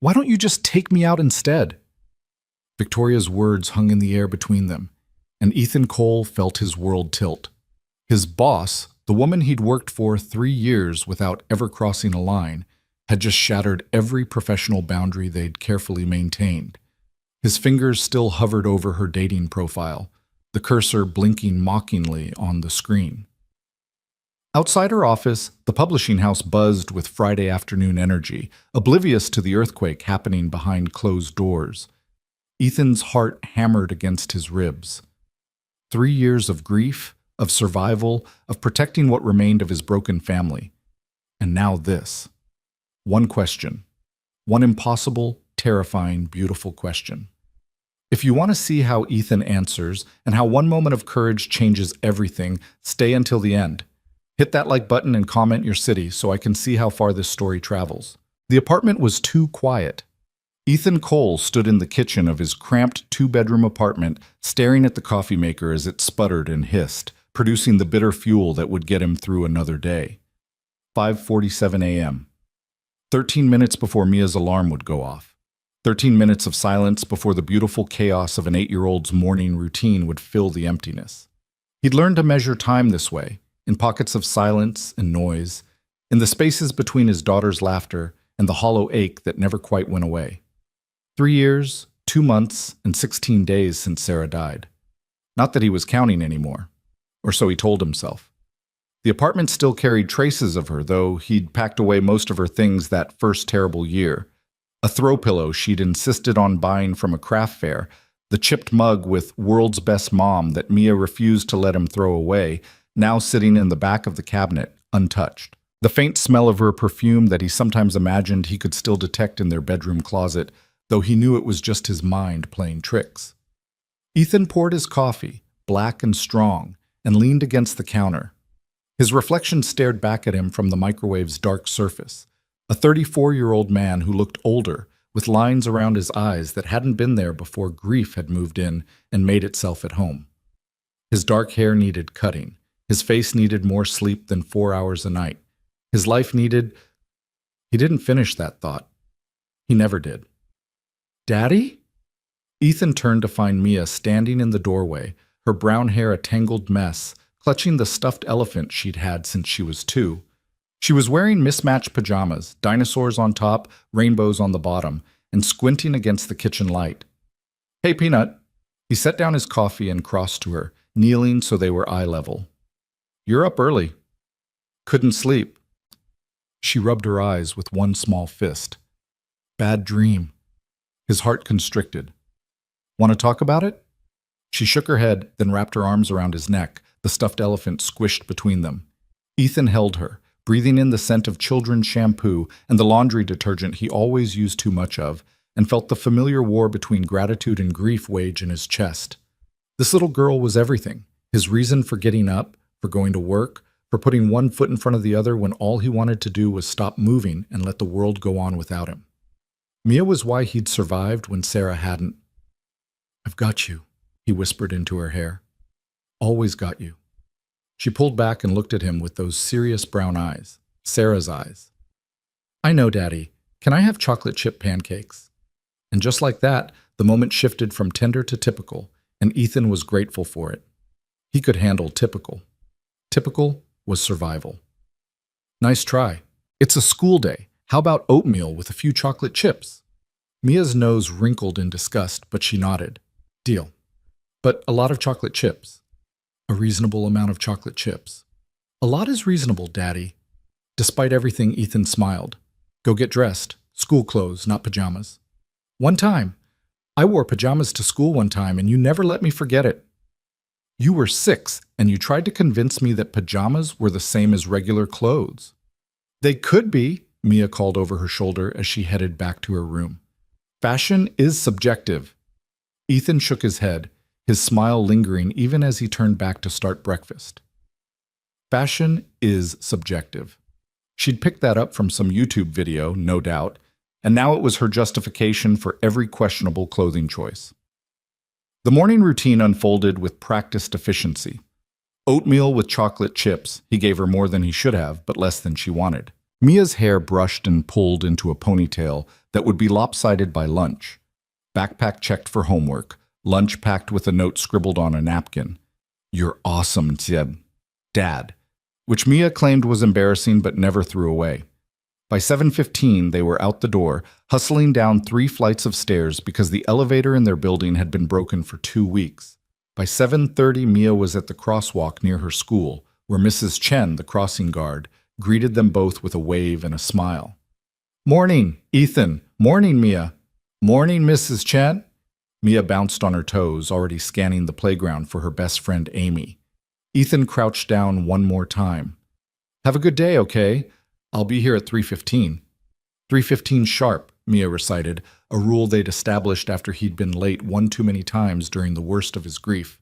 Why don't you just take me out instead? Victoria's words hung in the air between them, and Ethan Cole felt his world tilt. His boss, the woman he'd worked for 3 years without ever crossing a line, had just shattered every professional boundary they'd carefully maintained. His fingers still hovered over her dating profile, the cursor blinking mockingly on the screen. Outside her office, the publishing house buzzed with Friday afternoon energy, oblivious to the earthquake happening behind closed doors. Ethan's heart hammered against his ribs. 3 years of grief, of survival, of protecting what remained of his broken family. And now this. One question. One impossible, terrifying, beautiful question. If you want to see how Ethan answers and how one moment of courage changes everything, stay until the end. Hit that like button and comment your city so I can see how far this story travels. The apartment was too quiet. Ethan Cole stood in the kitchen of his cramped 2-bedroom apartment, staring at the coffee maker as it sputtered and hissed, producing the bitter fuel that would get him through another day. 5:47 a.m. 13 minutes before Mia's alarm would go off. 13 minutes of silence before the beautiful chaos of an 8-year-old's morning routine would fill the emptiness. He'd learned to measure time this way, in pockets of silence and noise, in the spaces between his daughter's laughter and the hollow ache that never quite went away. 3 years, 2 months, and 16 days since Sarah died. Not that he was counting anymore, or so he told himself. The apartment still carried traces of her, though he'd packed away most of her things that first terrible year. A throw pillow she'd insisted on buying from a craft fair, the chipped mug with "World's Best Mom" that Mia refused to let him throw away, now sitting in the back of the cabinet, untouched. The faint smell of her perfume that he sometimes imagined he could still detect in their bedroom closet, though he knew it was just his mind playing tricks. Ethan poured his coffee, black and strong, and leaned against the counter. His reflection stared back at him from the microwave's dark surface, a 34-year-old man who looked older, with lines around his eyes that hadn't been there before grief had moved in and made itself at home. His dark hair needed cutting. His face needed more sleep than 4 hours a night. His life needed... He didn't finish that thought. He never did. "Daddy?" Ethan turned to find Mia standing in the doorway, her brown hair a tangled mess, clutching the stuffed elephant she'd had since she was 2. She was wearing mismatched pajamas, dinosaurs on top, rainbows on the bottom, and squinting against the kitchen light. "Hey, Peanut." He set down his coffee and crossed to her, kneeling so they were eye level. "You're up early." "Couldn't sleep." She rubbed her eyes with one small fist. "Bad dream." His heart constricted. "Want to talk about it?" She shook her head, then wrapped her arms around his neck, the stuffed elephant squished between them. Ethan held her, breathing in the scent of children's shampoo and the laundry detergent he always used too much of, and felt the familiar war between gratitude and grief wage in his chest. This little girl was everything, his reason for getting up, for going to work, for putting one foot in front of the other when all he wanted to do was stop moving and let the world go on without him. Mia was why he'd survived when Sarah hadn't. "I've got you," he whispered into her hair. "Always got you." She pulled back and looked at him with those serious brown eyes, Sarah's eyes. "I know, Daddy. Can I have chocolate chip pancakes?" And just like that, the moment shifted from tender to typical, and Ethan was grateful for it. He could handle typical. Typical was survival. "Nice try. It's a school day. How about oatmeal with a few chocolate chips?" Mia's nose wrinkled in disgust, but she nodded. "Deal. But a lot of chocolate chips." "A reasonable amount of chocolate chips." "A lot is reasonable, Daddy." Despite everything, Ethan smiled. "Go get dressed. School clothes, not pajamas." "One time. I wore pajamas to school one time, and you never let me forget it." "You were 6, and you tried to convince me that pajamas were the same as regular clothes." "They could be," Mia called over her shoulder as she headed back to her room. "Fashion is subjective." Ethan shook his head, his smile lingering even as he turned back to start breakfast. Fashion is subjective. She'd picked that up from some YouTube video, no doubt, and now it was her justification for every questionable clothing choice. The morning routine unfolded with practiced efficiency. Oatmeal with chocolate chips. He gave her more than he should have, but less than she wanted. Mia's hair brushed and pulled into a ponytail that would be lopsided by lunch. Backpack checked for homework, lunch packed with a note scribbled on a napkin. "You're awesome, Zeb. Dad," which Mia claimed was embarrassing but never threw away. By 7:15, they were out the door, hustling down 3 flights of stairs because the elevator in their building had been broken for 2 weeks. By 7:30, Mia was at the crosswalk near her school, where Mrs. Chen, the crossing guard, greeted them both with a wave and a smile. "Morning, Ethan. Morning, Mia." "Morning, Mrs. Chen." Mia bounced on her toes, already scanning the playground for her best friend Amy. Ethan crouched down one more time. "Have a good day, okay? I'll be here at 3:15. 3:15 sharp, Mia recited, a rule they'd established after he'd been late one too many times during the worst of his grief.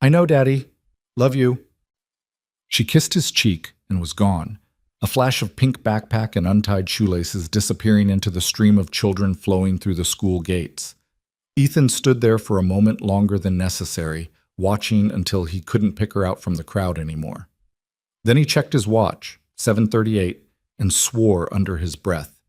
"I know, Daddy. Love you." She kissed his cheek and was gone, a flash of pink backpack and untied shoelaces disappearing into the stream of children flowing through the school gates. Ethan stood there for a moment longer than necessary, watching until he couldn't pick her out from the crowd anymore. Then he checked his watch, 7:38, and swore under his breath.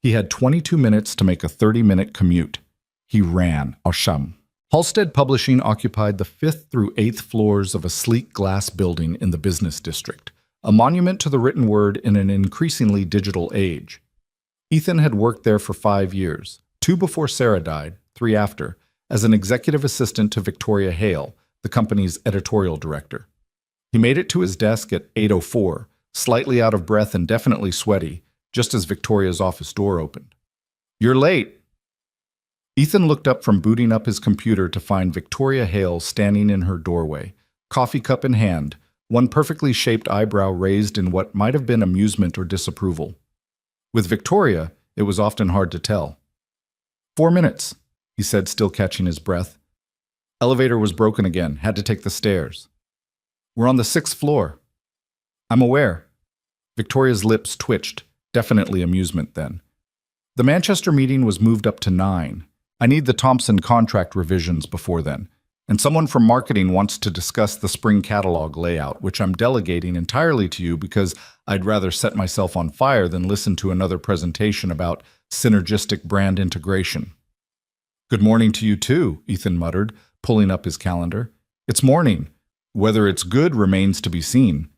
He had 22 minutes to make a 30-minute commute. He ran, Asham. Halstead Publishing occupied the 5th through 8th floors of a sleek glass building in the business district, a monument to the written word in an increasingly digital age. Ethan had worked there for 5 years, 2 before Sarah died, 3 after, as an executive assistant to Victoria Hale, the company's editorial director. He made it to his desk at 8:04, slightly out of breath and definitely sweaty, just as Victoria's office door opened. "You're late." Ethan looked up from booting up his computer to find Victoria Hale standing in her doorway, coffee cup in hand, one perfectly shaped eyebrow raised in what might have been amusement or disapproval. With Victoria, it was often hard to tell. 4 minutes, he said, still catching his breath. Elevator was broken again, had to take the stairs. We're on the 6th floor. I'm aware. Victoria's lips twitched, definitely amusement then. The Manchester meeting was moved up to 9. I need the Thompson contract revisions before then, and someone from marketing wants to discuss the spring catalog layout, which I'm delegating entirely to you because I'd rather set myself on fire than listen to another presentation about synergistic brand integration. Good morning to you too, Ethan muttered, pulling up his calendar. It's morning. Whether it's good remains to be seen.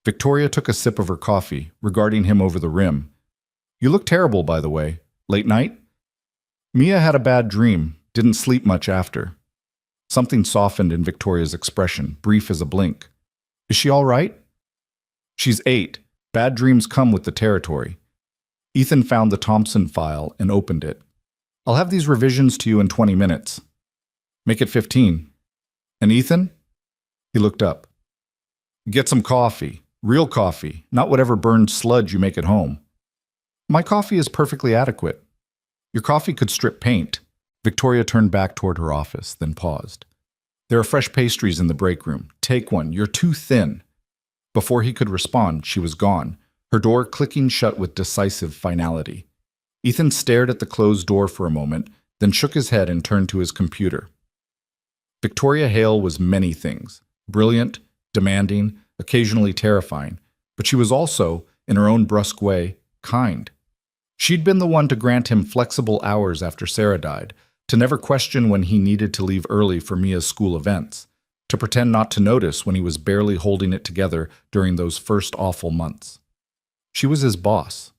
Victoria took a sip of her coffee, regarding him over the rim. You look terrible, by the way. Late night? Mia had a bad dream, didn't sleep much after. Something softened in Victoria's expression, brief as a blink. Is she all right? She's 8. Bad dreams come with the territory. Ethan found the Thompson file and opened it. I'll have these revisions to you in 20 minutes. Make it 15. And Ethan? He looked up. Get some coffee. Real coffee, not whatever burned sludge you make at home. My coffee is perfectly adequate. Your coffee could strip paint. Victoria turned back toward her office, then paused. There are fresh pastries in the break room. Take one. You're too thin. Before he could respond, she was gone, her door clicking shut with decisive finality. Ethan stared at the closed door for a moment, then shook his head and turned to his computer. Victoria Hale was many things. Brilliant, demanding, occasionally terrifying, but she was also, in her own brusque way, kind. She'd been the one to grant him flexible hours after Sarah died, to never question when he needed to leave early for Mia's school events, to pretend not to notice when he was barely holding it together during those first awful months. She was his boss.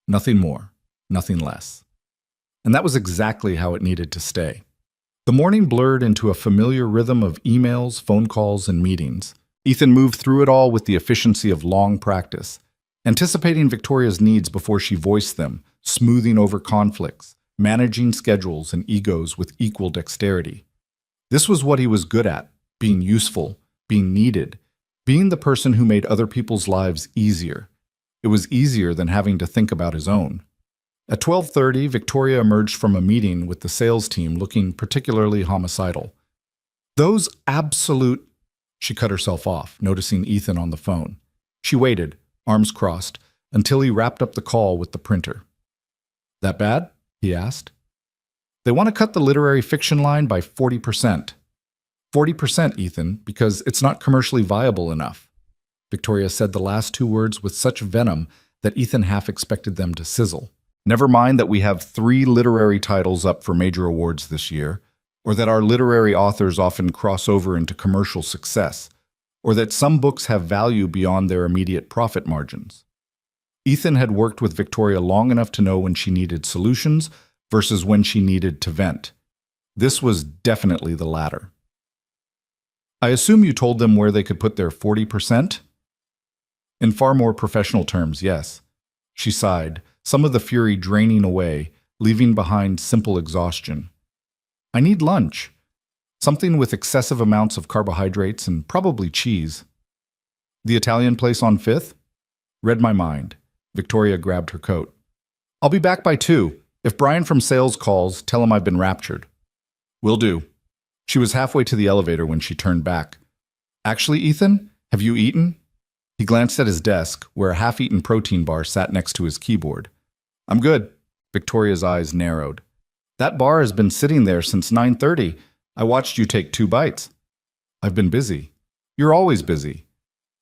Nothing more, nothing less. And that was exactly how it needed to stay. The morning blurred into a familiar rhythm of emails, phone calls, and meetings. Ethan moved through it all with the efficiency of long practice, anticipating Victoria's needs before she voiced them, smoothing over conflicts, managing schedules and egos with equal dexterity. This was what he was good at, being useful, being needed, being the person who made other people's lives easier. It was easier than having to think about his own. At 12:30, Victoria emerged from a meeting with the sales team looking particularly homicidal. Those absolute... She cut herself off, noticing Ethan on the phone. She waited, arms crossed, until he wrapped up the call with the printer. That bad? He asked. They want to cut the literary fiction line by 40%. 40%, Ethan, because it's not commercially viable enough. Victoria said the last 2 words with such venom that Ethan half expected them to sizzle. Never mind that we have 3 literary titles up for major awards this year, or that our literary authors often cross over into commercial success, or that some books have value beyond their immediate profit margins. Ethan had worked with Victoria long enough to know when she needed solutions versus when she needed to vent. This was definitely the latter. I assume you told them where they could put their 40%? In far more professional terms, yes. She sighed, some of the fury draining away, leaving behind simple exhaustion. I need lunch. Something with excessive amounts of carbohydrates and probably cheese. The Italian place on 5th? Read my mind. Victoria grabbed her coat. I'll be back by 2. If Brian from sales calls, tell him I've been raptured. Will do. She was halfway to the elevator when she turned back. Actually, Ethan, have you eaten? He glanced at his desk, where a half-eaten protein bar sat next to his keyboard. I'm good. Victoria's eyes narrowed. That bar has been sitting there since 9:30. I watched you take 2 bites. I've been busy. You're always busy.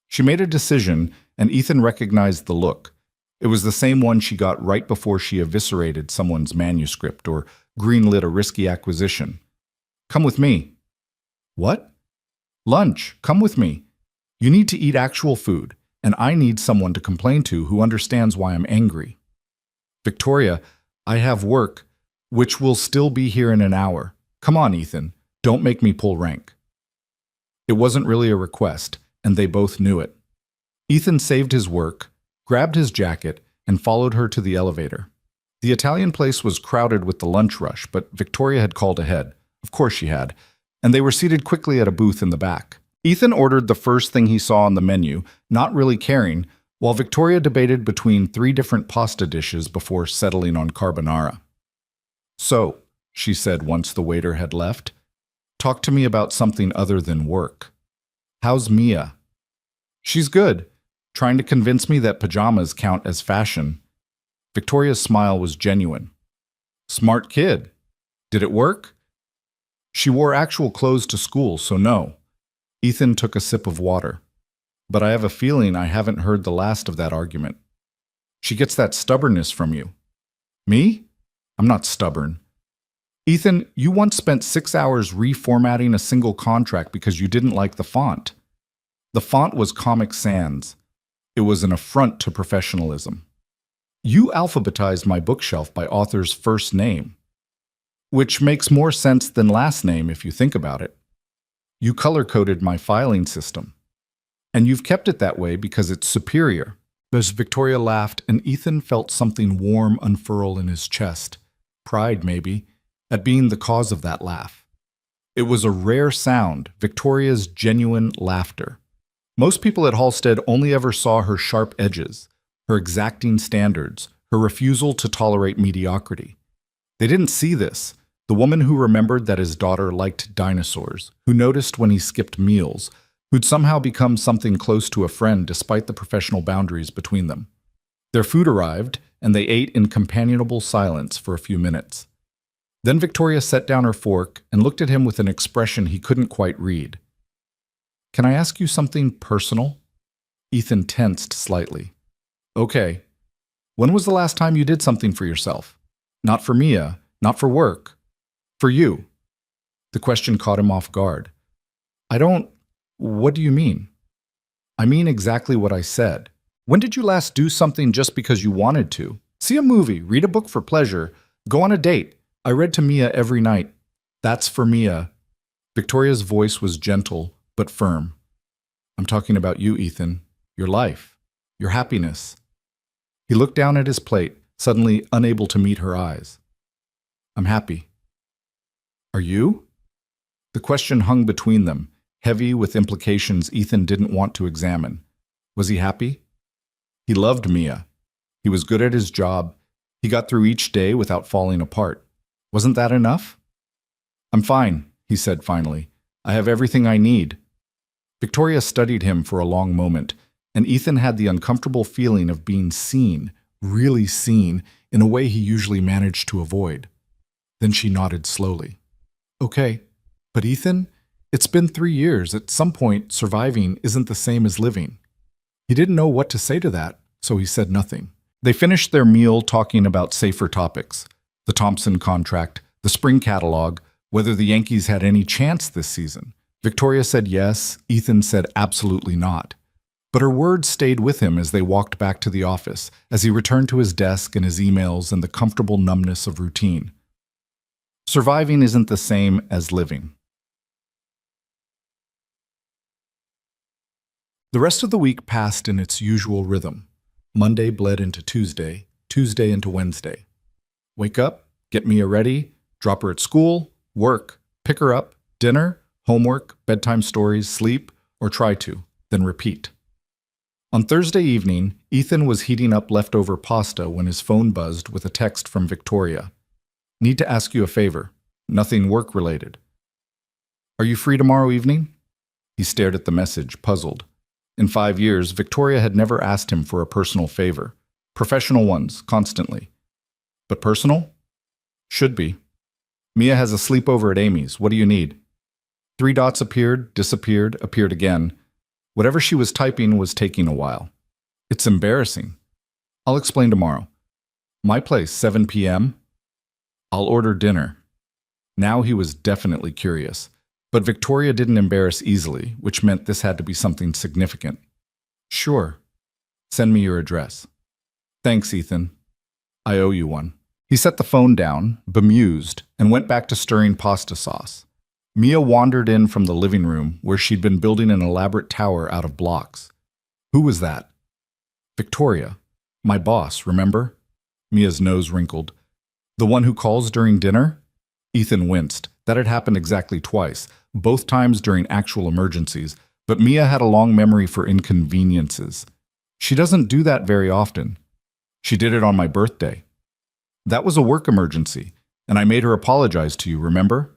She made a decision, and Ethan recognized the look. It was the same one she got right before she eviscerated someone's manuscript or greenlit a risky acquisition. Come with me. What? Lunch. Come with me. You need to eat actual food, and I need someone to complain to who understands why I'm angry. Victoria, I have work, which will still be here in an hour. Come on, Ethan. Don't make me pull rank. It wasn't really a request, and they both knew it. Ethan saved his work, grabbed his jacket, and followed her to the elevator. The Italian place was crowded with the lunch rush, but Victoria had called ahead. Of course she had. And they were seated quickly at a booth in the back. Ethan ordered the first thing he saw on the menu, not really caring, while Victoria debated between 3 different pasta dishes before settling on carbonara. So, she said once the waiter had left, talk to me about something other than work. How's Mia? She's good, trying to convince me that pajamas count as fashion. Victoria's smile was genuine. Smart kid. Did it work? She wore actual clothes to school, so no. Ethan took a sip of water. But I have a feeling I haven't heard the last of that argument. She gets that stubbornness from you. Me? I'm not stubborn. Ethan, you once spent 6 hours reformatting a single contract because you didn't like the font. The font was Comic Sans. It was an affront to professionalism. You alphabetized my bookshelf by author's first name, which makes more sense than last name if you think about it. You color-coded my filing system. And you've kept it that way because it's superior. As Victoria laughed, and Ethan felt something warm unfurl in his chest. Pride, maybe, at being the cause of that laugh. It was a rare sound, Victoria's genuine laughter. Most people at Halstead only ever saw her sharp edges, her exacting standards, her refusal to tolerate mediocrity. They didn't see this, the woman who remembered that his daughter liked dinosaurs, who noticed when he skipped meals, who'd somehow become something close to a friend despite the professional boundaries between them. Their food arrived, and they ate in companionable silence for a few minutes. Then Victoria set down her fork and looked at him with an expression he couldn't quite read. Can I ask you something personal? Ethan tensed slightly. Okay. When was the last time you did something for yourself? Not for Mia, not for work. For you. The question caught him off guard. What do you mean? I mean exactly what I said. When did you last do something just because you wanted to? See a movie, read a book for pleasure, go on a date. I read to Mia every night. That's for Mia. Victoria's voice was gentle, but firm. I'm talking about you, Ethan. Your life. Your happiness. He looked down at his plate, suddenly unable to meet her eyes. I'm happy. Are you? The question hung between them, heavy with implications Ethan didn't want to examine. Was he happy? He loved Mia. He was good at his job. He got through each day without falling apart. Wasn't that enough? I'm fine, he said finally. I have everything I need. Victoria studied him for a long moment, and Ethan had the uncomfortable feeling of being seen, really seen, in a way he usually managed to avoid. Then she nodded slowly. Okay, but Ethan, it's been 3 years. At some point, surviving isn't the same as living. He didn't know what to say to that, so he said nothing. They finished their meal talking about safer topics: the Thompson contract, the spring catalog, whether the Yankees had any chance this season. Victoria said yes, Ethan said absolutely not. But her words stayed with him as they walked back to the office, as he returned to his desk and his emails and the comfortable numbness of routine. Surviving isn't the same as living. The rest of the week passed in its usual rhythm. Monday bled into Tuesday, Tuesday into Wednesday. Wake up, get Mia ready, drop her at school, work, pick her up, dinner, homework, bedtime stories, sleep, or try to, then repeat. On Thursday evening, Ethan was heating up leftover pasta when his phone buzzed with a text from Victoria. Need to ask you a favor. Nothing work-related. Are you free tomorrow evening? He stared at the message, puzzled. In 5 years, Victoria had never asked him for a personal favor. Professional ones, constantly. But personal? Should be. Mia has a sleepover at Amy's. What do you need? 3 dots appeared, disappeared, appeared again. Whatever she was typing was taking a while. It's embarrassing. I'll explain tomorrow. My place, 7 p.m. I'll order dinner. Now he was definitely curious. But Victoria didn't embarrass easily, which meant this had to be something significant. Sure. Send me your address. Thanks, Ethan. I owe you one. He set the phone down, bemused, and went back to stirring pasta sauce. Mia wandered in from the living room, where she'd been building an elaborate tower out of blocks. Who was that? Victoria. My boss, remember? Mia's nose wrinkled. The one who calls during dinner? Ethan winced. That had happened exactly twice, both times during actual emergencies, but Mia had a long memory for inconveniences. She doesn't do that very often. She did it on my birthday. That was a work emergency, and I made her apologize to you, remember?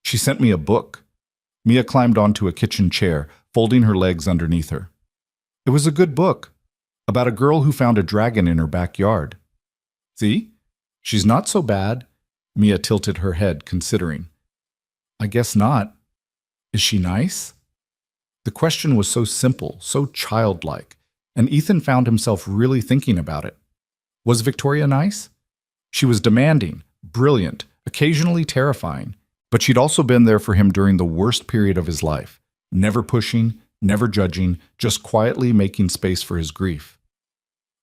She sent me a book. Mia climbed onto a kitchen chair, folding her legs underneath her. It was a good book, about a girl who found a dragon in her backyard. See? She's not so bad. Mia tilted her head, considering. I guess not. Is she nice? The question was so simple, so childlike, and Ethan found himself really thinking about it. Was Victoria nice? She was demanding, brilliant, occasionally terrifying, but she'd also been there for him during the worst period of his life, never pushing, never judging, just quietly making space for his grief.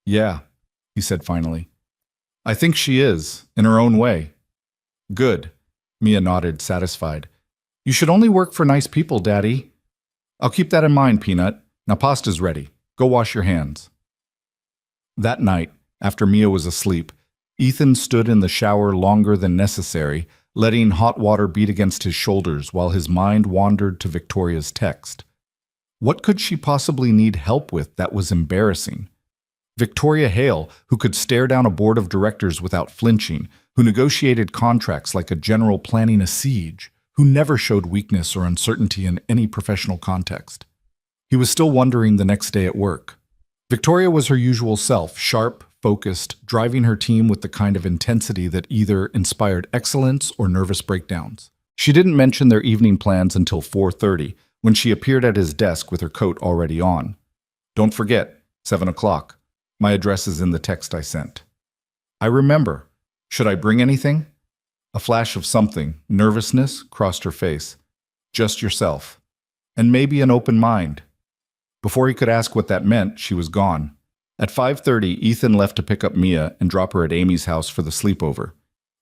Yeah, he said finally. I think she is, in her own way. Good. Mia nodded, satisfied. You should only work for nice people, Daddy. I'll keep that in mind, Peanut. Now pasta's ready. Go wash your hands. That night, after Mia was asleep, Ethan stood in the shower longer than necessary, letting hot water beat against his shoulders while his mind wandered to Victoria's text. What could she possibly need help with that was embarrassing? Victoria Hale, who could stare down a board of directors without flinching, who negotiated contracts like a general planning a siege, who never showed weakness or uncertainty in any professional context. He was still wondering the next day at work. Victoria was her usual self, sharp, focused, driving her team with the kind of intensity that either inspired excellence or nervous breakdowns. She didn't mention their evening plans until 4:30, when she appeared at his desk with her coat already on. Don't forget, 7 o'clock. My address is in the text I sent. I remember. Should I bring anything? A flash of something, nervousness, crossed her face. Just yourself. And maybe an open mind. Before he could ask what that meant, she was gone. At 5:30, Ethan left to pick up Mia and drop her at Amy's house for the sleepover.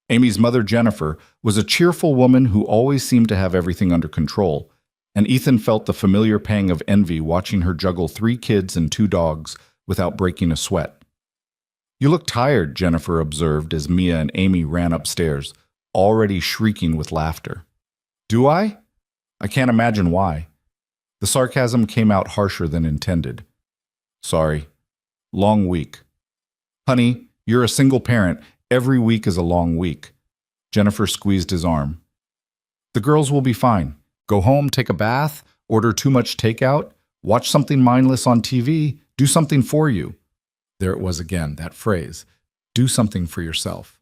Amy's mother, Jennifer, was a cheerful woman who always seemed to have everything under control, and Ethan felt the familiar pang of envy watching her juggle 3 kids and 2 dogs without breaking a sweat. You look tired, Jennifer observed as Mia and Amy ran upstairs, already shrieking with laughter. Do I? I can't imagine why. The sarcasm came out harsher than intended. Sorry. Long week. Honey, you're a single parent. Every week is a long week. Jennifer squeezed his arm. The girls will be fine. Go home, take a bath, order too much takeout, watch something mindless on TV, do something for you. There it was again, that phrase. Do something for yourself.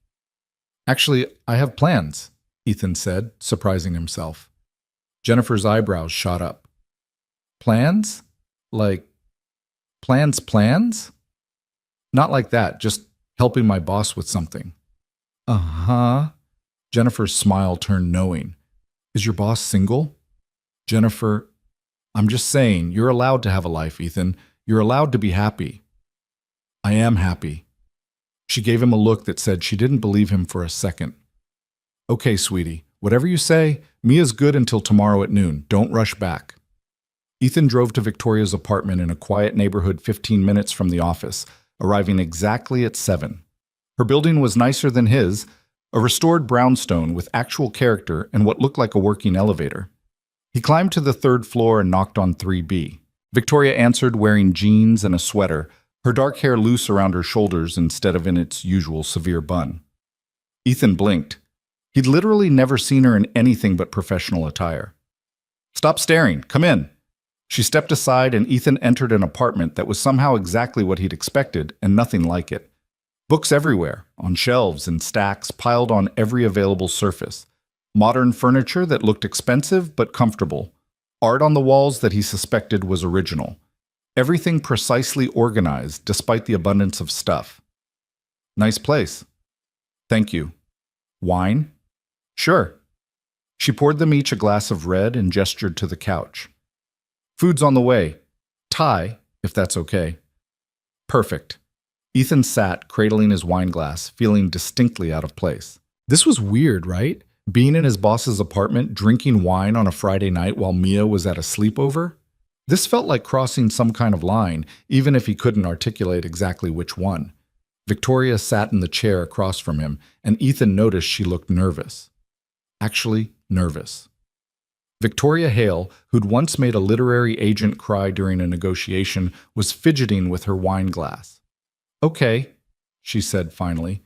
Actually, I have plans, Ethan said, surprising himself. Jennifer's eyebrows shot up. Plans? Like, plans? Not like that, just helping my boss with something. Uh-huh. Jennifer's smile turned knowing. Is your boss single? Jennifer, I'm just saying, you're allowed to have a life, Ethan. You're allowed to be happy. I am happy. She gave him a look that said she didn't believe him for a second. Okay, sweetie, whatever you say, Mia's good until tomorrow at noon. Don't rush back. Ethan drove to Victoria's apartment in a quiet neighborhood 15 minutes from the office, arriving exactly at 7. Her building was nicer than his, a restored brownstone with actual character and what looked like a working elevator. He climbed to the 3rd floor and knocked on 3B. Victoria answered wearing jeans and a sweater, her dark hair loose around her shoulders instead of in its usual severe bun. Ethan blinked. He'd literally never seen her in anything but professional attire. Stop staring. Come in. She stepped aside and Ethan entered an apartment that was somehow exactly what he'd expected and nothing like it. Books everywhere, on shelves and stacks piled on every available surface. Modern furniture that looked expensive but comfortable. Art on the walls that he suspected was original. Everything precisely organized despite the abundance of stuff. Nice place. Thank you. Wine? Sure. She poured them each a glass of red and gestured to the couch. Food's on the way. Thai, if that's okay. Perfect. Ethan sat, cradling his wine glass, feeling distinctly out of place. This was weird, right? Being in his boss's apartment, drinking wine on a Friday night while Mia was at a sleepover? This felt like crossing some kind of line, even if he couldn't articulate exactly which one. Victoria sat in the chair across from him, and Ethan noticed she looked nervous. Actually, nervous. Victoria Hale, who'd once made a literary agent cry during a negotiation, was fidgeting with her wine glass. Okay, she said finally.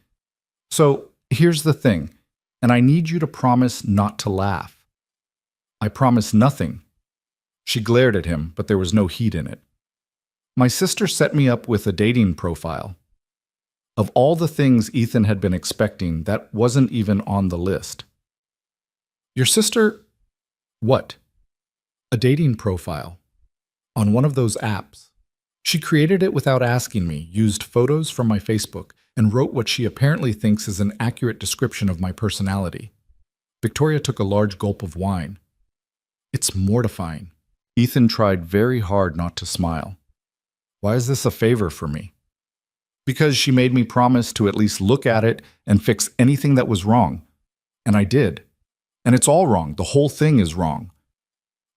So, here's the thing, and I need you to promise not to laugh. I promise nothing. She glared at him, but there was no heat in it. My sister set me up with a dating profile. Of all the things Ethan had been expecting, that wasn't even on the list. Your sister... What? A dating profile. On one of those apps. She created it without asking me, used photos from my Facebook, and wrote what she apparently thinks is an accurate description of my personality. Victoria took a large gulp of wine. It's mortifying. Ethan tried very hard not to smile. Why is this a favor for me? Because she made me promise to at least look at it and fix anything that was wrong. And I did. And it's all wrong. The whole thing is wrong.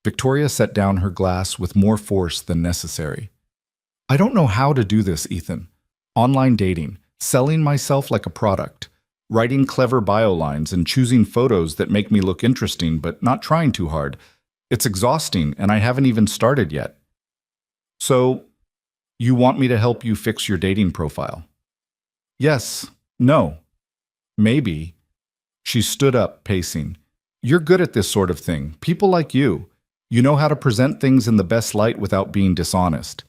Victoria set down her glass with more force than necessary. I don't know how to do this, Ethan. Online dating, selling myself like a product, writing clever bio lines and choosing photos that make me look interesting but not trying too hard. It's exhausting and I haven't even started yet. So, you want me to help you fix your dating profile? Yes. No. Maybe. She stood up, pacing. You're good at this sort of thing. People like you. You know how to present things in the best light without being dishonest.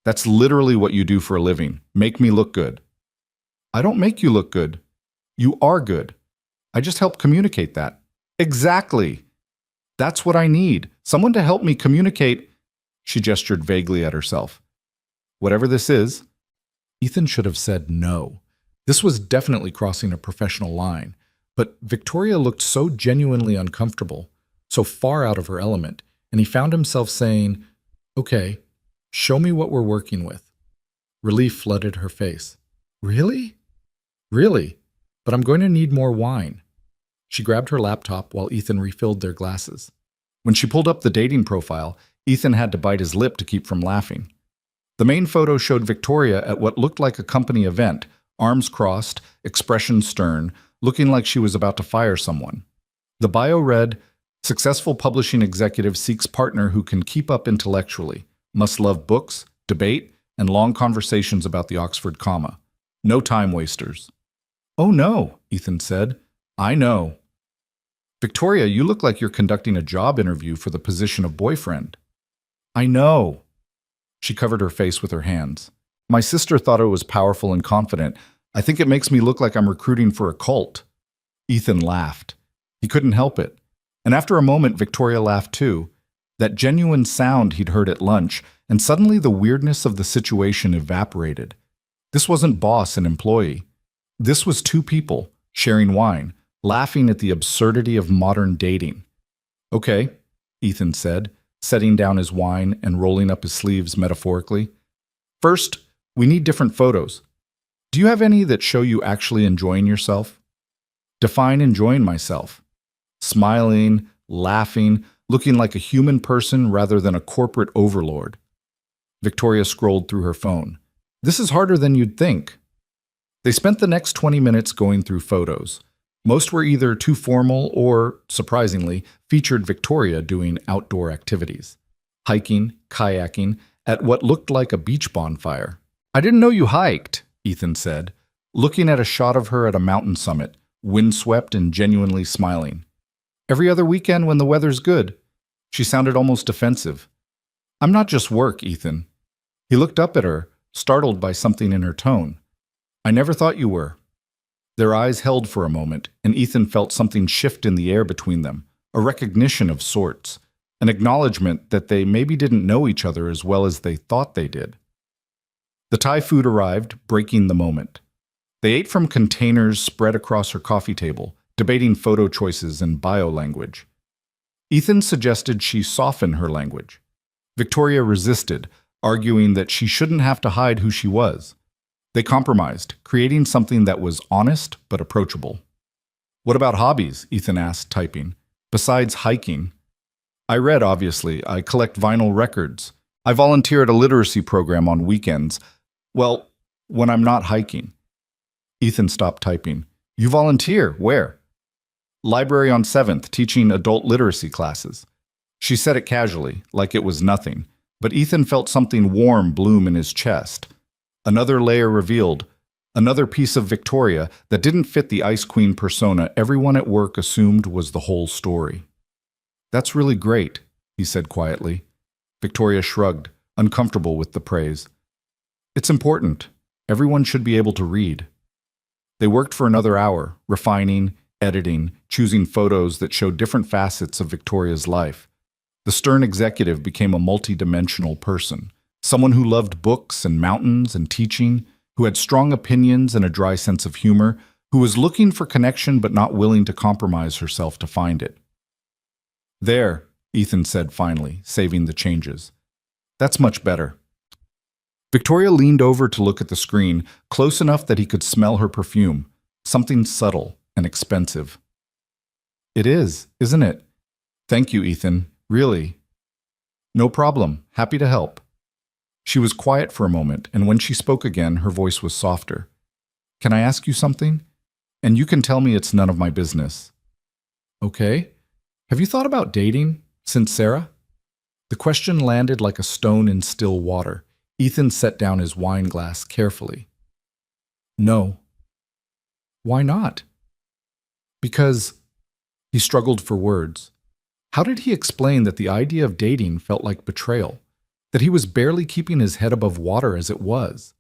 That's literally what you do for a living. Make me look good. I don't make you look good. You are good. I just help communicate that. Exactly. That's what I need. Someone to help me communicate. She gestured vaguely at herself. Whatever this is. Ethan should have said no. This was definitely crossing a professional line. But Victoria looked so genuinely uncomfortable, so far out of her element, and he found himself saying, okay, show me what we're working with. Relief flooded her face. Really? Really? But I'm going to need more wine. She grabbed her laptop while Ethan refilled their glasses. When she pulled up the dating profile, Ethan had to bite his lip to keep from laughing. The main photo showed Victoria at what looked like a company event, arms crossed, expression stern, looking like she was about to fire someone. The bio read, successful publishing executive seeks partner who can keep up intellectually, must love books, debate, and long conversations about the Oxford comma. No time wasters. Oh no, Ethan said. I know. Victoria, you look like you're conducting a job interview for the position of boyfriend. I know. She covered her face with her hands. My sister thought it was powerful and confident. I think it makes me look like I'm recruiting for a cult. Ethan laughed. He couldn't help it. And after a moment, Victoria laughed too. That genuine sound he'd heard at lunch, and suddenly the weirdness of the situation evaporated. This wasn't boss and employee. This was two people, sharing wine, laughing at the absurdity of modern dating. Okay, Ethan said, setting down his wine and rolling up his sleeves metaphorically. First, we need different photos. Do you have any that show you actually enjoying yourself? Define enjoying myself. Smiling, laughing, looking like a human person rather than a corporate overlord. Victoria scrolled through her phone. This is harder than you'd think. They spent the next 20 minutes going through photos. Most were either too formal or, surprisingly, featured Victoria doing outdoor activities. Hiking, kayaking, at what looked like a beach bonfire. I didn't know you hiked, Ethan said, looking at a shot of her at a mountain summit, windswept and genuinely smiling. Every other weekend when the weather's good. She sounded almost defensive. I'm not just work, Ethan. He looked up at her, startled by something in her tone. I never thought you were. Their eyes held for a moment, and Ethan felt something shift in the air between them, a recognition of sorts, an acknowledgement that they maybe didn't know each other as well as they thought they did. The Thai food arrived, breaking the moment. They ate from containers spread across her coffee table, debating photo choices and bio language. Ethan suggested she soften her language. Victoria resisted, arguing that she shouldn't have to hide who she was. They compromised, creating something that was honest but approachable. What about hobbies? Ethan asked, typing. Besides hiking. I read, obviously. I collect vinyl records. I volunteer at a literacy program on weekends. Well, when I'm not hiking. Ethan stopped typing. You volunteer? Where? Library on 7th, teaching adult literacy classes. She said it casually, like it was nothing, but Ethan felt something warm bloom in his chest. Another layer revealed, another piece of Victoria that didn't fit the Ice Queen persona everyone at work assumed was the whole story. That's really great, he said quietly. Victoria shrugged, uncomfortable with the praise. It's important. Everyone should be able to read. They worked for another hour, refining, editing, choosing photos that showed different facets of Victoria's life. The stern executive became a multi-dimensional person, someone who loved books and mountains and teaching, who had strong opinions and a dry sense of humor, who was looking for connection but not willing to compromise herself to find it. There, Ethan said finally, saving the changes. That's much better. Victoria leaned over to look at the screen, close enough that he could smell her perfume, something subtle and expensive. It is, isn't it? Thank you, Ethan. Really. No problem. Happy to help. She was quiet for a moment, and when she spoke again, her voice was softer. Can I ask you something? And you can tell me it's none of my business. Okay. Have you thought about dating since Sarah? The question landed like a stone in still water. Ethan set down his wine glass carefully. No. Why not? Because he struggled for words. How did he explain that the idea of dating felt like betrayal? That he was barely keeping his head above water as it was?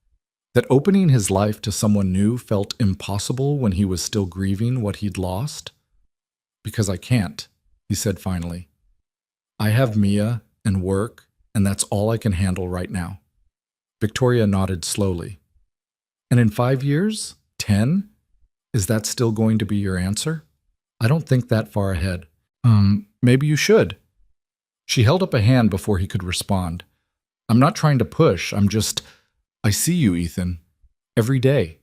That opening his life to someone new felt impossible when he was still grieving what he'd lost? Because I can't, he said finally. I have Mia and work, and that's all I can handle right now. Victoria nodded slowly. And in 5 years? 10? Is that still going to be your answer? I don't think that far ahead. Maybe you should. She held up a hand before he could respond. I'm not trying to push, I see you, Ethan. Every day.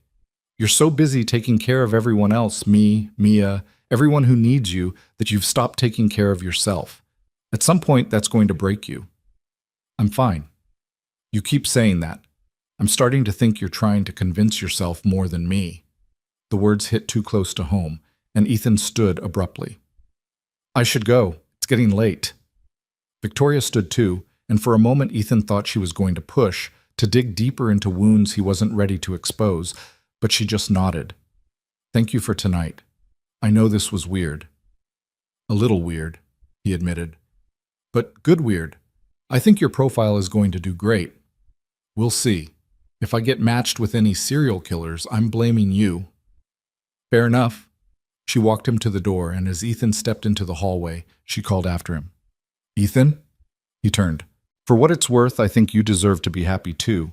You're so busy taking care of everyone else, me, Mia, everyone who needs you, that you've stopped taking care of yourself. At some point, that's going to break you. I'm fine. You keep saying that. I'm starting to think you're trying to convince yourself more than me. The words hit too close to home, and Ethan stood abruptly. I should go. It's getting late. Victoria stood too, and for a moment Ethan thought she was going to push, to dig deeper into wounds he wasn't ready to expose, but she just nodded. Thank you for tonight. I know this was weird. A little weird, he admitted. But good weird. I think your profile is going to do great. We'll see. If I get matched with any serial killers, I'm blaming you. Fair enough. She walked him to the door, and as Ethan stepped into the hallway, she called after him. Ethan? He turned. For what it's worth, I think you deserve to be happy too.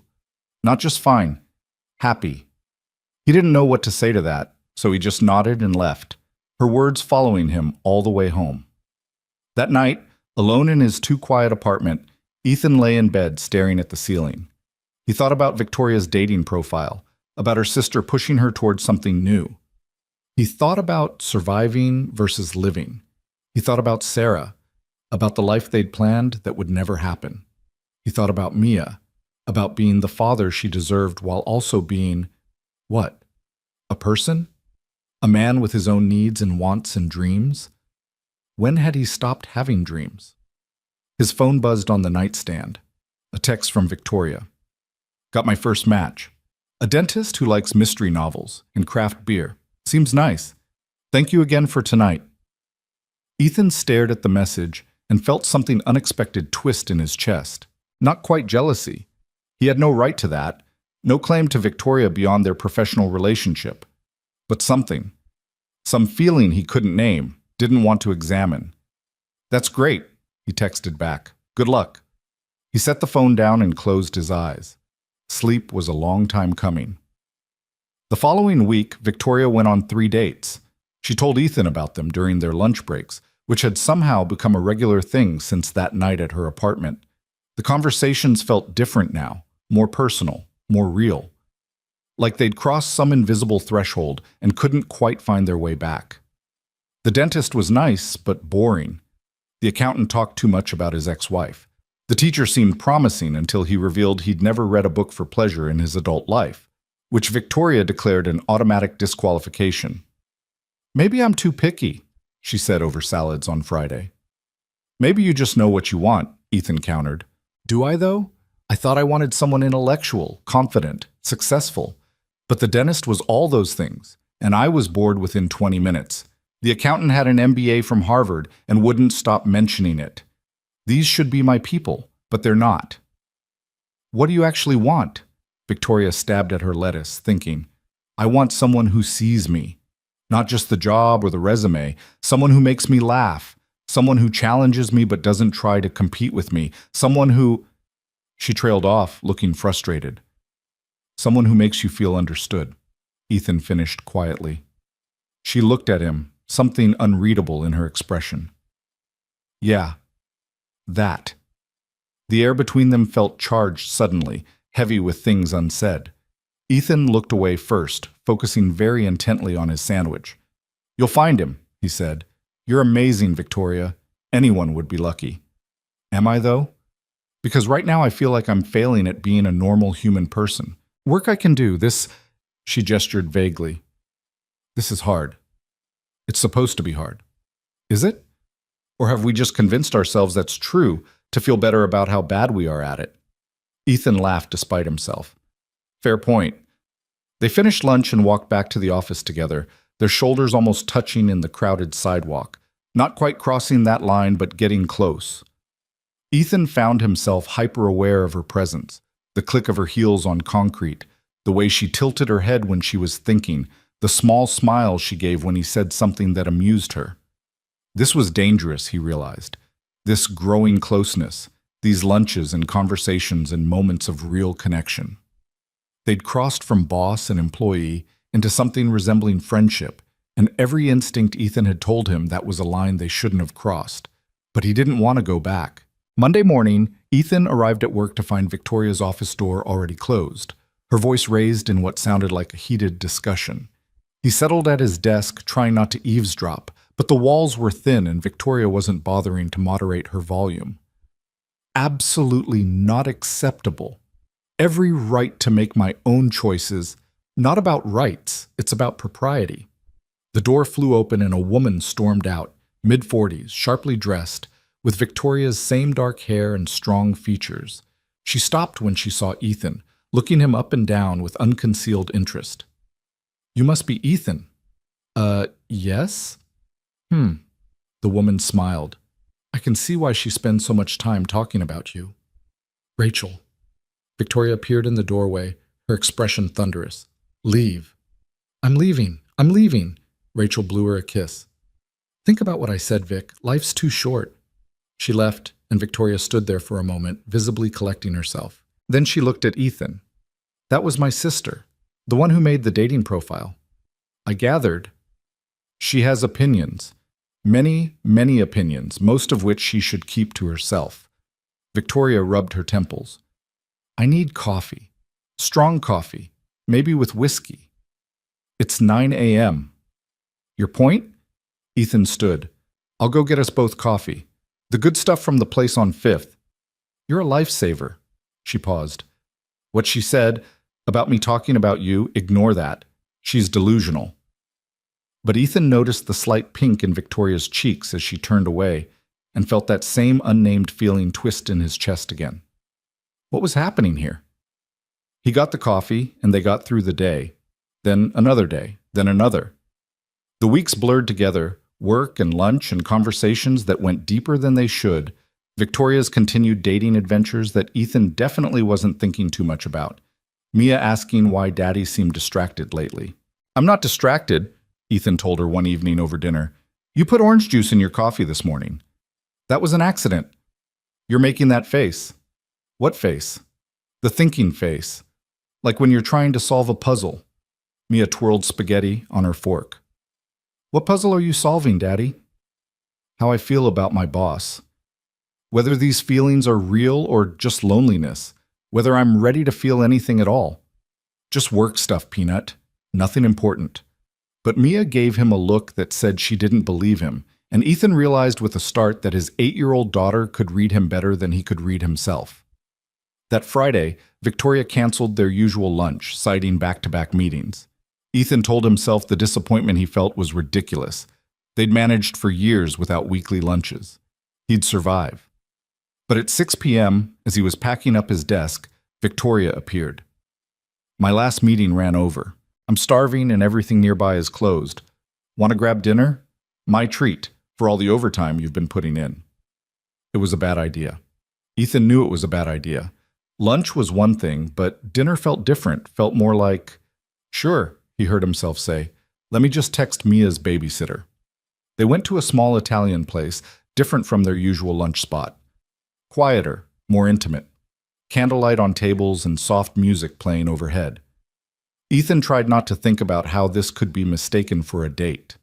Not just fine. happy. He didn't know what to say to that, so he just nodded and left, her words following him all the way home. That night, alone in his too-quiet apartment, Ethan lay in bed staring at the ceiling. He thought about Victoria's dating profile, about her sister pushing her towards something new. He thought about surviving versus living. He thought about Sarah, about the life they'd planned that would never happen. He thought about Mia, about being the father she deserved while also being, what? A person? A man with his own needs and wants and dreams? When had he stopped having dreams? His phone buzzed on the nightstand. A text from Victoria. Got my first match. A dentist who likes mystery novels and craft beer. Seems nice. Thank you again for tonight. Ethan stared at the message and felt something unexpected twist in his chest. Not quite jealousy. He had no right to that, no claim to Victoria beyond their professional relationship. But something. Some feeling he couldn't name, didn't want to examine. That's great, he texted back. Good luck. He set the phone down and closed his eyes. Sleep was a long time coming. The following week, Victoria went on 3 dates. She told Ethan about them during their lunch breaks, which had somehow become a regular thing since that night at her apartment. The conversations felt different now, more personal, more real. Like they'd crossed some invisible threshold and couldn't quite find their way back. The dentist was nice, but boring. The accountant talked too much about his ex-wife. The teacher seemed promising until he revealed he'd never read a book for pleasure in his adult life, which Victoria declared an automatic disqualification. Maybe I'm too picky, she said over salads on Friday. Maybe you just know what you want, Ethan countered. Do I, though? I thought I wanted someone intellectual, confident, successful. But the dentist was all those things, and I was bored within 20 minutes. The accountant had an MBA from Harvard and wouldn't stop mentioning it. These should be my people, but they're not. What do you actually want? Victoria stabbed at her lettuce, thinking, I want someone who sees me. Not just the job or the resume, someone who makes me laugh, someone who challenges me but doesn't try to compete with me, someone who... She trailed off, looking frustrated. Someone who makes you feel understood, Ethan finished quietly. She looked at him, something unreadable in her expression. Yeah, that. The air between them felt charged suddenly, heavy with things unsaid. Ethan looked away first, focusing very intently on his sandwich. You'll find him, he said. You're amazing, Victoria. Anyone would be lucky. Am I, though? Because right now I feel like I'm failing at being a normal human person. Work I can do, this... She gestured vaguely. This is hard. It's supposed to be hard. Is it? Or have we just convinced ourselves that's true to feel better about how bad we are at it? Ethan laughed despite himself. Fair point. They finished lunch and walked back to the office together, their shoulders almost touching in the crowded sidewalk, not quite crossing that line but getting close. Ethan found himself hyper-aware of her presence, the click of her heels on concrete, the way she tilted her head when she was thinking, the small smile she gave when he said something that amused her. This was dangerous, he realized. This growing closeness, these lunches and conversations and moments of real connection. They'd crossed from boss and employee into something resembling friendship, and every instinct Ethan had told him that was a line they shouldn't have crossed. But he didn't want to go back. Monday morning, Ethan arrived at work to find Victoria's office door already closed, her voice raised in what sounded like a heated discussion. He settled at his desk, trying not to eavesdrop, but the walls were thin and Victoria wasn't bothering to moderate her volume. Absolutely not acceptable. Every right to make my own choices. Not about rights, it's about propriety. The door flew open and a woman stormed out, mid-40s, sharply dressed, with Victoria's same dark hair and strong features. She stopped when she saw Ethan, looking him up and down with unconcealed interest. You must be Ethan. Yes? The woman smiled. I can see why she spends so much time talking about you. Rachel. Victoria appeared in the doorway, her expression thunderous. Leave. I'm leaving. I'm leaving. Rachel blew her a kiss. Think about what I said, Vic. Life's too short. She left, and Victoria stood there for a moment, visibly collecting herself. Then she looked at Ethan. That was my sister. The one who made the dating profile. I gathered. She has opinions. Many, many opinions, most of which she should keep to herself. Victoria rubbed her temples. I need coffee. Strong coffee. Maybe with whiskey. It's 9 a.m. Your point? Ethan stood. I'll go get us both coffee. The good stuff from the place on 5th. You're a lifesaver. She paused. What she said about me talking about you, ignore that. She's delusional. But Ethan noticed the slight pink in Victoria's cheeks as she turned away and felt that same unnamed feeling twist in his chest again. What was happening here? He got the coffee, and they got through the day. Then another day, then another. The weeks blurred together, work and lunch and conversations that went deeper than they should, Victoria's continued dating adventures that Ethan definitely wasn't thinking too much about. Mia asking why Daddy seemed distracted lately. I'm not distracted, Ethan told her one evening over dinner. You put orange juice in your coffee this morning. That was an accident. You're making that face. What face? The thinking face. Like when you're trying to solve a puzzle. Mia twirled spaghetti on her fork. What puzzle are you solving, Daddy? How I feel about my boss. Whether these feelings are real or just loneliness. Whether I'm ready to feel anything at all. Just work stuff, Peanut. Nothing important. But Mia gave him a look that said she didn't believe him, and Ethan realized with a start that his 8-year-old daughter could read him better than he could read himself. That Friday, Victoria canceled their usual lunch, citing back-to-back meetings. Ethan told himself the disappointment he felt was ridiculous. They'd managed for years without weekly lunches. He'd survive. But at 6 p.m., as he was packing up his desk, Victoria appeared. My last meeting ran over. I'm starving and everything nearby is closed. Want to grab dinner? My treat, for all the overtime you've been putting in. It was a bad idea. Ethan knew it was a bad idea. Lunch was one thing, but dinner felt different, felt more like, sure, he heard himself say, let me just text Mia's babysitter. They went to a small Italian place, different from their usual lunch spot. Quieter, more intimate. Candlelight on tables and soft music playing overhead. Ethan tried not to think about how this could be mistaken for a date.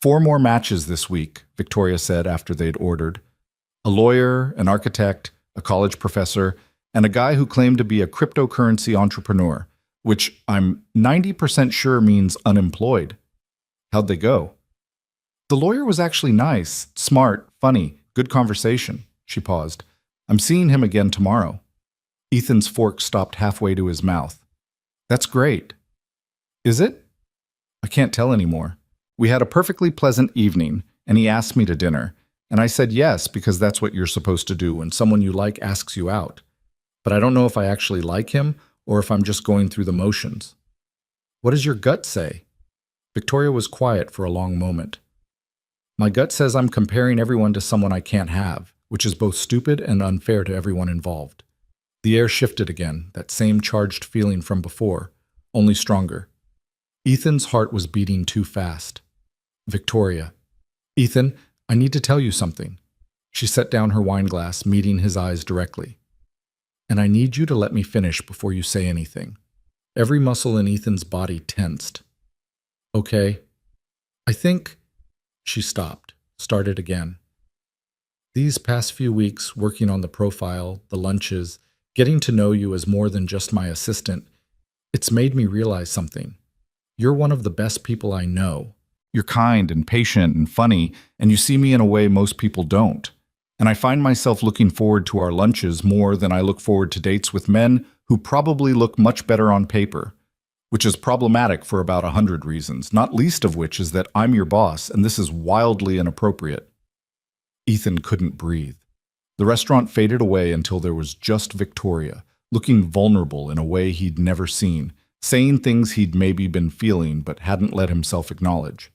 4 more matches this week, Victoria said after they'd ordered. A lawyer, an architect, a college professor, and a guy who claimed to be a cryptocurrency entrepreneur, which I'm 90% sure means unemployed. How'd they go? The lawyer was actually nice, smart, funny, good conversation. She paused. I'm seeing him again tomorrow. Ethan's fork stopped halfway to his mouth. That's great. Is it? I can't tell anymore. We had a perfectly pleasant evening, and he asked me to dinner, and I said yes because that's what you're supposed to do when someone you like asks you out. But I don't know if I actually like him or if I'm just going through the motions. What does your gut say? Victoria was quiet for a long moment. My gut says I'm comparing everyone to someone I can't have, which is both stupid and unfair to everyone involved. The air shifted again, that same charged feeling from before, only stronger. Ethan's heart was beating too fast. Victoria. Ethan, I need to tell you something. She set down her wine glass, meeting his eyes directly. And I need you to let me finish before you say anything. Every muscle in Ethan's body tensed. Okay. I think... She stopped, started again. These past few weeks, working on the profile, the lunches, getting to know you as more than just my assistant, it's made me realize something. You're one of the best people I know. You're kind and patient and funny, and you see me in a way most people don't. And I find myself looking forward to our lunches more than I look forward to dates with men who probably look much better on paper, which is problematic for about 100 reasons, not least of which is that I'm your boss, and this is wildly inappropriate. Ethan couldn't breathe. The restaurant faded away until there was just Victoria, looking vulnerable in a way he'd never seen, saying things he'd maybe been feeling but hadn't let himself acknowledge.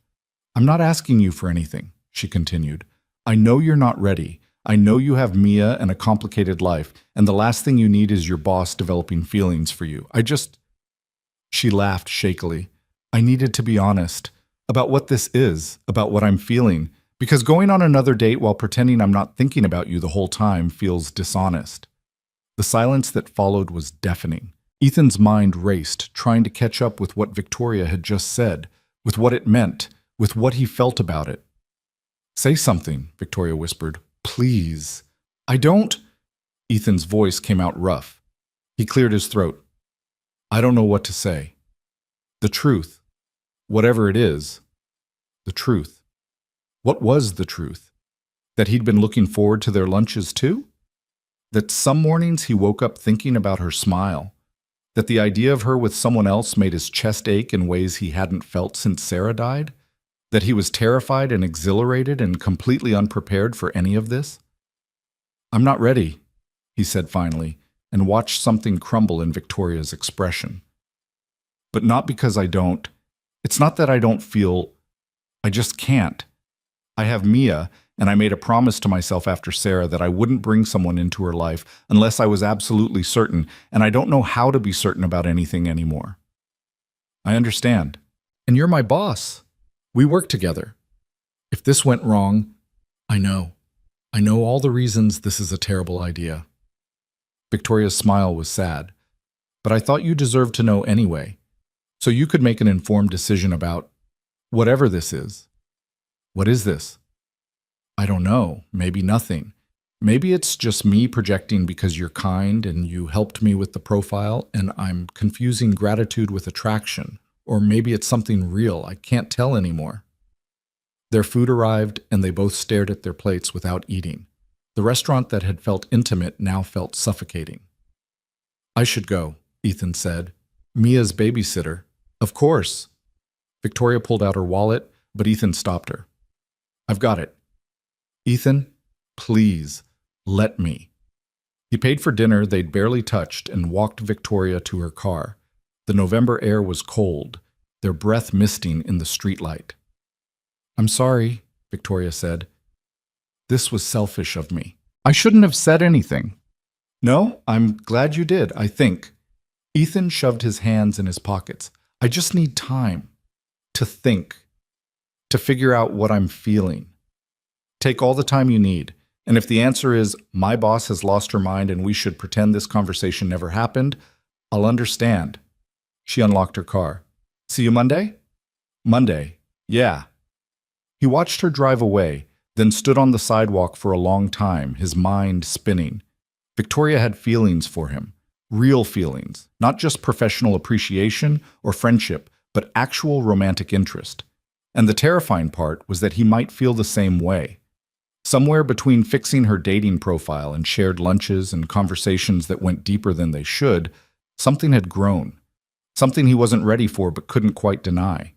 I'm not asking you for anything, she continued. I know you're not ready. I know you have Mia and a complicated life, and the last thing you need is your boss developing feelings for you. She laughed shakily. I needed to be honest about what this is, about what I'm feeling, because going on another date while pretending I'm not thinking about you the whole time feels dishonest. The silence that followed was deafening. Ethan's mind raced, trying to catch up with what Victoria had just said, with what it meant, with what he felt about it. "Say something," Victoria whispered. "Please." "I don't—" Ethan's voice came out rough. He cleared his throat. "I don't know what to say. The truth. Whatever it is. The truth." What was the truth? That he'd been looking forward to their lunches too? That some mornings he woke up thinking about her smile? That the idea of her with someone else made his chest ache in ways he hadn't felt since Sarah died? That he was terrified and exhilarated and completely unprepared for any of this? "I'm not ready," he said finally, and watched something crumble in Victoria's expression. "But not because I don't. It's not that I don't feel. I just can't. I have Mia, and I made a promise to myself after Sarah that I wouldn't bring someone into her life unless I was absolutely certain, and I don't know how to be certain about anything anymore." "I understand. And you're my boss. We work together. If this went wrong, I know. I know all the reasons this is a terrible idea." Victoria's smile was sad. "But I thought you deserved to know anyway, so you could make an informed decision about whatever this is." "What is this?" "I don't know. Maybe nothing. Maybe it's just me projecting because you're kind and you helped me with the profile and I'm confusing gratitude with attraction. Or maybe it's something real. I can't tell anymore." Their food arrived and they both stared at their plates without eating. The restaurant that had felt intimate now felt suffocating. "I should go," Ethan said. "Mia's babysitter." "Of course." Victoria pulled out her wallet, but Ethan stopped her. "I've got it." "Ethan, please, let me." He paid for dinner they'd barely touched and walked Victoria to her car. The November air was cold, their breath misting in the streetlight. "I'm sorry," Victoria said. "This was selfish of me. I shouldn't have said anything." "No, I'm glad you did, I think." Ethan shoved his hands in his pockets. "I just need time to think, to figure out what I'm feeling. Take all the time you need. And if the answer is, my boss has lost her mind and we should pretend this conversation never happened, I'll understand." She unlocked her car. "See you Monday?" "Monday, yeah." He watched her drive away, then stood on the sidewalk for a long time, his mind spinning. Victoria had feelings for him, real feelings, not just professional appreciation or friendship, but actual romantic interest. And the terrifying part was that he might feel the same way. Somewhere between fixing her dating profile and shared lunches and conversations that went deeper than they should, something had grown. Something he wasn't ready for but couldn't quite deny.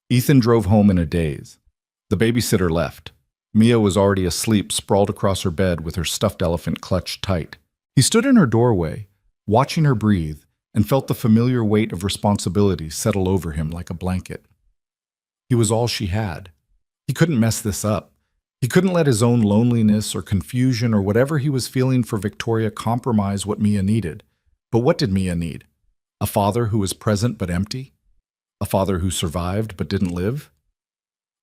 Ethan drove home in a daze. The babysitter left. Mia was already asleep, sprawled across her bed with her stuffed elephant clutched tight. He stood in her doorway, watching her breathe, and felt the familiar weight of responsibility settle over him like a blanket. He was all she had. He couldn't mess this up. He couldn't let his own loneliness or confusion or whatever he was feeling for Victoria compromise what Mia needed. But what did Mia need? A father who was present but empty? A father who survived but didn't live?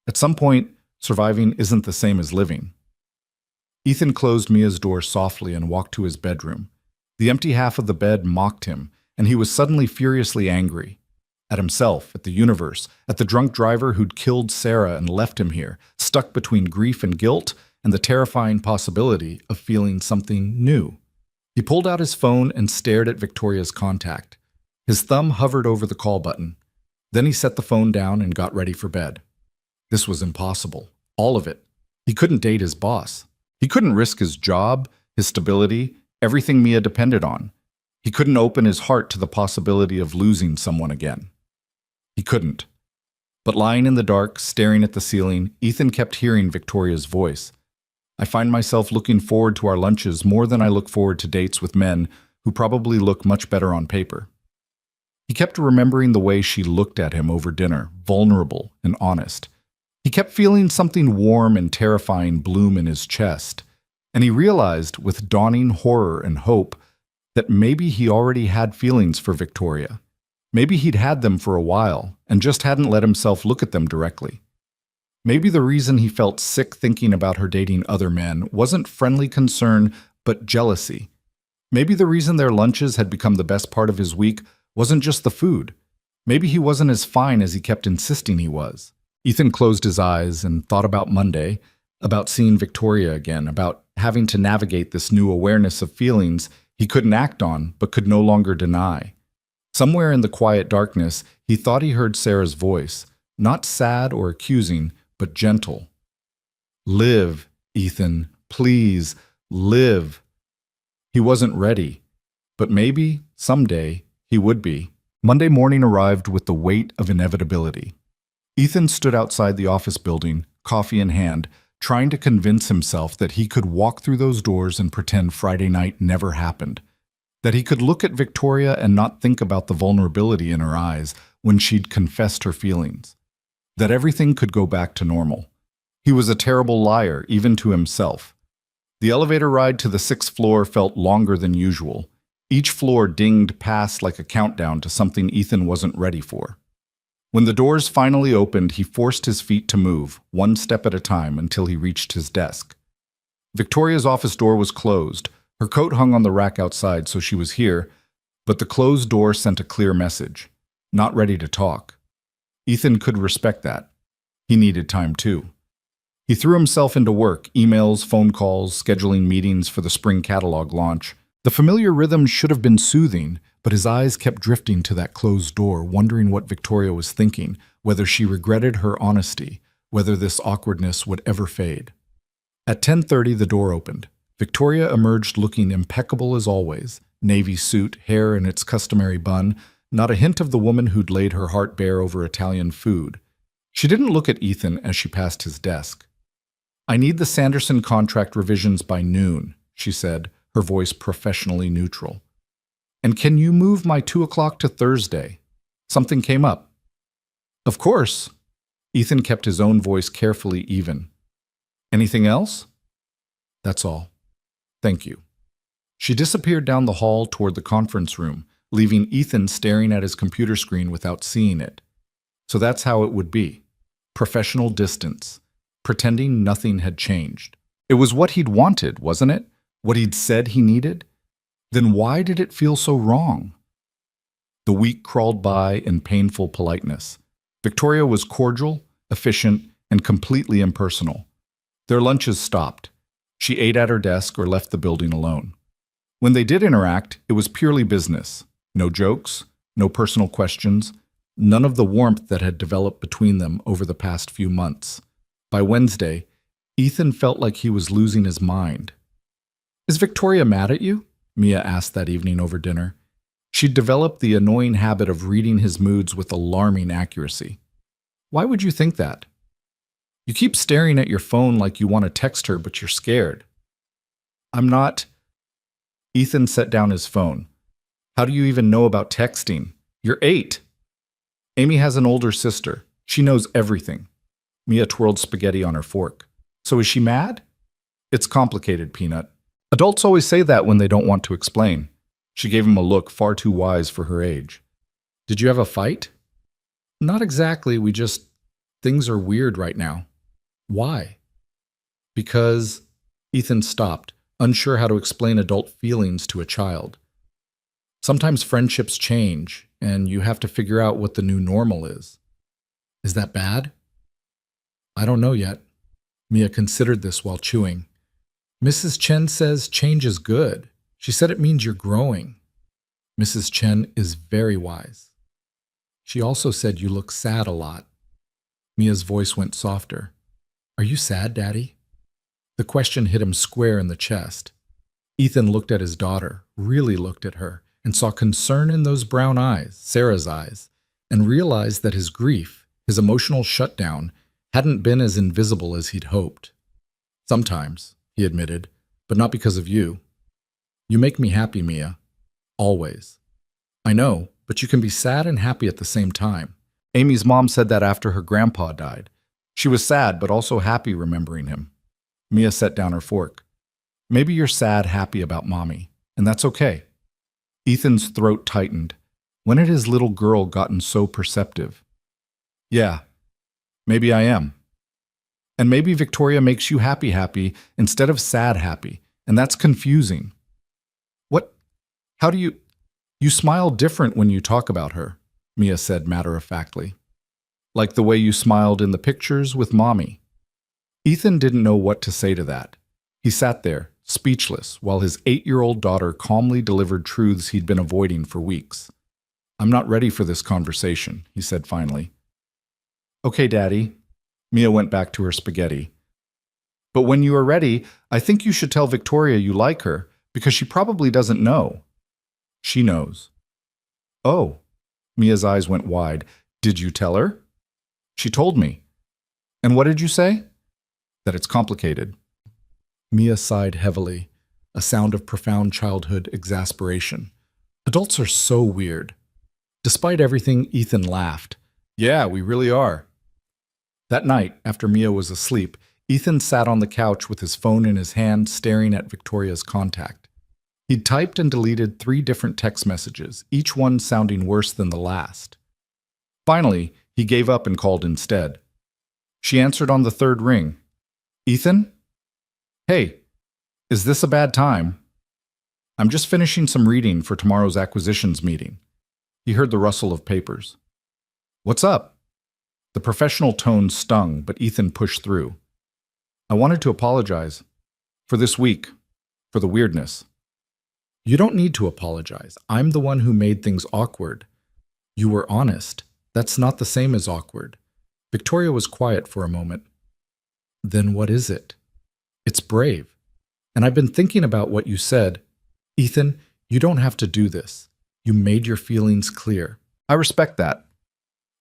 At some point, surviving isn't the same as living. Ethan closed Mia's door softly and walked to his bedroom. The empty half of the bed mocked him, and he was suddenly furiously angry. At himself, at the universe, at the drunk driver who'd killed Sarah and left him here, stuck between grief and guilt and the terrifying possibility of feeling something new. He pulled out his phone and stared at Victoria's contact. His thumb hovered over the call button. Then he set the phone down and got ready for bed. This was impossible. All of it. He couldn't date his boss. He couldn't risk his job, his stability, everything Mia depended on. He couldn't open his heart to the possibility of losing someone again. He couldn't. But lying in the dark, staring at the ceiling, Ethan kept hearing Victoria's voice. "I find myself looking forward to our lunches more than I look forward to dates with men who probably look much better on paper." He kept remembering the way she looked at him over dinner, vulnerable and honest. He kept feeling something warm and terrifying bloom in his chest. And he realized, with dawning horror and hope, that maybe he already had feelings for Victoria. Maybe he'd had them for a while and just hadn't let himself look at them directly. Maybe the reason he felt sick thinking about her dating other men wasn't friendly concern, but jealousy. Maybe the reason their lunches had become the best part of his week wasn't just the food. Maybe he wasn't as fine as he kept insisting he was. Ethan closed his eyes and thought about Monday, about seeing Victoria again, about having to navigate this new awareness of feelings he couldn't act on but could no longer deny. Somewhere in the quiet darkness, he thought he heard Sarah's voice, not sad or accusing, but gentle. "Live, Ethan, please, live." He wasn't ready, but maybe, someday, he would be. Monday morning arrived with the weight of inevitability. Ethan stood outside the office building, coffee in hand, trying to convince himself that he could walk through those doors and pretend Friday night never happened. That he could look at Victoria and not think about the vulnerability in her eyes when she'd confessed her feelings. That everything could go back to normal. He was a terrible liar, even to himself. The elevator ride to the 6th floor felt longer than usual. Each floor dinged past like a countdown to something Ethan wasn't ready for. When the doors finally opened, he forced his feet to move, one step at a time, until he reached his desk. Victoria's office door was closed. Her coat hung on the rack outside, so she was here, but the closed door sent a clear message. Not ready to talk. Ethan could respect that. He needed time too. He threw himself into work, emails, phone calls, scheduling meetings for the spring catalog launch. The familiar rhythm should have been soothing, but his eyes kept drifting to that closed door, wondering what Victoria was thinking, whether she regretted her honesty, whether this awkwardness would ever fade. At 10:30, the door opened. Victoria emerged looking impeccable as always, navy suit, hair in its customary bun, not a hint of the woman who'd laid her heart bare over Italian food. She didn't look at Ethan as she passed his desk. "I need the Sanderson contract revisions by noon," she said, her voice professionally neutral. "And can you move my 2 o'clock to Thursday? Something came up." "Of course." Ethan kept his own voice carefully even. "Anything else?" "That's all. Thank you." She disappeared down the hall toward the conference room, leaving Ethan staring at his computer screen without seeing it. So that's how it would be. Professional distance. Pretending nothing had changed. It was what he'd wanted, wasn't it? What he'd said he needed? Then why did it feel so wrong? The week crawled by in painful politeness. Victoria was cordial, efficient, and completely impersonal. Their lunches stopped. She ate at her desk or left the building alone. When they did interact, it was purely business. No jokes, no personal questions, none of the warmth that had developed between them over the past few months. By Wednesday, Ethan felt like he was losing his mind. "Is Victoria mad at you?" Mia asked that evening over dinner. She'd developed the annoying habit of reading his moods with alarming accuracy. "Why would you think that?" "You keep staring at your phone like you want to text her, but you're scared." "I'm not." Ethan set down his phone. "How do you even know about texting? You're 8. Amy has an older sister. She knows everything." Mia twirled spaghetti on her fork. "So is she mad?" "It's complicated, Peanut. Adults always say that when they don't want to explain." She gave him a look far too wise for her age. "Did you have a fight?" "Not exactly, things are weird right now." "Why?" "Because..." Ethan stopped, unsure how to explain adult feelings to a child. "Sometimes friendships change, and you have to figure out what the new normal is." "Is that bad?" "I don't know yet." Mia considered this while chewing. "Mrs. Chen says change is good. She said it means you're growing." "Mrs. Chen is very wise." "She also said you look sad a lot." Mia's voice went softer. "Are you sad, Daddy?" The question hit him square in the chest. Ethan looked at his daughter, really looked at her, and saw concern in those brown eyes, Sarah's eyes, and realized that his grief, his emotional shutdown, hadn't been as invisible as he'd hoped. "Sometimes," he admitted, "but not because of you. You make me happy, Mia. Always." "I know, but you can be sad and happy at the same time." Amy's mom said that after her grandpa died. She was sad, but also happy remembering him. Mia set down her fork. "Maybe you're sad, happy about Mommy, and that's okay." Ethan's throat tightened. When had his little girl gotten so perceptive? "Yeah, maybe I am. And maybe Victoria makes you happy instead of sad happy, and that's confusing." "What How do you... You smile different when you talk about her, Mia said matter-of-factly. Like the way you smiled in the pictures with Mommy. Ethan didn't know what to say to that. He sat there, speechless, while his 8-year-old daughter calmly delivered truths he'd been avoiding for weeks. I'm not ready for this conversation, he said finally. Okay, Daddy. Mia went back to her spaghetti. But when you are ready, I think you should tell Victoria you like her, because she probably doesn't know. She knows. Oh. Mia's eyes went wide. Did you tell her? She told me. And what did you say? That it's complicated. Mia sighed heavily, a sound of profound childhood exasperation. Adults are so weird. Despite everything, Ethan laughed. Yeah, we really are. That night, after Mia was asleep, Ethan sat on the couch with his phone in his hand, staring at Victoria's contact. He'd typed and deleted 3 different text messages, each one sounding worse than the last. Finally, he gave up and called instead. She answered on the 3rd ring. Ethan? Hey, is this a bad time? I'm just finishing some reading for tomorrow's acquisitions meeting. He heard the rustle of papers. What's up? The professional tone stung, but Ethan pushed through. I wanted to apologize. For this week. For the weirdness. You don't need to apologize. I'm the one who made things awkward. You were honest. That's not the same as awkward. Victoria was quiet for a moment. Then what is it? It's brave. And I've been thinking about what you said. Ethan, you don't have to do this. You made your feelings clear. I respect that.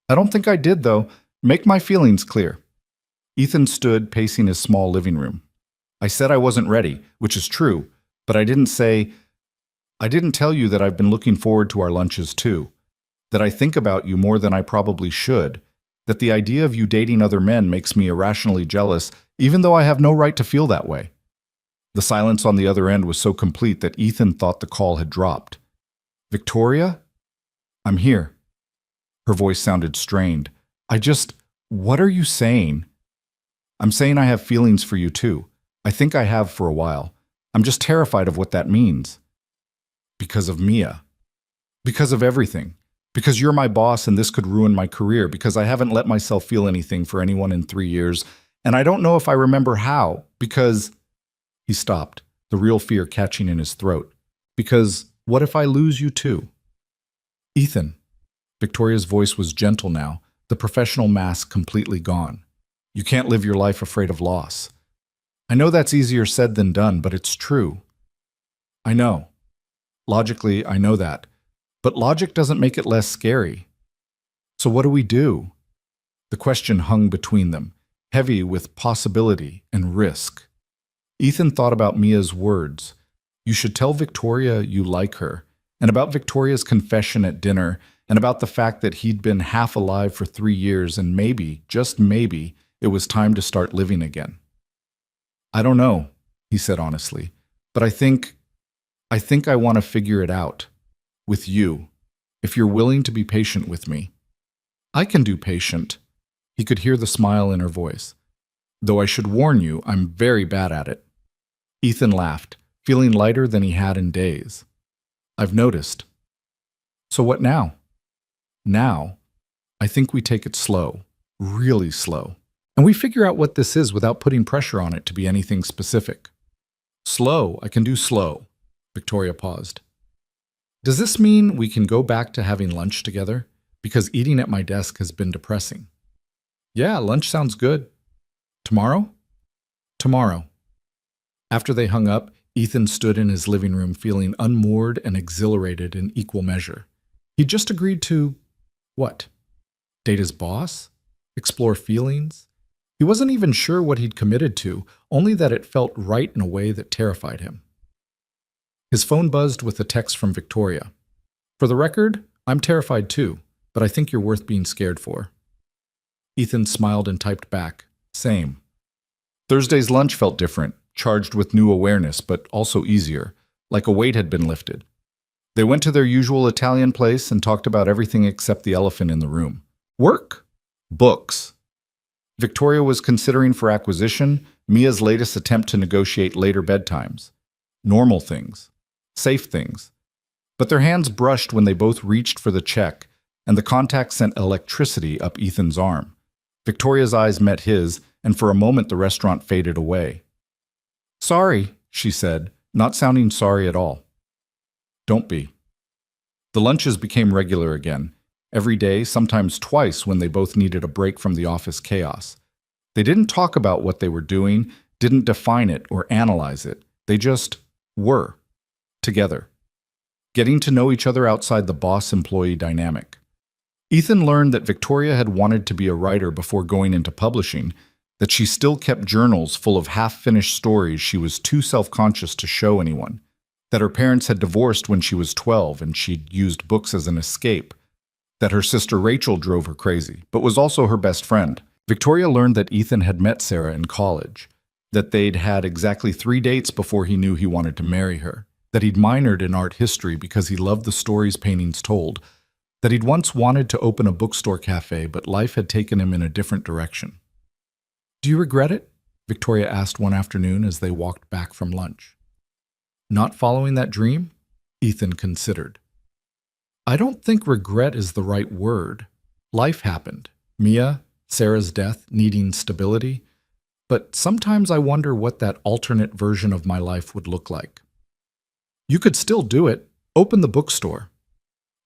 I don't think I did, though. Make my feelings clear. Ethan stood, pacing his small living room. I said I wasn't ready, which is true, but I didn't tell you that I've been looking forward to our lunches too, that I think about you more than I probably should, that the idea of you dating other men makes me irrationally jealous, even though I have no right to feel that way. The silence on the other end was so complete that Ethan thought the call had dropped. Victoria? I'm here. Her voice sounded strained. What are you saying? I'm saying I have feelings for you too. I think I have for a while. I'm just terrified of what that means. Because of Mia. Because of everything. Because you're my boss and this could ruin my career. Because I haven't let myself feel anything for anyone in 3 years. And I don't know if I remember how. Because... He stopped, the real fear catching in his throat. Because what if I lose you too? Ethan. Victoria's voice was gentle now, the professional mask completely gone. You can't live your life afraid of loss. I know that's easier said than done, but it's true. I know. Logically, I know that. But logic doesn't make it less scary. So what do we do? The question hung between them, heavy with possibility and risk. Ethan thought about Mia's words. You should tell Victoria you like her, and about Victoria's confession at dinner, and about the fact that he'd been half alive for 3 years and maybe, just maybe, it was time to start living again. I don't know, he said honestly, but I think I want to figure it out. With you. If you're willing to be patient with me. I can do patient. He could hear the smile in her voice. Though I should warn you, I'm very bad at it. Ethan laughed, feeling lighter than he had in days. I've noticed. So what now? Now, I think we take it slow, really slow, and we figure out what this is without putting pressure on it to be anything specific. Slow, I can do slow. Victoria paused. Does this mean we can go back to having lunch together? Because eating at my desk has been depressing. Yeah, lunch sounds good. Tomorrow? Tomorrow. After they hung up, Ethan stood in his living room feeling unmoored and exhilarated in equal measure. He'd just agreed to... what? Date his boss? Explore feelings? He wasn't even sure what he'd committed to, only that it felt right in a way that terrified him. His phone buzzed with a text from Victoria. For the record, I'm terrified too, but I think you're worth being scared for. Ethan smiled and typed back, same. Thursday's lunch felt different, charged with new awareness, but also easier, like a weight had been lifted. They went to their usual Italian place and talked about everything except the elephant in the room. Work. Books. Victoria was considering for acquisition Mia's latest attempt to negotiate later bedtimes. Normal things. Safe things. But their hands brushed when they both reached for the check, and the contact sent electricity up Ethan's arm. Victoria's eyes met his, and for a moment the restaurant faded away. "Sorry," she said, not sounding sorry at all. "Don't be." The lunches became regular again, every day, sometimes twice when they both needed a break from the office chaos. They didn't talk about what they were doing, didn't define it or analyze it. They just were, together, getting to know each other outside the boss-employee dynamic. Ethan learned that Victoria had wanted to be a writer before going into publishing, that she still kept journals full of half-finished stories she was too self-conscious to show anyone, that her parents had divorced when she was 12 and she'd used books as an escape, that her sister Rachel drove her crazy, but was also her best friend. Victoria learned that Ethan had met Sarah in college, that they'd had exactly 3 dates before he knew he wanted to marry her, that he'd minored in art history because he loved the stories paintings told, that he'd once wanted to open a bookstore cafe, but life had taken him in a different direction. "Do you regret it?" Victoria asked one afternoon as they walked back from lunch. "Not following that dream?" Ethan considered. "I don't think regret is the right word. Life happened. Mia, Sarah's death, needing stability. But sometimes I wonder what that alternate version of my life would look like. You could still do it. Open the bookstore.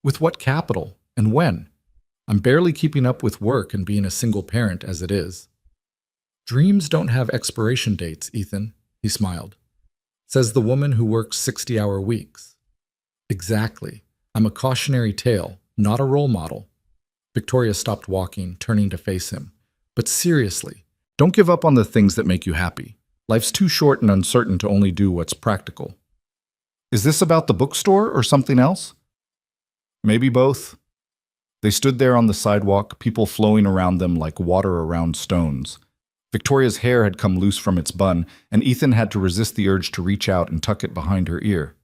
With what capital and when? I'm barely keeping up with work and being a single parent as it is." "Dreams don't have expiration dates, Ethan," he smiled. "Says the woman who works 60-hour weeks." "Exactly. I'm a cautionary tale, not a role model." Victoria stopped walking, turning to face him. "But seriously, don't give up on the things that make you happy. Life's too short and uncertain to only do what's practical." "Is this about the bookstore or something else?" "Maybe both." They stood there on the sidewalk, people flowing around them like water around stones. Victoria's hair had come loose from its bun, and Ethan had to resist the urge to reach out and tuck it behind her ear.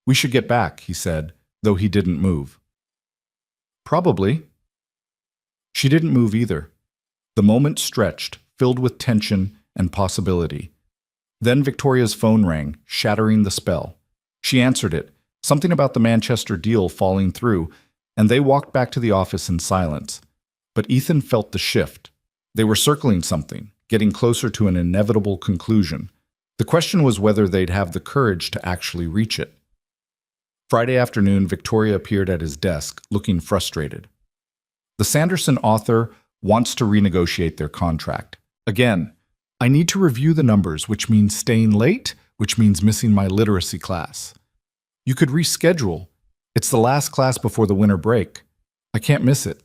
"We should get back," he said, though he didn't move. "Probably." She didn't move either. The moment stretched, filled with tension and possibility. Then Victoria's phone rang, shattering the spell. She answered it, something about the Manchester deal falling through, and they walked back to the office in silence. But Ethan felt the shift. They were circling something, getting closer to an inevitable conclusion. The question was whether they'd have the courage to actually reach it. Friday afternoon, Victoria appeared at his desk, looking frustrated. "The Sanderson author wants to renegotiate their contract. Again, I need to review the numbers, which means staying late, which means missing my literacy class. You could reschedule. It's the last class before the winter break. I can't miss it."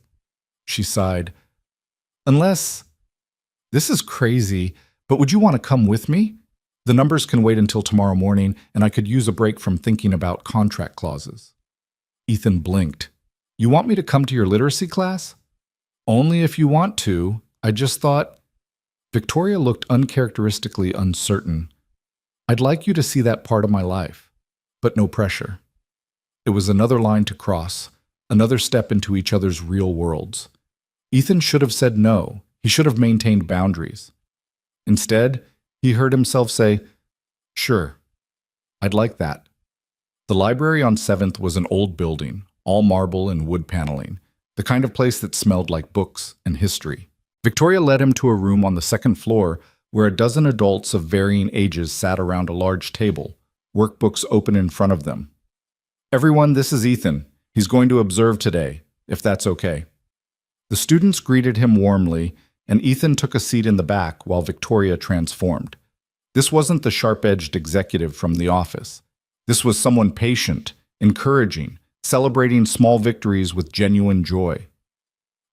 She sighed. "Unless, this is crazy, but would you want to come with me? The numbers can wait until tomorrow morning, and I could use a break from thinking about contract clauses." Ethan blinked. "You want me to come to your literacy class?" "Only if you want to. I just thought—" Victoria looked uncharacteristically uncertain. "I'd like you to see that part of my life, but no pressure." It was another line to cross, another step into each other's real worlds. Ethan should have said no. He should have maintained boundaries. Instead, he heard himself say, "Sure, I'd like that." The library on 7th was an old building, all marble and wood paneling, the kind of place that smelled like books and history. Victoria led him to a room on the second floor where a dozen adults of varying ages sat around a large table, workbooks open in front of them. "Everyone, this is Ethan. He's going to observe today, if that's okay." The students greeted him warmly, and Ethan took a seat in the back while Victoria transformed. This wasn't the sharp-edged executive from the office. This was someone patient, encouraging, celebrating small victories with genuine joy.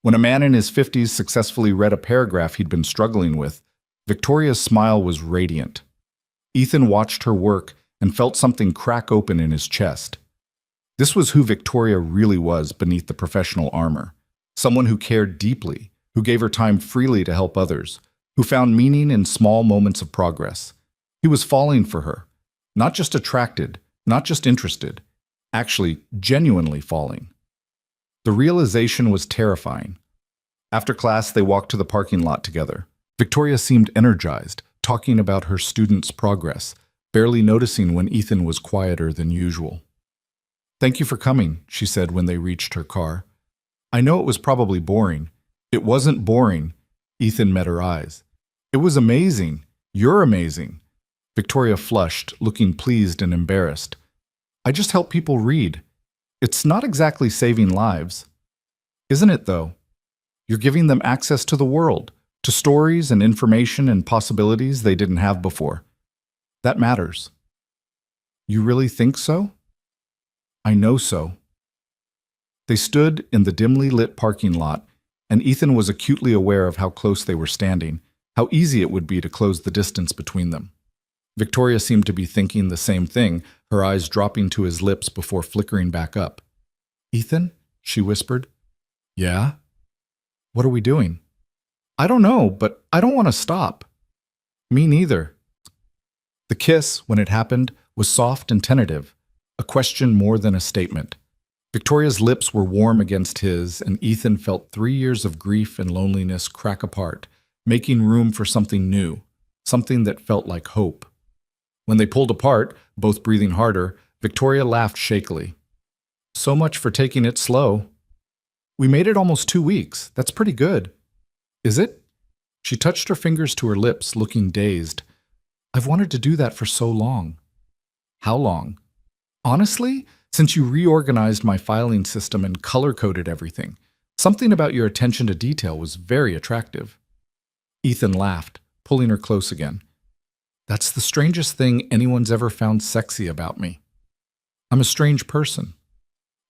When a man in his 50s successfully read a paragraph he'd been struggling with, Victoria's smile was radiant. Ethan watched her work and felt something crack open in his chest. This was who Victoria really was beneath the professional armor. Someone who cared deeply, who gave her time freely to help others, who found meaning in small moments of progress. He was falling for her, not just attracted, not just interested, actually genuinely falling. The realization was terrifying. After class, they walked to the parking lot together. Victoria seemed energized, talking about her students' progress, barely noticing when Ethan was quieter than usual. Thank you for coming, she said when they reached her car. I know it was probably boring. It wasn't boring. Ethan met her eyes. It was amazing. You're amazing. Victoria flushed, looking pleased and embarrassed. I just help people read. It's not exactly saving lives. Isn't it, though? You're giving them access to the world, to stories and information and possibilities they didn't have before. That matters. You really think so? I know so. They stood in the dimly lit parking lot, and Ethan was acutely aware of how close they were standing, how easy it would be to close the distance between them. Victoria seemed to be thinking the same thing, her eyes dropping to his lips before flickering back up. Ethan? She whispered. Yeah? What are we doing? I don't know, but I don't want to stop. Me neither. The kiss, when it happened, was soft and tentative, a question more than a statement. Victoria's lips were warm against his, and Ethan felt 3 years of grief and loneliness crack apart, making room for something new, something that felt like hope. When they pulled apart, both breathing harder, Victoria laughed shakily. So much for taking it slow. We made it almost 2 weeks. That's pretty good. Is it? She touched her fingers to her lips, looking dazed. I've wanted to do that for so long. How long? Honestly, since you reorganized my filing system and color-coded everything. Something about your attention to detail was very attractive. Ethan laughed, pulling her close again. That's the strangest thing anyone's ever found sexy about me. I'm a strange person.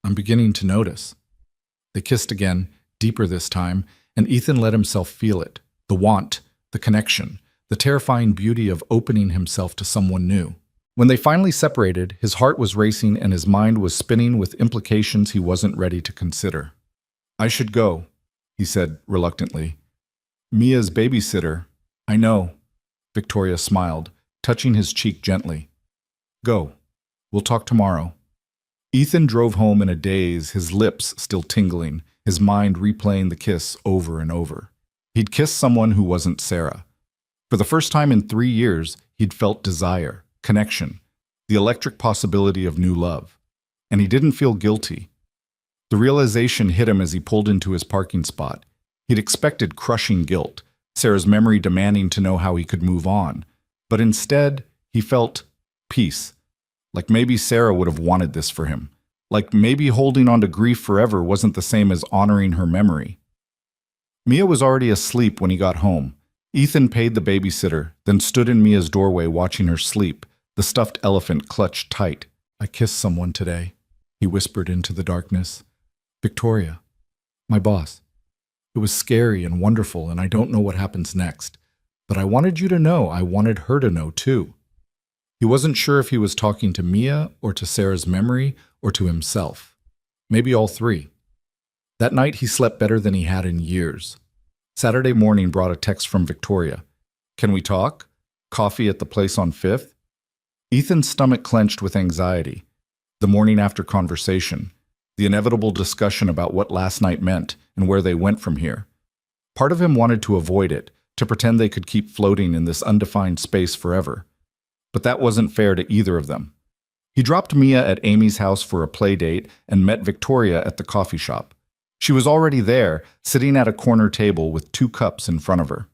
I'm beginning to notice. They kissed again, deeper this time, and Ethan let himself feel it, the want, the connection, the terrifying beauty of opening himself to someone new. When they finally separated, his heart was racing and his mind was spinning with implications he wasn't ready to consider. I should go, he said reluctantly. Mia's babysitter. I know. Victoria smiled, touching his cheek gently. Go. We'll talk tomorrow. Ethan drove home in a daze, his lips still tingling, his mind replaying the kiss over and over. He'd kissed someone who wasn't Sarah. For the first time in 3 years, he'd felt desire, connection, the electric possibility of new love. And he didn't feel guilty. The realization hit him as he pulled into his parking spot. He'd expected crushing guilt, Sarah's memory demanding to know how he could move on. But instead, he felt peace. Like maybe Sarah would have wanted this for him. Like maybe holding on to grief forever wasn't the same as honoring her memory. Mia was already asleep when he got home. Ethan paid the babysitter, then stood in Mia's doorway watching her sleep, the stuffed elephant clutched tight. I kissed someone today, he whispered into the darkness. Victoria, my boss. It was scary and wonderful, and I don't know what happens next. But I wanted you to know, I wanted her to know too. He wasn't sure if he was talking to Mia or to Sarah's memory or to himself. Maybe all three. That night he slept better than he had in years. Saturday morning brought a text from Victoria. Can we talk? Coffee at the place on 5th? Ethan's stomach clenched with anxiety. The morning after conversation. The inevitable discussion about what last night meant and where they went from here. Part of him wanted to avoid it, to pretend they could keep floating in this undefined space forever. But that wasn't fair to either of them. He dropped Mia at Amy's house for a play date and met Victoria at the coffee shop. She was already there, sitting at a corner table with 2 cups in front of her.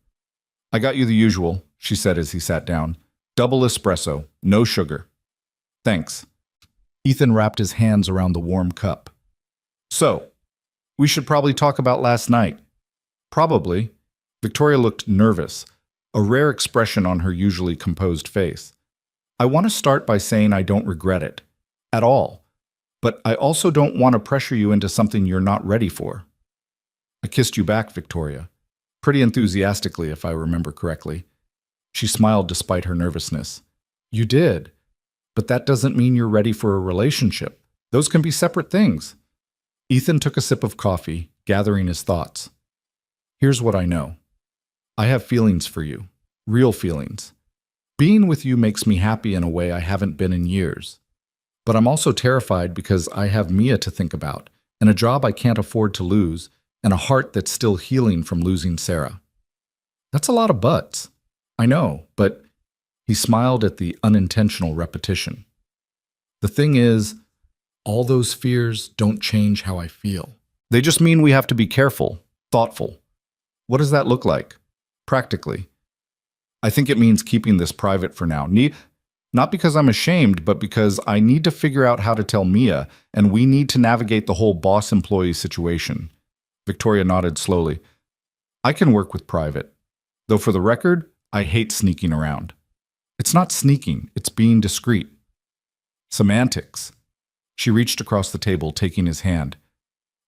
I got you the usual, she said as he sat down. Double espresso, no sugar. Thanks. Ethan wrapped his hands around the warm cup. So, we should probably talk about last night. Probably. Victoria looked nervous, a rare expression on her usually composed face. I want to start by saying I don't regret it. At all. But I also don't want to pressure you into something you're not ready for. I kissed you back, Victoria. Pretty enthusiastically, if I remember correctly. She smiled despite her nervousness. You did. But that doesn't mean you're ready for a relationship. Those can be separate things. Ethan took a sip of coffee, gathering his thoughts. Here's what I know. I have feelings for you. Real feelings. Being with you makes me happy in a way I haven't been in years. But I'm also terrified because I have Mia to think about, and a job I can't afford to lose, and a heart that's still healing from losing Sarah. That's a lot of buts. I know, but he smiled at the unintentional repetition. The thing is, All those fears don't change how I feel. They just mean we have to be careful, thoughtful. What does that look like? Practically. I think it means keeping this private for now. Not because I'm ashamed, but because I need to figure out how to tell Mia, and we need to navigate the whole boss-employee situation. Victoria nodded slowly. I can work with private. Though for the record, I hate sneaking around. It's not sneaking, it's being discreet. Semantics. She reached across the table, taking his hand.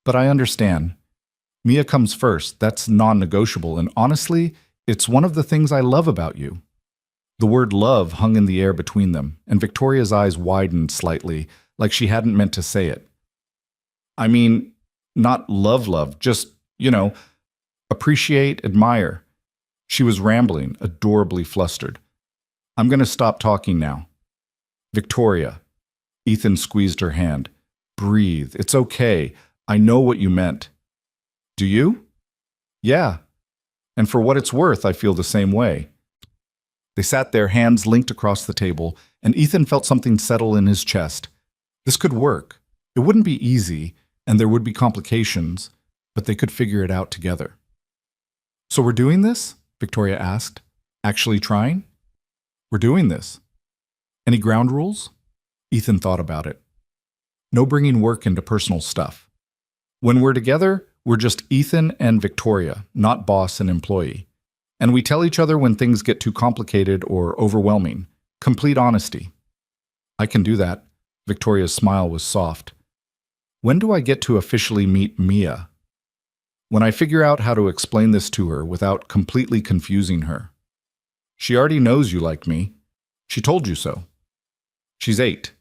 But I understand. Mia comes first, that's non-negotiable, and honestly, it's one of the things I love about you. The word love hung in the air between them, and Victoria's eyes widened slightly, like she hadn't meant to say it. I mean, not love, just, appreciate, admire. She was rambling, adorably flustered. I'm going to stop talking now. Victoria. Ethan squeezed her hand. Breathe. It's okay. I know what you meant. Do you? Yeah. And for what it's worth, I feel the same way. They sat there, hands linked across the table, and Ethan felt something settle in his chest. This could work. It wouldn't be easy, and there would be complications, but they could figure it out together. So we're doing this? Victoria asked. Actually trying? We're doing this. Any ground rules? Ethan thought about it. No bringing work into personal stuff. When we're together, we're just Ethan and Victoria, not boss and employee. And we tell each other when things get too complicated or overwhelming. Complete honesty. I can do that. Victoria's smile was soft. When do I get to officially meet Mia? When I figure out how to explain this to her without completely confusing her. She already knows you like me. She told you so. She's 8.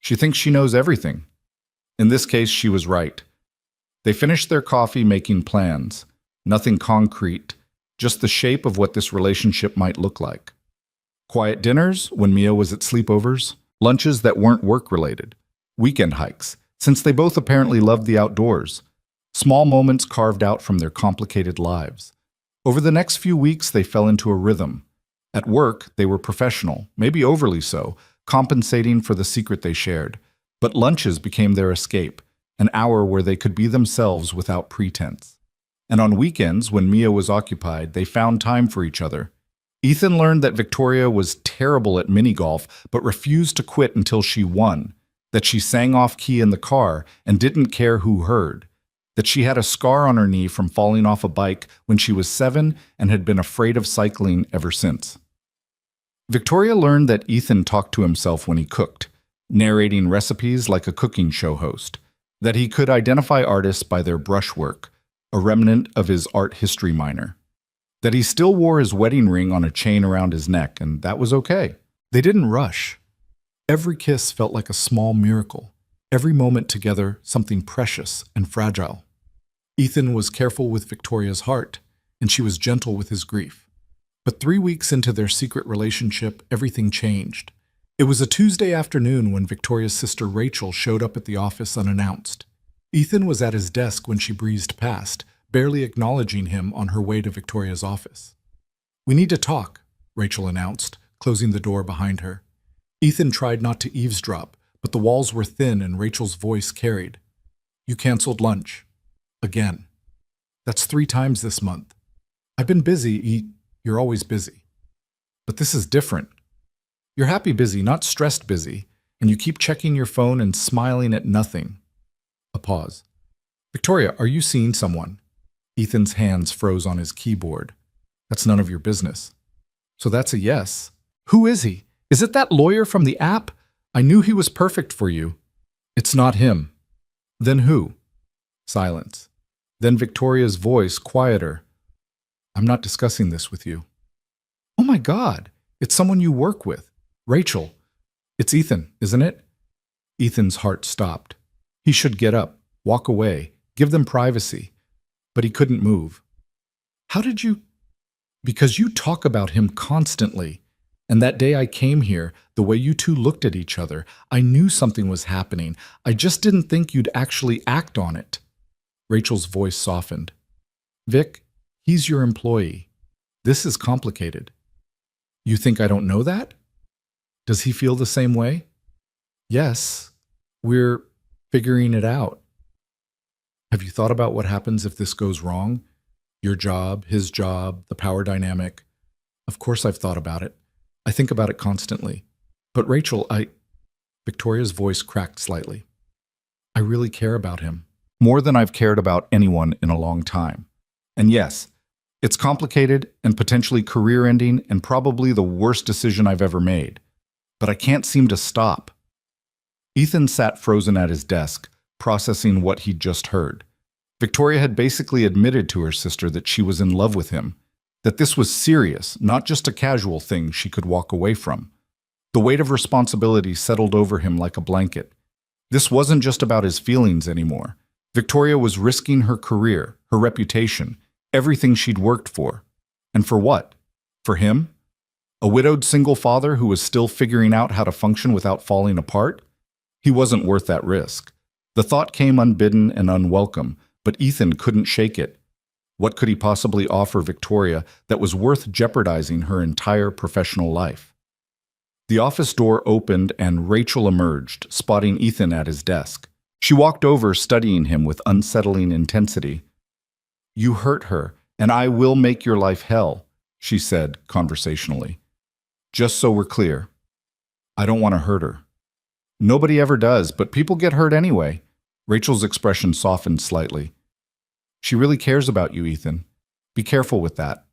She thinks she knows everything. In this case, she was right. They finished their coffee making plans. Nothing concrete, just the shape of what this relationship might look like. Quiet dinners when Mia was at sleepovers, lunches that weren't work-related, weekend hikes, since they both apparently loved the outdoors, small moments carved out from their complicated lives. Over the next few weeks, they fell into a rhythm. At work, they were professional, maybe overly so, compensating for the secret they shared. But lunches became their escape, an hour where they could be themselves without pretense. And on weekends, when Mia was occupied, they found time for each other. Ethan learned that Victoria was terrible at mini-golf, but refused to quit until she won, that she sang off-key in the car and didn't care who heard, that she had a scar on her knee from falling off a bike when she was 7 and had been afraid of cycling ever since. Victoria learned that Ethan talked to himself when he cooked, narrating recipes like a cooking show host, that he could identify artists by their brushwork, a remnant of his art history minor, that he still wore his wedding ring on a chain around his neck, and that was okay. They didn't rush. Every kiss felt like a small miracle, every moment together something precious and fragile. Ethan was careful with Victoria's heart, and she was gentle with his grief. But 3 weeks into their secret relationship, everything changed. It was a Tuesday afternoon when Victoria's sister Rachel showed up at the office unannounced. Ethan was at his desk when she breezed past, barely acknowledging him on her way to Victoria's office. "We need to talk," Rachel announced, closing the door behind her. Ethan tried not to eavesdrop, but the walls were thin and Rachel's voice carried. "You canceled lunch. Again. That's 3 times this month. I've been busy. You're always busy. But this is different. You're happy busy, not stressed busy, and you keep checking your phone and smiling at nothing." A pause. "Victoria, are you seeing someone?" Ethan's hands froze on his keyboard. "That's none of your business." "So that's a yes. Who is he? Is it that lawyer from the app? I knew he was perfect for you." "It's not him." "Then who?" Silence. Then Victoria's voice, quieter. "I'm not discussing this with you." "Oh my God, it's someone you work with. Rachel. It's Ethan, isn't it?" Ethan's heart stopped. He should get up, walk away, give them privacy. But he couldn't move. "How did you—" "Because you talk about him constantly. And that day I came here, the way you two looked at each other, I knew something was happening. I just didn't think you'd actually act on it." Rachel's voice softened. "Vic, he's your employee. This is complicated." "You think I don't know that?" "Does he feel the same way?" "Yes. We're figuring it out. Have you thought about what happens if this goes wrong? Your job, his job, the power dynamic. Of course I've thought about it. I think about it constantly. But Rachel, Victoria's voice cracked slightly. I really care about him. More than I've cared about anyone in a long time. And yes, it's complicated and potentially career-ending and probably the worst decision I've ever made. But I can't seem to stop. Ethan sat frozen at his desk, processing what he'd just heard. Victoria had basically admitted to her sister that she was in love with him, that this was serious, not just a casual thing she could walk away from. The weight of responsibility settled over him like a blanket. This wasn't just about his feelings anymore. Victoria was risking her career, her reputation, everything she'd worked for. And for what? For him? A widowed single father who was still figuring out how to function without falling apart? He wasn't worth that risk. The thought came unbidden and unwelcome, but Ethan couldn't shake it. What could he possibly offer Victoria that was worth jeopardizing her entire professional life? The office door opened and Rachel emerged, spotting Ethan at his desk. She walked over, studying him with unsettling intensity. "You hurt her, and I will make your life hell," she said conversationally. "Just so we're clear, I don't want to hurt her." "Nobody ever does, but people get hurt anyway." Rachel's expression softened slightly. "She really cares about you, Ethan. Be careful with that."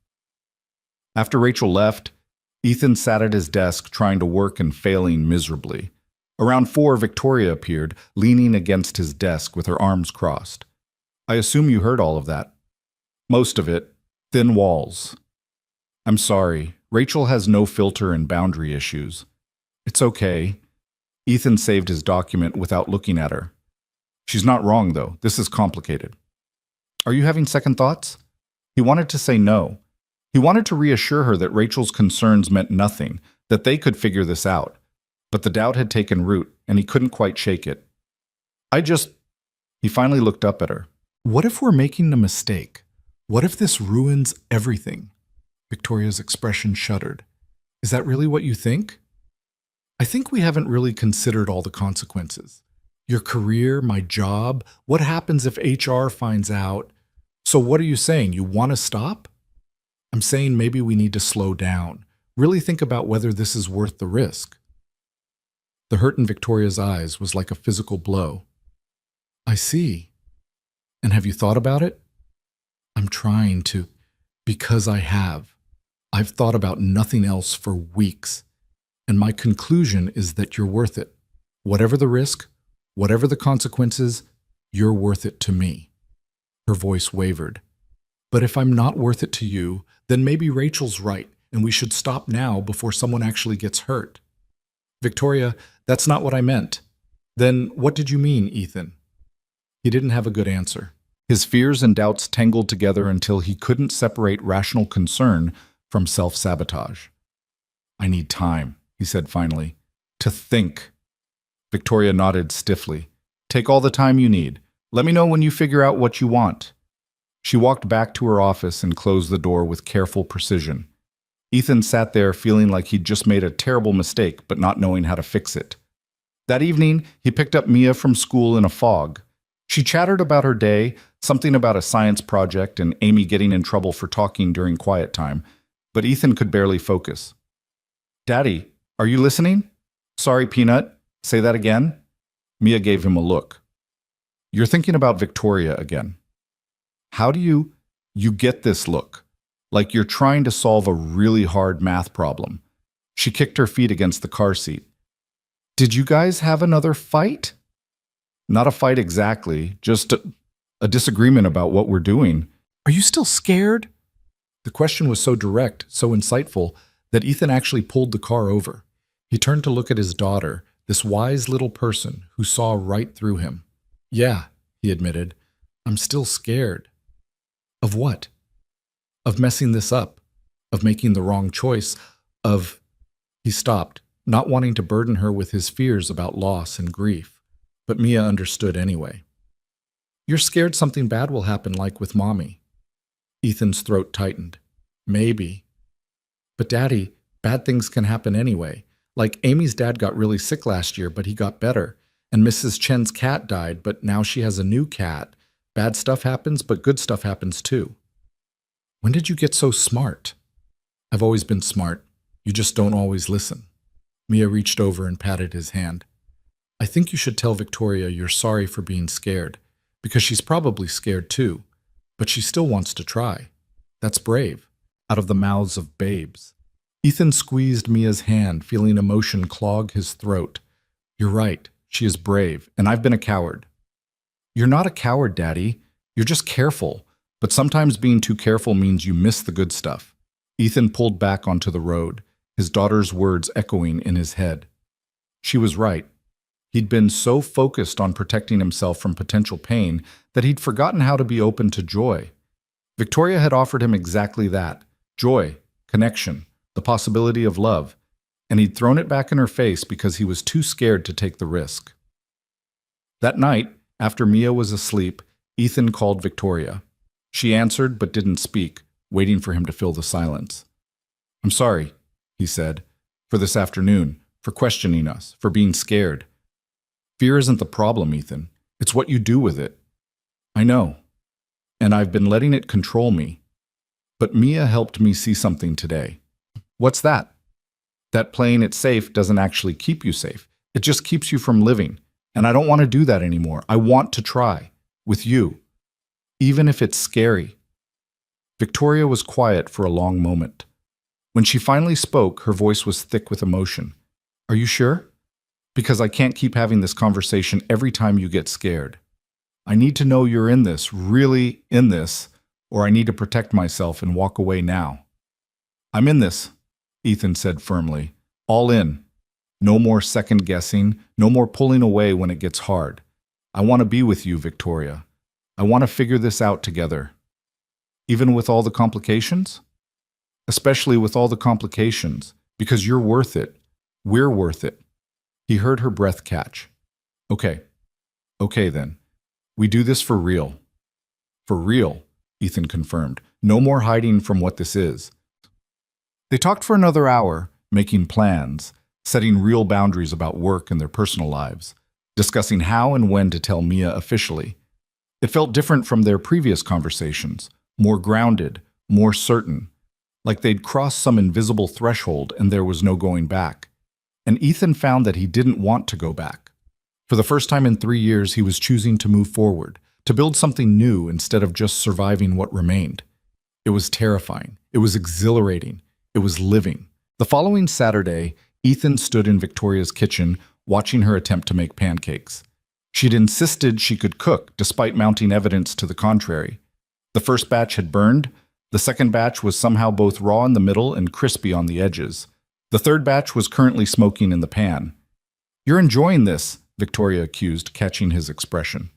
After Rachel left, Ethan sat at his desk trying to work and failing miserably. Around 4, Victoria appeared, leaning against his desk with her arms crossed. "I assume you heard all of that." "Most of it. Thin walls." "I'm sorry. Rachel has no filter and boundary issues." "It's okay." Ethan saved his document without looking at her. "She's not wrong, though. This is complicated." "Are you having second thoughts?" He wanted to say no. He wanted to reassure her that Rachel's concerns meant nothing, that they could figure this out. But the doubt had taken root, and he couldn't quite shake it. He finally looked up at her. "What if we're making a mistake? What if this ruins everything?" Victoria's expression shuddered. "Is that really what you think?" "I think we haven't really considered all the consequences. Your career, my job, what happens if HR finds out? So what are you saying? You want to stop?" "I'm saying maybe we need to slow down. Really think about whether this is worth the risk." The hurt in Victoria's eyes was like a physical blow. "I see. And have you thought about it?" "I'm trying to, because I have. I've thought about nothing else for weeks. And my conclusion is that you're worth it. Whatever the risk, whatever the consequences, you're worth it to me." Her voice wavered. "But if I'm not worth it to you, then maybe Rachel's right, and we should stop now before someone actually gets hurt." "Victoria, that's not what I meant." "Then what did you mean, Ethan?" He didn't have a good answer. His fears and doubts tangled together until he couldn't separate rational concern from self-sabotage. "I need time," he said finally, "to think." Victoria nodded stiffly. "Take all the time you need. Let me know when you figure out what you want." She walked back to her office and closed the door with careful precision. Ethan sat there feeling like he'd just made a terrible mistake, but not knowing how to fix it. That evening, he picked up Mia from school in a fog. She chattered about her day, something about a science project and Amy getting in trouble for talking during quiet time, but Ethan could barely focus. "Daddy, are you listening?" "Sorry, Peanut. Say that again?" Mia gave him a look. "You're thinking about Victoria again." "How do you get this look? Like you're trying to solve a really hard math problem." She kicked her feet against the car seat. "Did you guys have another fight?" "Not a fight exactly, just a disagreement about what we're doing." "Are you still scared?" The question was so direct, so insightful, that Ethan actually pulled the car over. He turned to look at his daughter, this wise little person who saw right through him. "Yeah," he admitted, "I'm still scared." "Of what?" "Of messing this up, of making the wrong choice, of—" He stopped, not wanting to burden her with his fears about loss and grief. But Mia understood anyway. "You're scared something bad will happen, like with Mommy." Ethan's throat tightened. "Maybe. But Daddy, bad things can happen anyway. Like Amy's dad got really sick last year, but he got better. And Mrs. Chen's cat died, but now she has a new cat. Bad stuff happens, but good stuff happens too. When did you get so smart? I've always been smart. You just don't always listen. Mia reached over and patted his hand. I think you should tell Victoria you're sorry for being scared, because she's probably scared too, but she still wants to try. That's brave. Out of the mouths of babes. Ethan squeezed Mia's hand, feeling emotion clog his throat. You're right. She is brave, and I've been a coward. You're not a coward, Daddy. You're just careful, but sometimes being too careful means you miss the good stuff. Ethan pulled back onto the road, his daughter's words echoing in his head. She was right. He'd been so focused on protecting himself from potential pain that he'd forgotten how to be open to joy. Victoria had offered him exactly that. Joy, connection, the possibility of love, and he'd thrown it back in her face because he was too scared to take the risk. That night, after Mia was asleep, Ethan called Victoria. She answered but didn't speak, waiting for him to fill the silence. I'm sorry, he said, for this afternoon, for questioning us, for being scared. Fear isn't the problem, Ethan. It's what you do with it. I know, and I've been letting it control me. But Mia helped me see something today. What's that? That playing it safe doesn't actually keep you safe. It just keeps you from living. And I don't want to do that anymore. I want to try. With you. Even if it's scary. Victoria was quiet for a long moment. When she finally spoke, her voice was thick with emotion. Are you sure? Because I can't keep having this conversation every time you get scared. I need to know you're in this, really in this, or I need to protect myself and walk away now. I'm in this, Ethan said firmly. All in. No more second guessing, no more pulling away when it gets hard. I want to be with you, Victoria. I want to figure this out together. Even with all the complications? Especially with all the complications, because you're worth it. We're worth it. He heard her breath catch. Okay. Okay then. We do this for real. For real, Ethan confirmed. No more hiding from what this is. They talked for another hour, making plans, setting real boundaries about work and their personal lives, discussing how and when to tell Mia officially. It felt different from their previous conversations, more grounded, more certain, like they'd crossed some invisible threshold and there was no going back. And Ethan found that he didn't want to go back. For the first time in 3 years, he was choosing to move forward, to build something new instead of just surviving what remained. It was terrifying. It was exhilarating. It was living. The following Saturday, Ethan stood in Victoria's kitchen, watching her attempt to make pancakes. She'd insisted she could cook, despite mounting evidence to the contrary. The first batch had burned. The second batch was somehow both raw in the middle and crispy on the edges. The third batch was currently smoking in the pan. You're enjoying this, Victoria accused, catching his expression.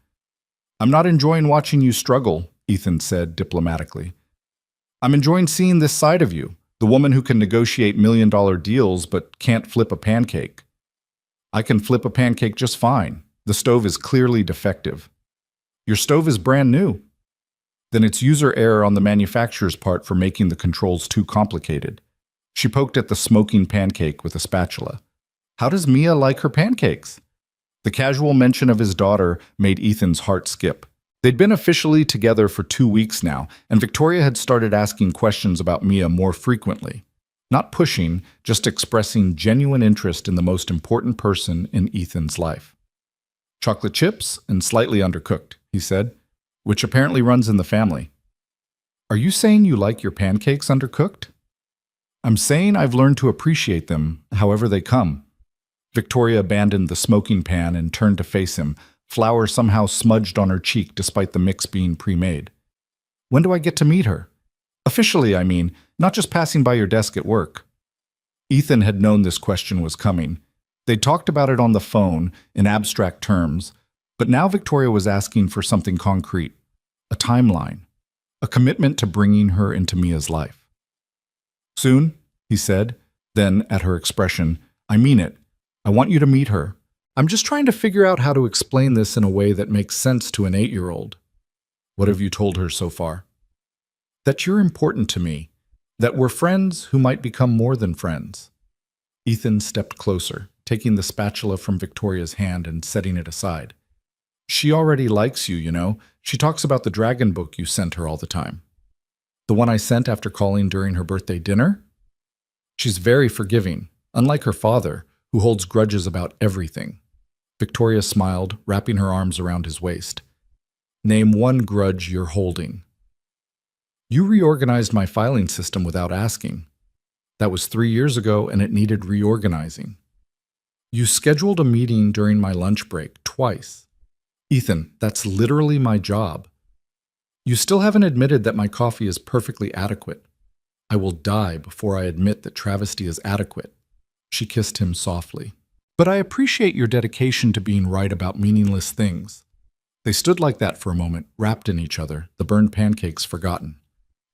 I'm not enjoying watching you struggle, Ethan said diplomatically. I'm enjoying seeing this side of you, the woman who can negotiate million-dollar deals but can't flip a pancake. I can flip a pancake just fine. The stove is clearly defective. Your stove is brand new. Then it's user error on the manufacturer's part for making the controls too complicated. She poked at the smoking pancake with a spatula. How does Mia like her pancakes? The casual mention of his daughter made Ethan's heart skip. They'd been officially together for 2 weeks now, and Victoria had started asking questions about Mia more frequently. Not pushing, just expressing genuine interest in the most important person in Ethan's life. Chocolate chips and slightly undercooked, he said, which apparently runs in the family. Are you saying you like your pancakes undercooked? I'm saying I've learned to appreciate them, however they come. Victoria abandoned the smoking pan and turned to face him, flour somehow smudged on her cheek despite the mix being pre-made. When do I get to meet her? Officially, I mean, not just passing by your desk at work. Ethan had known this question was coming. They'd talked about it on the phone, in abstract terms, but now Victoria was asking for something concrete, a timeline, a commitment to bringing her into Mia's life. Soon, he said, then, at her expression, I mean it. I want you to meet her. I'm just trying to figure out how to explain this in a way that makes sense to an 8-year-old. What have you told her so far? That you're important to me, that we're friends who might become more than friends. Ethan stepped closer. taking the spatula from Victoria's hand and setting it aside. She already likes you, you know. She talks about the dragon book you sent her all the time. The one I sent after calling during her birthday dinner? She's very forgiving, unlike her father, who holds grudges about everything. Victoria smiled, wrapping her arms around his waist. Name one grudge you're holding. You reorganized my filing system without asking. That was 3 years ago, and it needed reorganizing. You scheduled a meeting during my lunch break twice. Ethan, that's literally my job. You still haven't admitted that my coffee is perfectly adequate. I will die before I admit that travesty is adequate. She kissed him softly. But I appreciate your dedication to being right about meaningless things. They stood like that for a moment, wrapped in each other, the burned pancakes forgotten.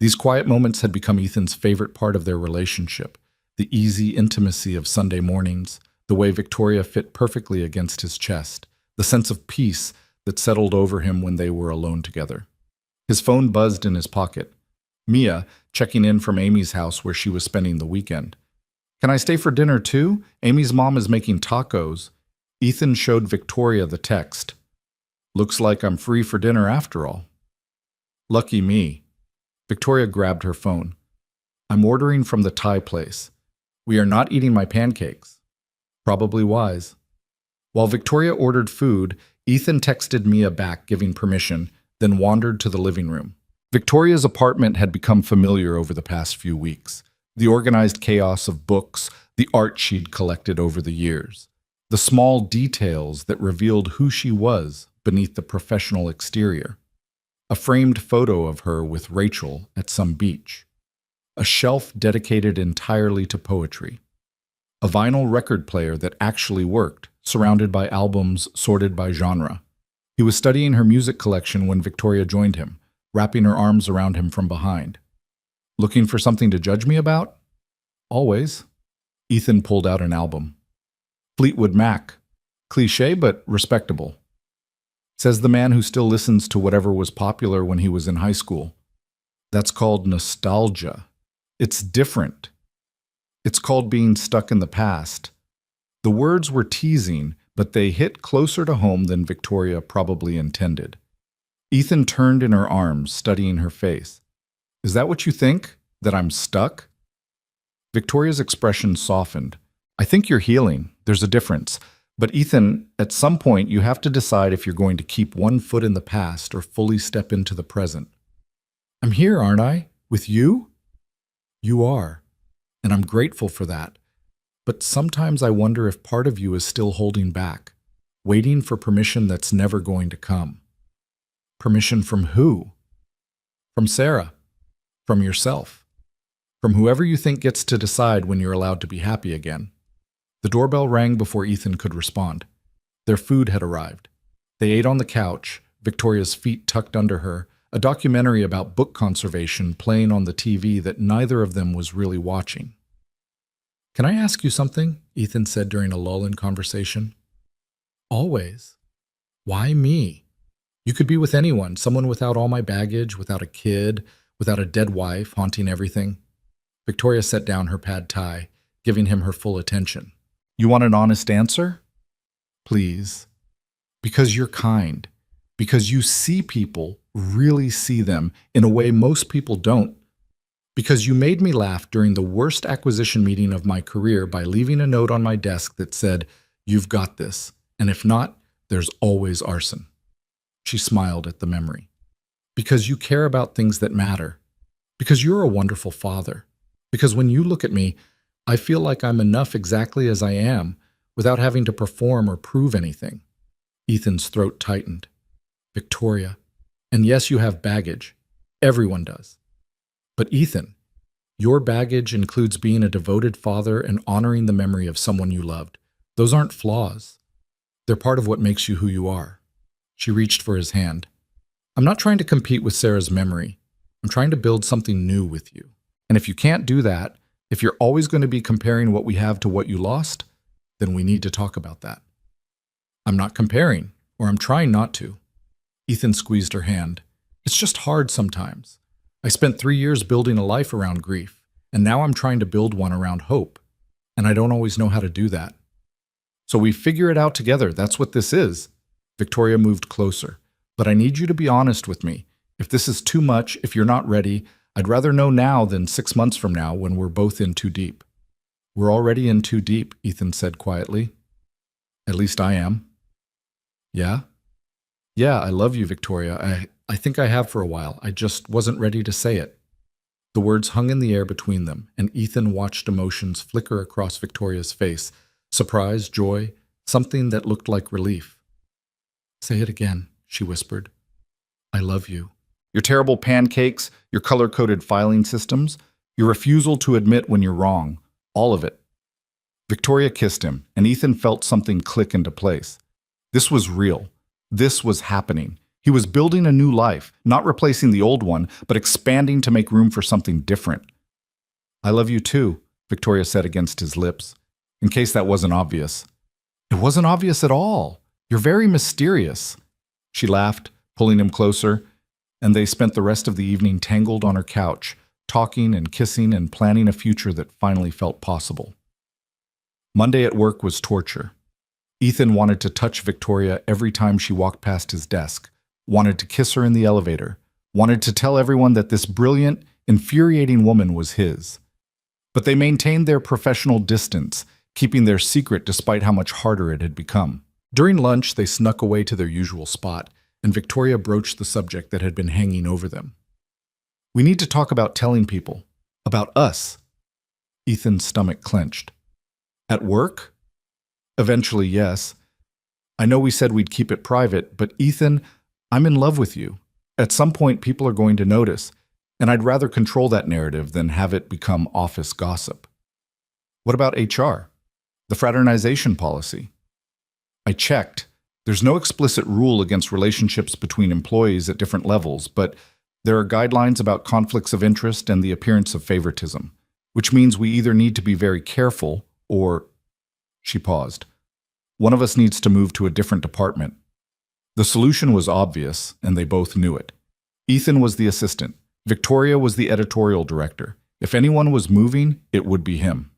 These quiet moments had become Ethan's favorite part of their relationship, the easy intimacy of Sunday mornings, the way Victoria fit perfectly against his chest, the sense of peace that settled over him when they were alone together. His phone buzzed in his pocket. Mia, checking in from Amy's house where she was spending the weekend. Can I stay for dinner too? Amy's mom is making tacos. Ethan showed Victoria the text. Looks like I'm free for dinner after all. Lucky me. Victoria grabbed her phone. I'm ordering from the Thai place. We are not eating my pancakes. Probably wise. While Victoria ordered food, Ethan texted Mia back giving permission, then wandered to the living room. Victoria's apartment had become familiar over the past few weeks. The organized chaos of books, the art she'd collected over the years, the small details that revealed who she was beneath the professional exterior. A framed photo of her with Rachel at some beach. A shelf dedicated entirely to poetry. A vinyl record player that actually worked, surrounded by albums sorted by genre. He was studying her music collection when Victoria joined him, wrapping her arms around him from behind. Looking for something to judge me about? Always. Ethan pulled out an album. Fleetwood Mac. Cliché, but respectable. Says the man who still listens to whatever was popular when he was in high school. That's called nostalgia. It's different. It's called being stuck in the past. The words were teasing, but they hit closer to home than Victoria probably intended. Ethan turned in her arms, studying her face. Is that what you think? That I'm stuck? Victoria's expression softened. I think you're healing. There's a difference. But Ethan, at some point you have to decide if you're going to keep one foot in the past or fully step into the present. I'm here, aren't I? With you? You are. And I'm grateful for that. But sometimes I wonder if part of you is still holding back, waiting for permission that's never going to come. Permission from who? From Sarah. From yourself. From whoever you think gets to decide when you're allowed to be happy again. The doorbell rang before Ethan could respond. Their food had arrived. They ate on the couch, Victoria's feet tucked under her, a documentary about book conservation playing on the TV that neither of them was really watching. Can I ask you something? Ethan said during a lull in conversation. Always. Why me? You could be with anyone, someone without all my baggage, without a kid, without a dead wife haunting everything. Victoria set down her pad thai, giving him her full attention. You want an honest answer? Please. Because you're kind. Because you see people, really see them, in a way most people don't. Because you made me laugh during the worst acquisition meeting of my career by leaving a note on my desk that said, "You've got this, and if not, there's always arson." She smiled at the memory. Because you care about things that matter. Because you're a wonderful father. Because when you look at me, I feel like I'm enough exactly as I am, without having to perform or prove anything. Ethan's throat tightened. Victoria. And yes, you have baggage. Everyone does. But Ethan, your baggage includes being a devoted father and honoring the memory of someone you loved. Those aren't flaws. They're part of what makes you who you are. She reached for his hand. I'm not trying to compete with Sarah's memory. I'm trying to build something new with you. And if you can't do that, if you're always going to be comparing what we have to what you lost, then we need to talk about that. I'm not comparing, or I'm trying not to. Ethan squeezed her hand. It's just hard sometimes. I spent 3 years building a life around grief, and now I'm trying to build one around hope, and I don't always know how to do that. So we figure it out together. That's what this is. Victoria moved closer. But I need you to be honest with me. If this is too much, if you're not ready, I'd rather know now than 6 months from now when we're both in too deep. We're already in too deep, Ethan said quietly. At least I am. Yeah? Yeah, I love you, Victoria. I think I have for a while. I just wasn't ready to say it. The words hung in the air between them, and Ethan watched emotions flicker across Victoria's face. Surprise, joy, something that looked like relief. Say it again, she whispered. I love you. Your terrible pancakes, your color-coded filing systems, your refusal to admit when you're wrong, all of it. Victoria kissed him, and Ethan felt something click into place. This was real. This was happening. He was building a new life, not replacing the old one, but expanding to make room for something different. I love you too, Victoria said against his lips, in case that wasn't obvious. It wasn't obvious at all. You're very mysterious. She laughed, pulling him closer, and they spent the rest of the evening tangled on her couch, talking and kissing and planning a future that finally felt possible. Monday at work was torture. Ethan wanted to touch Victoria every time she walked past his desk, wanted to kiss her in the elevator, wanted to tell everyone that this brilliant, infuriating woman was his. But they maintained their professional distance, keeping their secret despite how much harder it had become. During lunch, they snuck away to their usual spot, and Victoria broached the subject that had been hanging over them. We need to talk about telling people. About us. Ethan's stomach clenched. At work? Eventually, yes. I know we said we'd keep it private, but Ethan, I'm in love with you. At some point, people are going to notice, and I'd rather control that narrative than have it become office gossip. What about HR? The fraternization policy? I checked. There's no explicit rule against relationships between employees at different levels, but there are guidelines about conflicts of interest and the appearance of favoritism, which means we either need to be very careful or... She paused. One of us needs to move to a different department. The solution was obvious, and they both knew it. Ethan was the assistant. Victoria was the editorial director. If anyone was moving, it would be him.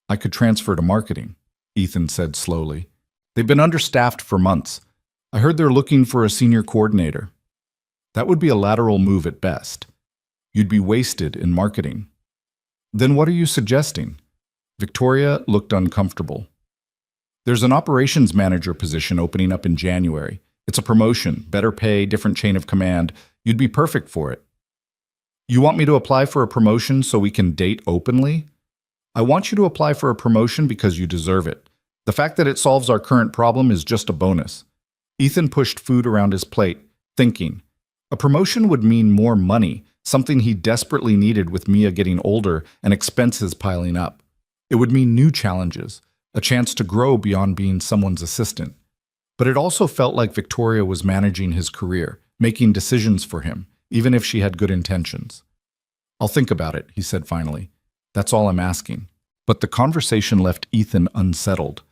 I could transfer to marketing, Ethan said slowly. They've been understaffed for months. I heard they're looking for a senior coordinator. That would be a lateral move at best. You'd be wasted in marketing. Then what are you suggesting? Victoria looked uncomfortable. There's an operations manager position opening up in January. It's a promotion, better pay, different chain of command. You'd be perfect for it. You want me to apply for a promotion so we can date openly? I want you to apply for a promotion because you deserve it. The fact that it solves our current problem is just a bonus. Ethan pushed food around his plate, thinking. A promotion would mean more money, something he desperately needed with Mia getting older and expenses piling up. It would mean new challenges, a chance to grow beyond being someone's assistant. But it also felt like Victoria was managing his career, making decisions for him, even if she had good intentions. I'll think about it, he said finally. That's all I'm asking. But the conversation left Ethan unsettled.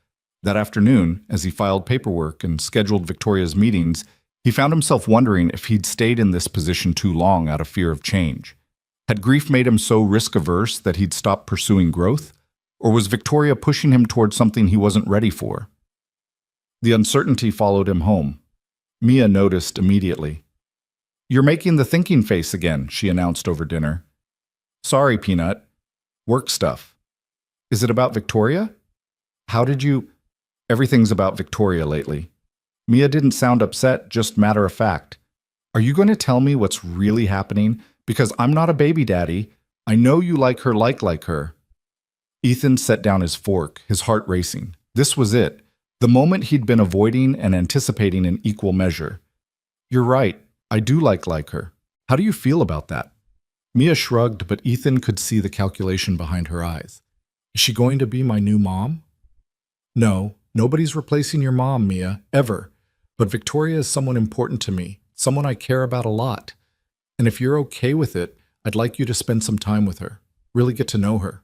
That afternoon, as he filed paperwork and scheduled Victoria's meetings, he found himself wondering if he'd stayed in this position too long out of fear of change. Had grief made him so risk-averse that he'd stopped pursuing growth? Or was Victoria pushing him toward something he wasn't ready for? The uncertainty followed him home. Mia noticed immediately. You're making the thinking face again, she announced over dinner. Sorry, Peanut. Work stuff. Is it about Victoria? How did you... Everything's about Victoria lately. Mia didn't sound upset, just matter of fact. Are you going to tell me what's really happening? Because I'm not a baby daddy. I know you like her like her. Ethan set down his fork, his heart racing. This was it. The moment he'd been avoiding and anticipating in equal measure. You're right. I do like her. How do you feel about that? Mia shrugged, but Ethan could see the calculation behind her eyes. Is she going to be my new mom? No, nobody's replacing your mom, Mia, ever. But Victoria is someone important to me, someone I care about a lot. And if you're okay with it, I'd like you to spend some time with her, really get to know her.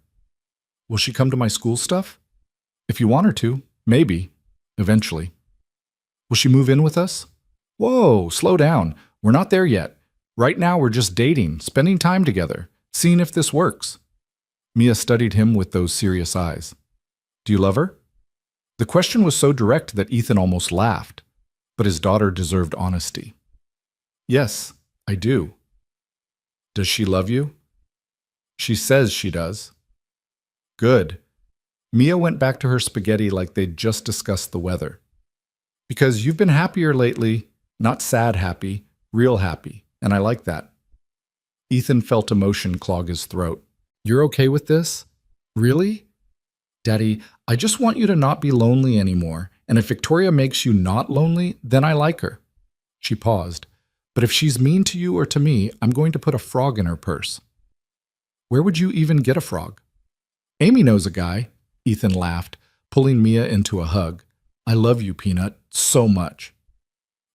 Will she come to my school stuff? If you want her to, maybe, eventually. Will she move in with us? Whoa, slow down. We're not there yet. Right now we're just dating, spending time together, seeing if this works. Mia studied him with those serious eyes. Do you love her? The question was so direct that Ethan almost laughed, but his daughter deserved honesty. Yes, I do. Does she love you? She says she does. Good. Mia went back to her spaghetti like they'd just discussed the weather. Because you've been happier lately, not sad happy, real happy, and I like that. Ethan felt emotion clog his throat. You're okay with this? Really? Daddy, I just want you to not be lonely anymore, and if Victoria makes you not lonely, then I like her. She paused. But if she's mean to you or to me, I'm going to put a frog in her purse. Where would you even get a frog? Amy knows a guy. Ethan laughed, pulling Mia into a hug. I love you, Peanut, so much.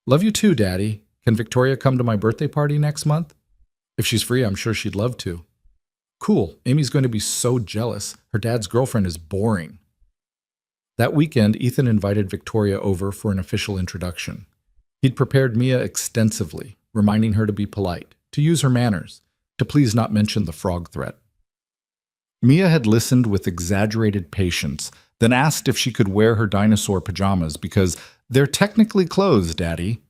Love you too, Daddy. Can Victoria come to my birthday party next month? If she's free, I'm sure she'd love to. Cool. Amy's going to be so jealous. Her dad's girlfriend is boring. That weekend, Ethan invited Victoria over for an official introduction. He'd prepared Mia extensively, reminding her to be polite, to use her manners, to please not mention the frog threat. Mia had listened with exaggerated patience, then asked if she could wear her dinosaur pajamas because they're technically clothes, Daddy.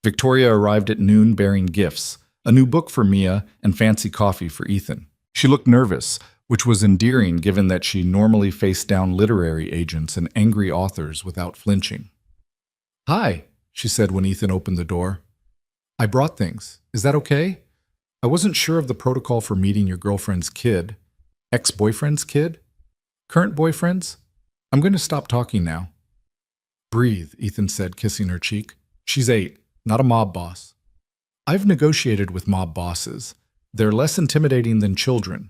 Victoria arrived at noon bearing gifts, a new book for Mia and fancy coffee for Ethan. She looked nervous, which was endearing given that she normally faced down literary agents and angry authors without flinching. Hi, she said when Ethan opened the door. I brought things. Is that okay? I wasn't sure of the protocol for meeting your girlfriend's kid. Ex-boyfriend's kid? Current boyfriend's? I'm going to stop talking now. Breathe, Ethan said, kissing her cheek. She's 8, not a mob boss. I've negotiated with mob bosses. They're less intimidating than children.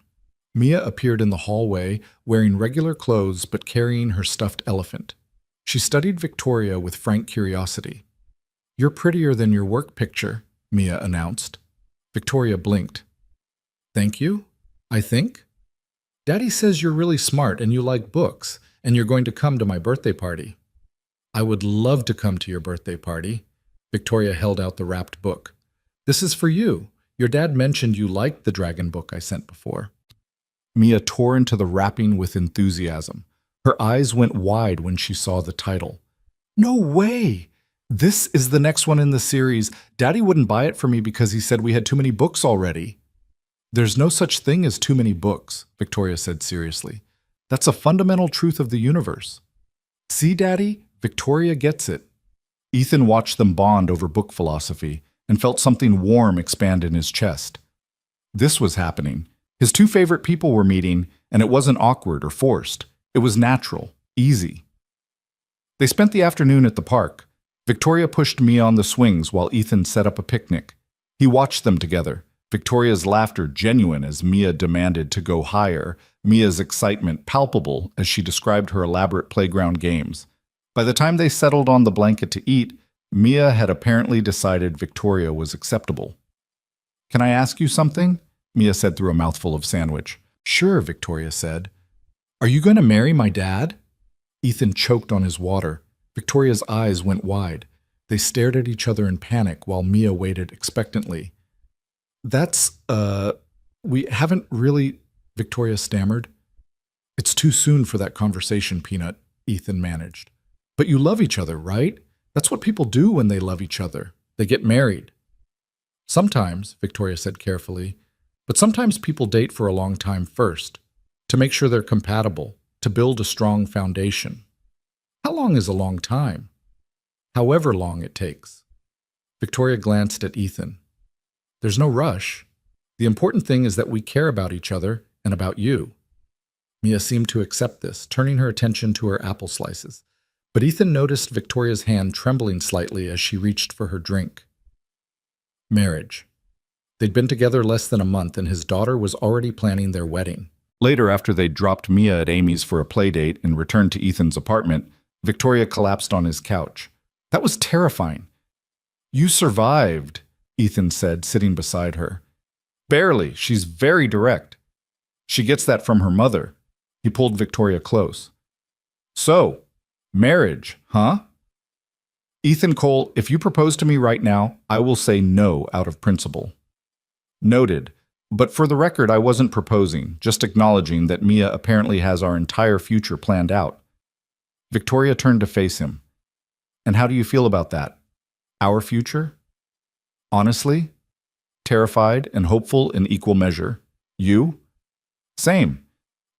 Mia appeared in the hallway, wearing regular clothes but carrying her stuffed elephant. She studied Victoria with frank curiosity. You're prettier than your work picture, Mia announced. Victoria blinked. Thank you, I think. Daddy says you're really smart and you like books, and you're going to come to my birthday party. I would love to come to your birthday party. Victoria held out the wrapped book. This is for you. Your dad mentioned you liked the dragon book I sent before. Mia tore into the wrapping with enthusiasm. Her eyes went wide when she saw the title. No way! This is the next one in the series. Daddy wouldn't buy it for me because he said we had too many books already. There's no such thing as too many books, Victoria said seriously. That's a fundamental truth of the universe. See, Daddy? Victoria gets it. Ethan watched them bond over book philosophy and felt something warm expand in his chest. This was happening. His two favorite people were meeting, and it wasn't awkward or forced. It was natural, easy. They spent the afternoon at the park. Victoria pushed Mia on the swings while Ethan set up a picnic. He watched them together, Victoria's laughter genuine as Mia demanded to go higher, Mia's excitement palpable as she described her elaborate playground games. By the time they settled on the blanket to eat, Mia had apparently decided Victoria was acceptable. Can I ask you something? Mia said through a mouthful of sandwich. Sure, Victoria said. Are you going to marry my dad? Ethan choked on his water. Victoria's eyes went wide. They stared at each other in panic while Mia waited expectantly. We haven't really, Victoria stammered. It's too soon for that conversation, Peanut, Ethan managed. But you love each other, right? That's what people do when they love each other. They get married. Sometimes, Victoria said carefully, but sometimes people date for a long time first, to make sure they're compatible, to build a strong foundation. How long is a long time? However long it takes. Victoria glanced at Ethan. There's no rush. The important thing is that we care about each other and about you. Mia seemed to accept this, turning her attention to her apple slices. But Ethan noticed Victoria's hand trembling slightly as she reached for her drink. Marriage. They'd been together less than a month, and his daughter was already planning their wedding. Later, after they'd dropped Mia at Amy's for a play date and returned to Ethan's apartment, Victoria collapsed on his couch. That was terrifying. You survived, Ethan said, sitting beside her. Barely. She's very direct. She gets that from her mother. He pulled Victoria close. So, marriage, huh? Ethan Cole, if you propose to me right now, I will say no out of principle. Noted. But for the record, I wasn't proposing, just acknowledging that Mia apparently has our entire future planned out. Victoria turned to face him. And how do you feel about that? Our future? Honestly? Terrified and hopeful in equal measure. You? Same.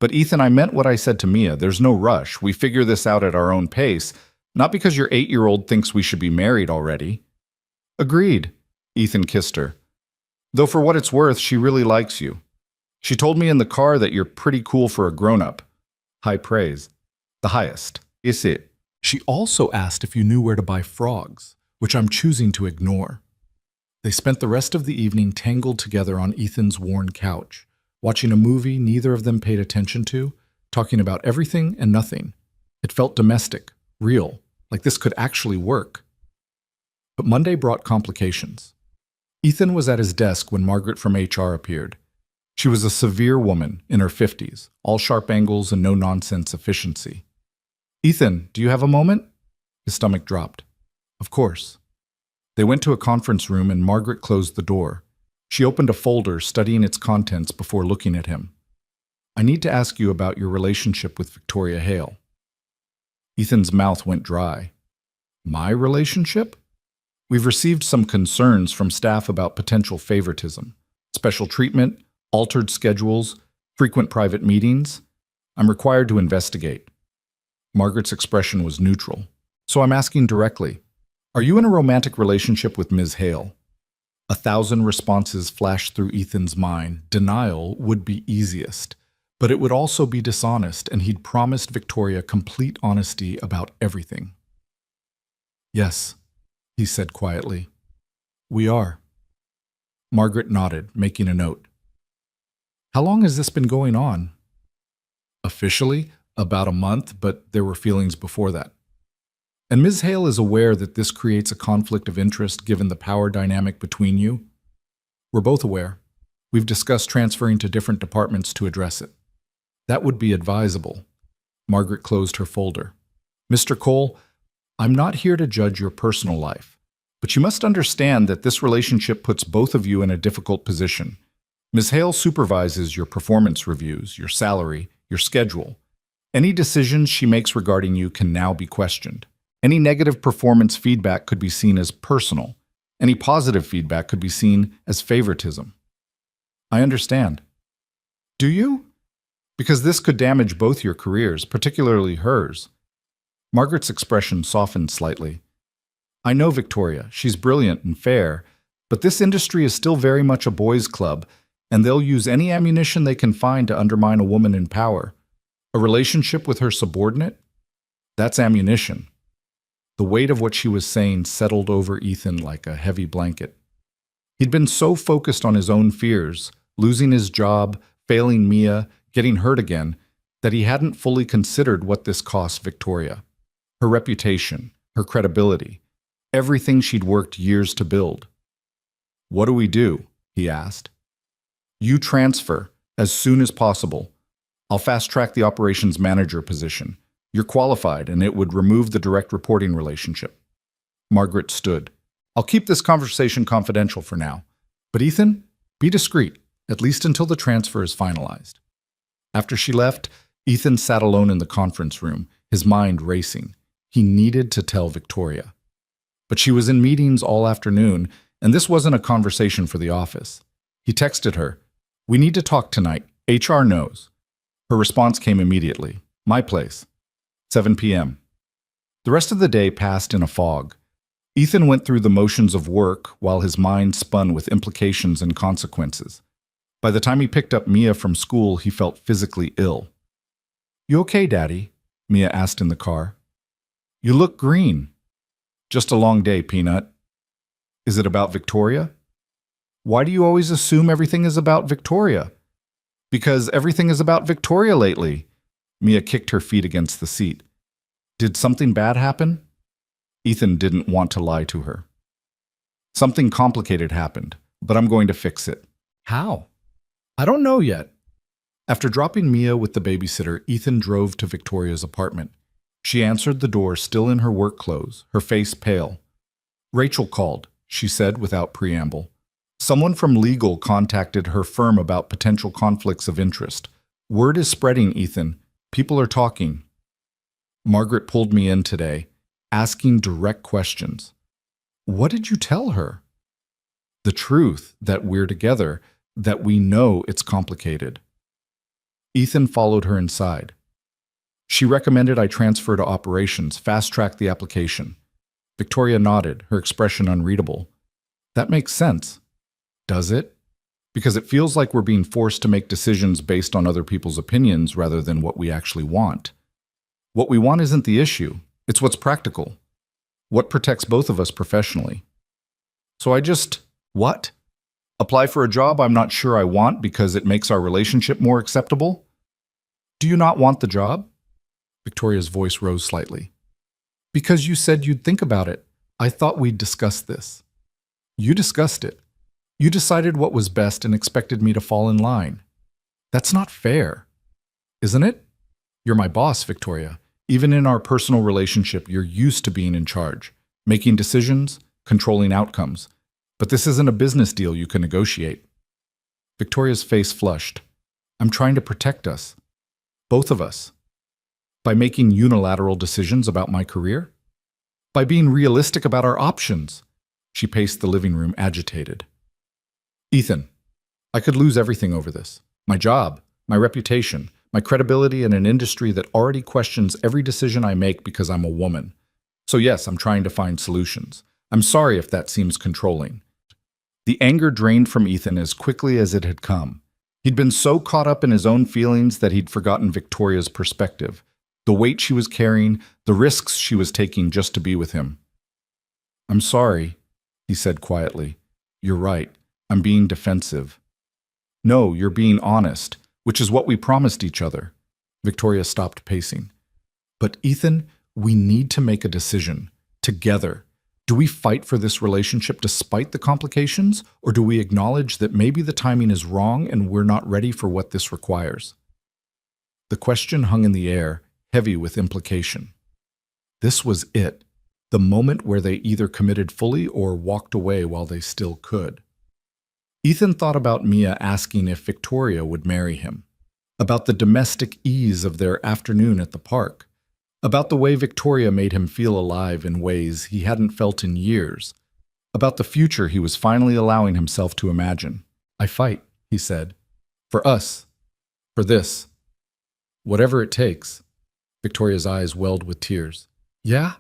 But Ethan, I meant what I said to Mia. There's no rush. We figure this out at our own pace, not because your 8-year-old thinks we should be married already. Agreed. Ethan kissed her. Though for what it's worth, she really likes you. She told me in the car that you're pretty cool for a grown-up. High praise. The highest. Is it? She also asked if you knew where to buy frogs, which I'm choosing to ignore. They spent the rest of the evening tangled together on Ethan's worn couch, watching a movie neither of them paid attention to, talking about everything and nothing. It felt domestic, real, like this could actually work. But Monday brought complications. Ethan was at his desk when Margaret from HR appeared. She was a severe woman in her 50s, all sharp angles and no-nonsense efficiency. Ethan, do you have a moment? His stomach dropped. Of course. They went to a conference room and Margaret closed the door. She opened a folder, studying its contents before looking at him. I need to ask you about your relationship with Victoria Hale. Ethan's mouth went dry. My relationship? We've received some concerns from staff about potential favoritism, special treatment, altered schedules, frequent private meetings. I'm required to investigate. Margaret's expression was neutral. So I'm asking directly, are you in a romantic relationship with Ms. Hale? 1,000 responses flashed through Ethan's mind. Denial would be easiest, but it would also be dishonest, and he'd promised Victoria complete honesty about everything. Yes, he said quietly. We are. Margaret nodded, making a note. How long has this been going on? Officially, about a month, but there were feelings before that. And Ms. Hale is aware that this creates a conflict of interest given the power dynamic between you? We're both aware. We've discussed transferring to different departments to address it. That would be advisable. Margaret closed her folder. Mr. Cole, I'm not here to judge your personal life, but you must understand that this relationship puts both of you in a difficult position. Ms. Hale supervises your performance reviews, your salary, your schedule. Any decisions she makes regarding you can now be questioned. Any negative performance feedback could be seen as personal. Any positive feedback could be seen as favoritism. I understand. Do you? Because this could damage both your careers, particularly hers. Margaret's expression softened slightly. I know Victoria. She's brilliant and fair, but this industry is still very much a boys' club, and they'll use any ammunition they can find to undermine a woman in power. A relationship with her subordinate? That's ammunition. The weight of what she was saying settled over Ethan like a heavy blanket. He'd been so focused on his own fears, losing his job, failing Mia, getting hurt again, that he hadn't fully considered what this cost Victoria. Her reputation, her credibility, everything she'd worked years to build. What do we do? He asked. You transfer as soon as possible. I'll fast-track the operations manager position. You're qualified, and it would remove the direct reporting relationship. Margaret stood. I'll keep this conversation confidential for now. But Ethan, be discreet, at least until the transfer is finalized. After she left, Ethan sat alone in the conference room, his mind racing. He needed to tell Victoria. But she was in meetings all afternoon, and this wasn't a conversation for the office. He texted her, We need to talk tonight. HR knows. Her response came immediately. My place. 7 p.m. The rest of the day passed in a fog. Ethan went through the motions of work while his mind spun with implications and consequences. By the time he picked up Mia from school, he felt physically ill. You okay, Daddy? Mia asked in the car. You look green. Just a long day, Peanut. Is it about Victoria? Why do you always assume everything is about Victoria? Because everything is about Victoria lately. Mia kicked her feet against the seat. Did something bad happen? Ethan didn't want to lie to her. Something complicated happened, but I'm going to fix it. How? I don't know yet. After dropping Mia with the babysitter, Ethan drove to Victoria's apartment. She answered the door still in her work clothes, her face pale. Rachel called, she said without preamble. Someone from legal contacted her firm about potential conflicts of interest. Word is spreading, Ethan. People are talking. Margaret pulled me in today, asking direct questions. What did you tell her? The truth, that we're together, that we know it's complicated. Ethan followed her inside. She recommended I transfer to operations, fast-track the application. Victoria nodded, her expression unreadable. That makes sense. Does it? Because it feels like we're being forced to make decisions based on other people's opinions rather than what we actually want. What we want isn't the issue. It's what's practical. What protects both of us professionally. So I just, what? Apply for a job I'm not sure I want because it makes our relationship more acceptable? Do you not want the job? Victoria's voice rose slightly. Because you said you'd think about it. I thought we'd discuss this. You discussed it. You decided what was best and expected me to fall in line. That's not fair. Isn't it? You're my boss, Victoria. Even in our personal relationship, you're used to being in charge, making decisions, controlling outcomes. But this isn't a business deal you can negotiate. Victoria's face flushed. I'm trying to protect us. Both of us. By making unilateral decisions about my career? By being realistic about our options? She paced the living room, agitated. Ethan, I could lose everything over this. My job, my reputation, my credibility in an industry that already questions every decision I make because I'm a woman. So yes, I'm trying to find solutions. I'm sorry if that seems controlling. The anger drained from Ethan as quickly as it had come. He'd been so caught up in his own feelings that he'd forgotten Victoria's perspective, the weight she was carrying, the risks she was taking just to be with him. I'm sorry, he said quietly. You're right. I'm being defensive. No, you're being honest, which is what we promised each other. Victoria stopped pacing. But Ethan, we need to make a decision. Together. Do we fight for this relationship despite the complications, or do we acknowledge that maybe the timing is wrong and we're not ready for what this requires? The question hung in the air, heavy with implication. This was it, the moment where they either committed fully or walked away while they still could. Ethan thought about Mia asking if Victoria would marry him, about the domestic ease of their afternoon at the park, about the way Victoria made him feel alive in ways he hadn't felt in years, about the future he was finally allowing himself to imagine. I fight, he said. For us. For this. Whatever it takes. Victoria's eyes welled with tears. Yeah?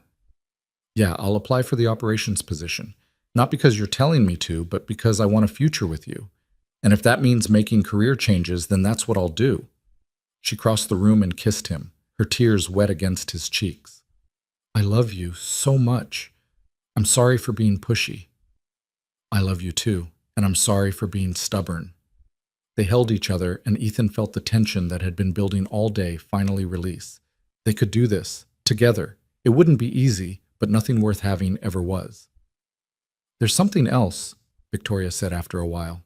Yeah, I'll apply for the operations position. Not because you're telling me to, but because I want a future with you. And if that means making career changes, then that's what I'll do. She crossed the room and kissed him, her tears wet against his cheeks. I love you so much. I'm sorry for being pushy. I love you too, and I'm sorry for being stubborn. They held each other, and Ethan felt the tension that had been building all day finally release. They could do this, together. It wouldn't be easy, but nothing worth having ever was. There's something else, Victoria said after a while.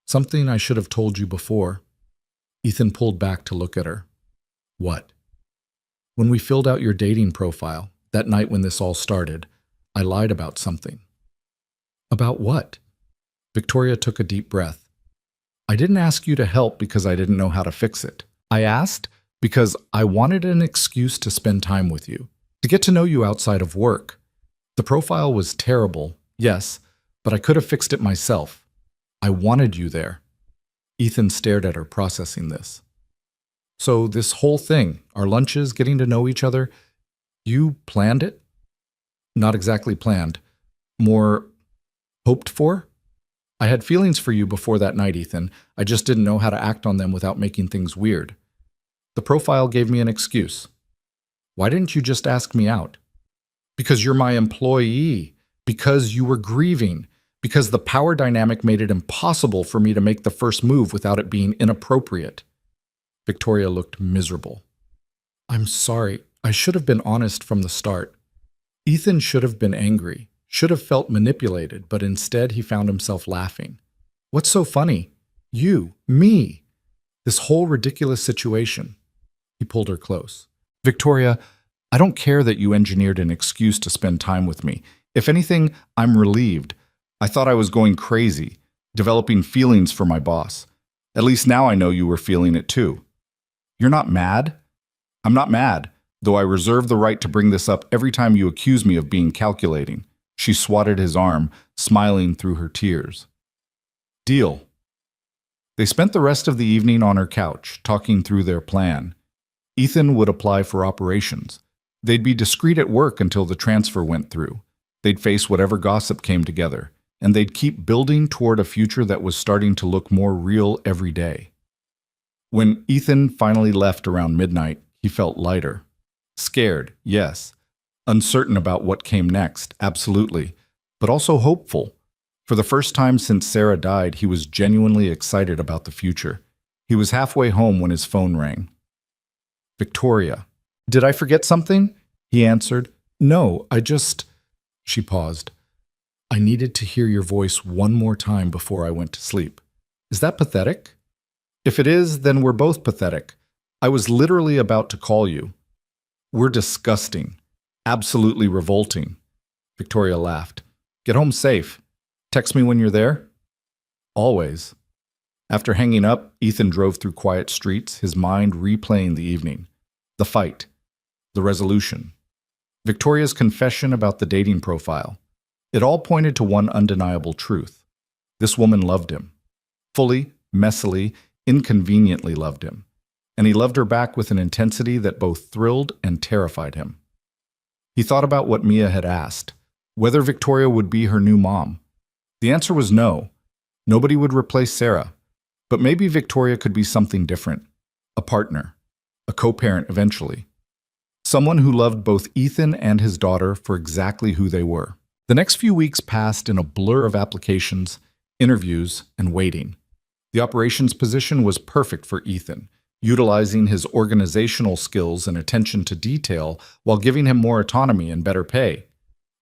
Something I should have told you before. Ethan pulled back to look at her. What? When we filled out your dating profile, that night when this all started, I lied about something. About what? Victoria took a deep breath. I didn't ask you to help because I didn't know how to fix it. I asked because I wanted an excuse to spend time with you, to get to know you outside of work. The profile was terrible, yes, but I could have fixed it myself. I wanted you there. Ethan stared at her, processing this. So this whole thing, our lunches, getting to know each other, you planned it? Not exactly planned. More hoped for? I had feelings for you before that night, Ethan. I just didn't know how to act on them without making things weird. The profile gave me an excuse. Why didn't you just ask me out? Because you're my employee. Because you were grieving. Because the power dynamic made it impossible for me to make the first move without it being inappropriate. Victoria looked miserable. I'm sorry. I should have been honest from the start. Ethan should have been angry, should have felt manipulated, but instead he found himself laughing. What's so funny? You, me. This whole ridiculous situation. He pulled her close. Victoria, I don't care that you engineered an excuse to spend time with me. If anything, I'm relieved. I thought I was going crazy, developing feelings for my boss. At least now I know you were feeling it too. You're not mad? I'm not mad. though I reserve the right to bring this up every time you accuse me of being calculating. She swatted his arm, smiling through her tears. Deal. They spent the rest of the evening on her couch, talking through their plan. Ethan would apply for operations. They'd be discreet at work until the transfer went through. They'd face whatever gossip came together, and they'd keep building toward a future that was starting to look more real every day. When Ethan finally left around midnight, he felt lighter. Scared, yes. Uncertain about what came next, absolutely. But also hopeful. For the first time since Sarah died, he was genuinely excited about the future. He was halfway home when his phone rang. Victoria. Did I forget something? He answered. No, She paused. I needed to hear your voice one more time before I went to sleep. Is that pathetic? If it is, then we're both pathetic. I was literally about to call you. We're disgusting. Absolutely revolting. Victoria laughed. Get home safe. Text me when you're there? Always. After hanging up, Ethan drove through quiet streets, his mind replaying the evening. The fight. The resolution. Victoria's confession about the dating profile. It all pointed to one undeniable truth. This woman loved him. Fully, messily, inconveniently loved him. And he loved her back with an intensity that both thrilled and terrified him. He thought about what Mia had asked, whether Victoria would be her new mom. The answer was no. Nobody would replace Sarah. But maybe Victoria could be something different. A partner. A co-parent eventually. Someone who loved both Ethan and his daughter for exactly who they were. The next few weeks passed in a blur of applications, interviews, and waiting. The operations position was perfect for Ethan, utilizing his organizational skills and attention to detail while giving him more autonomy and better pay.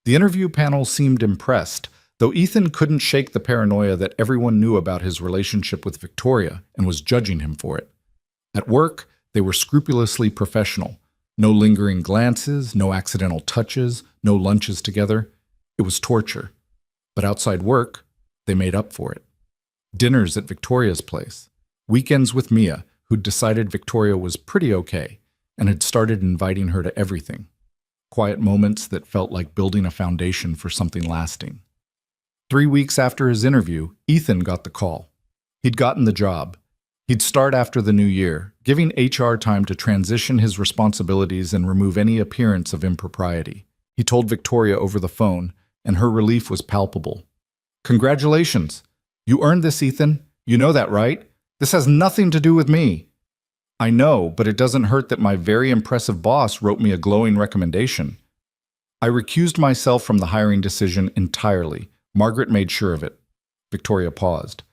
The interview panel seemed impressed, though Ethan couldn't shake the paranoia that everyone knew about his relationship with Victoria and was judging him for it. At work, they were scrupulously professional. No lingering glances, no accidental touches, no lunches together. It was torture. But outside work, they made up for it. Dinners at Victoria's place. Weekends with Mia, who'd decided Victoria was pretty okay and had started inviting her to everything. Quiet moments that felt like building a foundation for something lasting. 3 weeks after his interview, Ethan got the call. He'd gotten the job. He'd start after the new year, giving HR time to transition his responsibilities and remove any appearance of impropriety. He told Victoria over the phone, and her relief was palpable. Congratulations! You earned this, Ethan. You know that, right? This has nothing to do with me. I know, but it doesn't hurt that my very impressive boss wrote me a glowing recommendation. I recused myself from the hiring decision entirely. Margaret made sure of it. Victoria paused.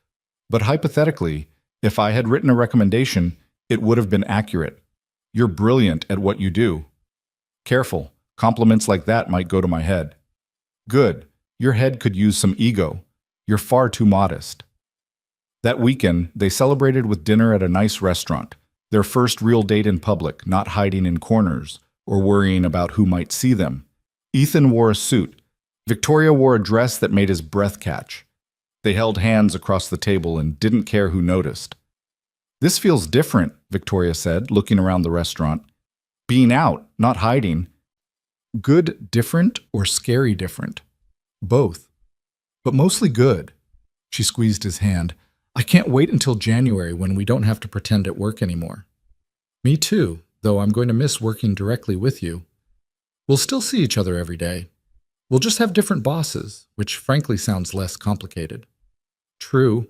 But hypothetically, if I had written a recommendation, it would have been accurate. You're brilliant at what you do. Careful, compliments like that might go to my head. Good, your head could use some ego. You're far too modest. That weekend, they celebrated with dinner at a nice restaurant, their first real date in public, not hiding in corners or worrying about who might see them. Ethan wore a suit. Victoria wore a dress that made his breath catch. They held hands across the table and didn't care who noticed. This feels different, Victoria said, looking around the restaurant. Being out, not hiding. Good different or scary different? Both. But mostly good. She squeezed his hand. I can't wait until January when we don't have to pretend at work anymore. Me too, though I'm going to miss working directly with you. We'll still see each other every day. We'll just have different bosses, which frankly sounds less complicated. True.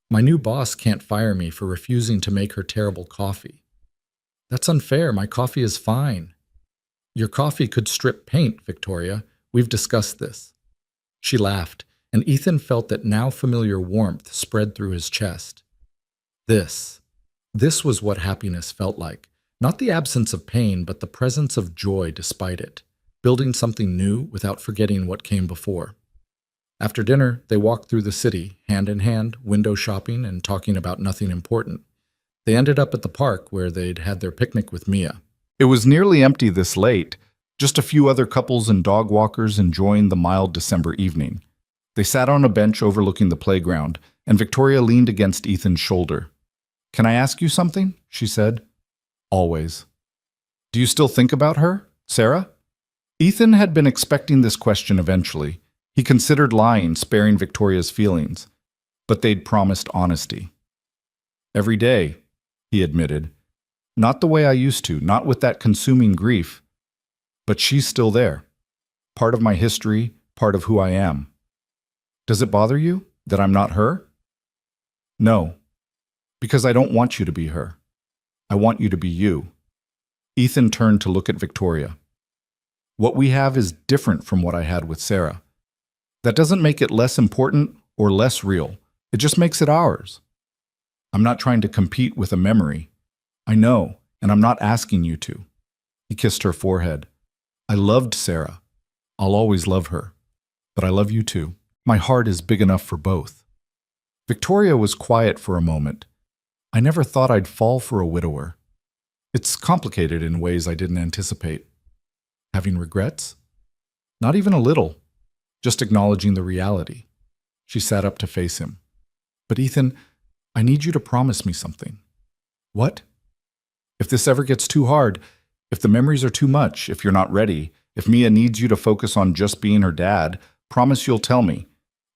My new boss can't fire me for refusing to make her terrible coffee. That's unfair. My coffee is fine. Your coffee could strip paint, Victoria. We've discussed this. She laughed, and Ethan felt that now familiar warmth spread through his chest. This was what happiness felt like. Not the absence of pain, but the presence of joy despite it. Building something new without forgetting what came before. After dinner, they walked through the city, hand in hand, window shopping and talking about nothing important. They ended up at the park where they'd had their picnic with Mia. It was nearly empty this late, just a few other couples and dog walkers enjoying the mild December evening. They sat on a bench overlooking the playground, and Victoria leaned against Ethan's shoulder. Can I ask you something? She said. Always. Do you still think about her, Sarah? Ethan had been expecting this question eventually. He considered lying, sparing Victoria's feelings, but they'd promised honesty. Every day, he admitted. Not the way I used to, not with that consuming grief. But she's still there. Part of my history, part of who I am. Does it bother you that I'm not her? No, because I don't want you to be her. I want you to be you. Ethan turned to look at Victoria. What we have is different from what I had with Sarah. That doesn't make it less important or less real. It just makes it ours. I'm not trying to compete with a memory. I know, and I'm not asking you to. He kissed her forehead. I loved Sarah. I'll always love her. But I love you too. My heart is big enough for both. Victoria was quiet for a moment. I never thought I'd fall for a widower. It's complicated in ways I didn't anticipate. Having regrets? Not even a little. Just acknowledging the reality. She sat up to face him. But Ethan, I need you to promise me something. What? If this ever gets too hard, if the memories are too much, if you're not ready, if Mia needs you to focus on just being her dad, promise you'll tell me.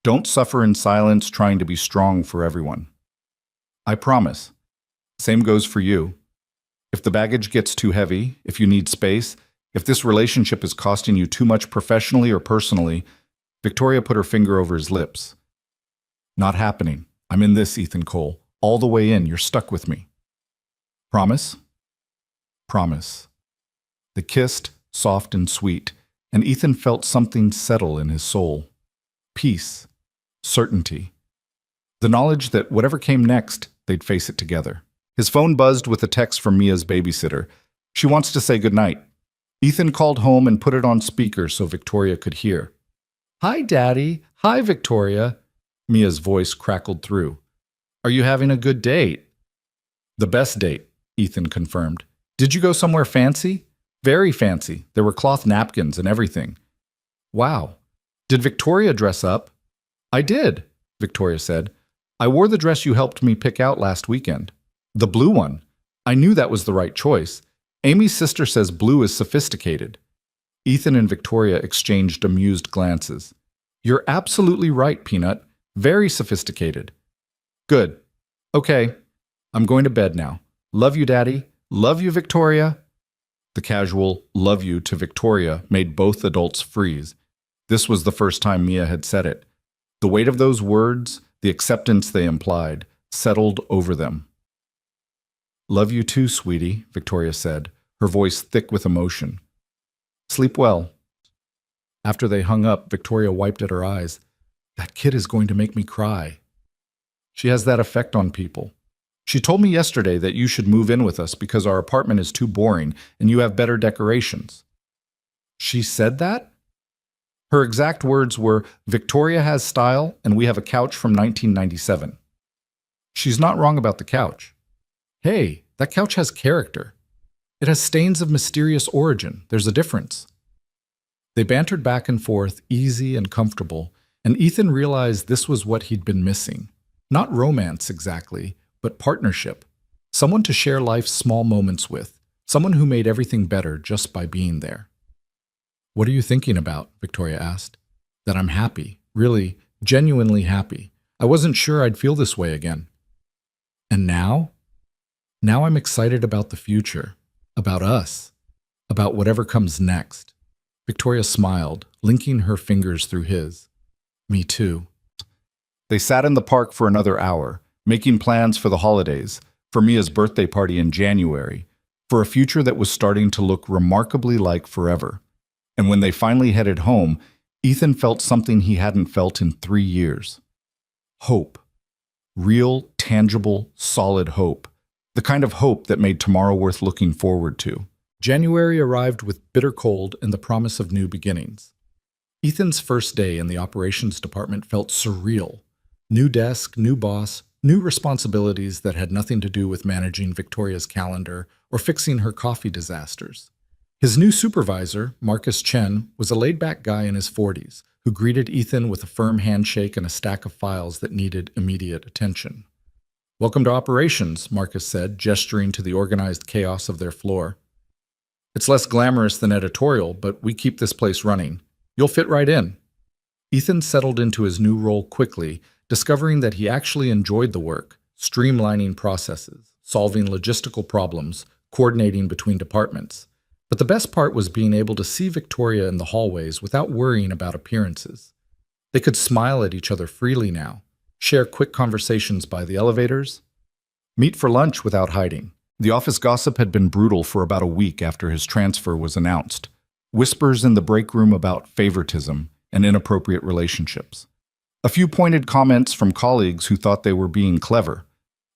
Don't suffer in silence trying to be strong for everyone. I promise. Same goes for you. If the baggage gets too heavy, if you need space, if this relationship is costing you too much professionally or personally, Victoria put her finger over his lips. Not happening. I'm in this, Ethan Cole. All the way in. You're stuck with me. Promise? Promise. They kissed, soft and sweet, and Ethan felt something settle in his soul. Peace. Certainty. The knowledge that whatever came next, they'd face it together. His phone buzzed with a text from Mia's babysitter. She wants to say goodnight. Ethan called home and put it on speaker so Victoria could hear. Hi, Daddy. Hi, Victoria. Mia's voice crackled through. Are you having a good date? The best date, Ethan confirmed. Did you go somewhere fancy? Very fancy. There were cloth napkins and everything. Wow. Did Victoria dress up? I did, Victoria said. I wore the dress you helped me pick out last weekend. The blue one. I knew that was the right choice. Amy's sister says blue is sophisticated. Ethan and Victoria exchanged amused glances. You're absolutely right, Peanut. Very sophisticated. Good. Okay. I'm going to bed now. Love you, Daddy. Love you, Victoria. The casual love you to Victoria made both adults freeze. This was the first time Mia had said it. The weight of those words, the acceptance they implied, settled over them. Love you too, sweetie, Victoria said, her voice thick with emotion. Sleep well. After they hung up, Victoria wiped at her eyes. That kid is going to make me cry. She has that effect on people. She told me yesterday that you should move in with us because our apartment is too boring and you have better decorations. She said that? Her exact words were, Victoria has style and we have a couch from 1997. She's not wrong about the couch. Hey, that couch has character. It has stains of mysterious origin. There's a difference. They bantered back and forth, easy and comfortable, and Ethan realized this was what he'd been missing. Not romance exactly, but partnership. Someone to share life's small moments with. Someone who made everything better just by being there. What are you thinking about? Victoria asked. That I'm happy. Really, genuinely happy. I wasn't sure I'd feel this way again. And now? Now I'm excited about the future. About us. About whatever comes next. Victoria smiled, linking her fingers through his. Me too. They sat in the park for another hour, making plans for the holidays, for Mia's birthday party in January, for a future that was starting to look remarkably like forever. And when they finally headed home, Ethan felt something he hadn't felt in 3 years. Hope. Real, tangible, solid hope. The kind of hope that made tomorrow worth looking forward to. January arrived with bitter cold and the promise of new beginnings. Ethan's first day in the operations department felt surreal. New desk, new boss, new responsibilities that had nothing to do with managing Victoria's calendar or fixing her coffee disasters. His new supervisor, Marcus Chen, was a laid-back guy in his 40s who greeted Ethan with a firm handshake and a stack of files that needed immediate attention. Welcome to operations, Marcus said, gesturing to the organized chaos of their floor. It's less glamorous than editorial, but we keep this place running. You'll fit right in. Ethan settled into his new role quickly, discovering that he actually enjoyed the work, streamlining processes, solving logistical problems, coordinating between departments. But the best part was being able to see Victoria in the hallways without worrying about appearances. They could smile at each other freely now, share quick conversations by the elevators, meet for lunch without hiding. The office gossip had been brutal for about a week after his transfer was announced. Whispers in the break room about favoritism and inappropriate relationships. A few pointed comments from colleagues who thought they were being clever.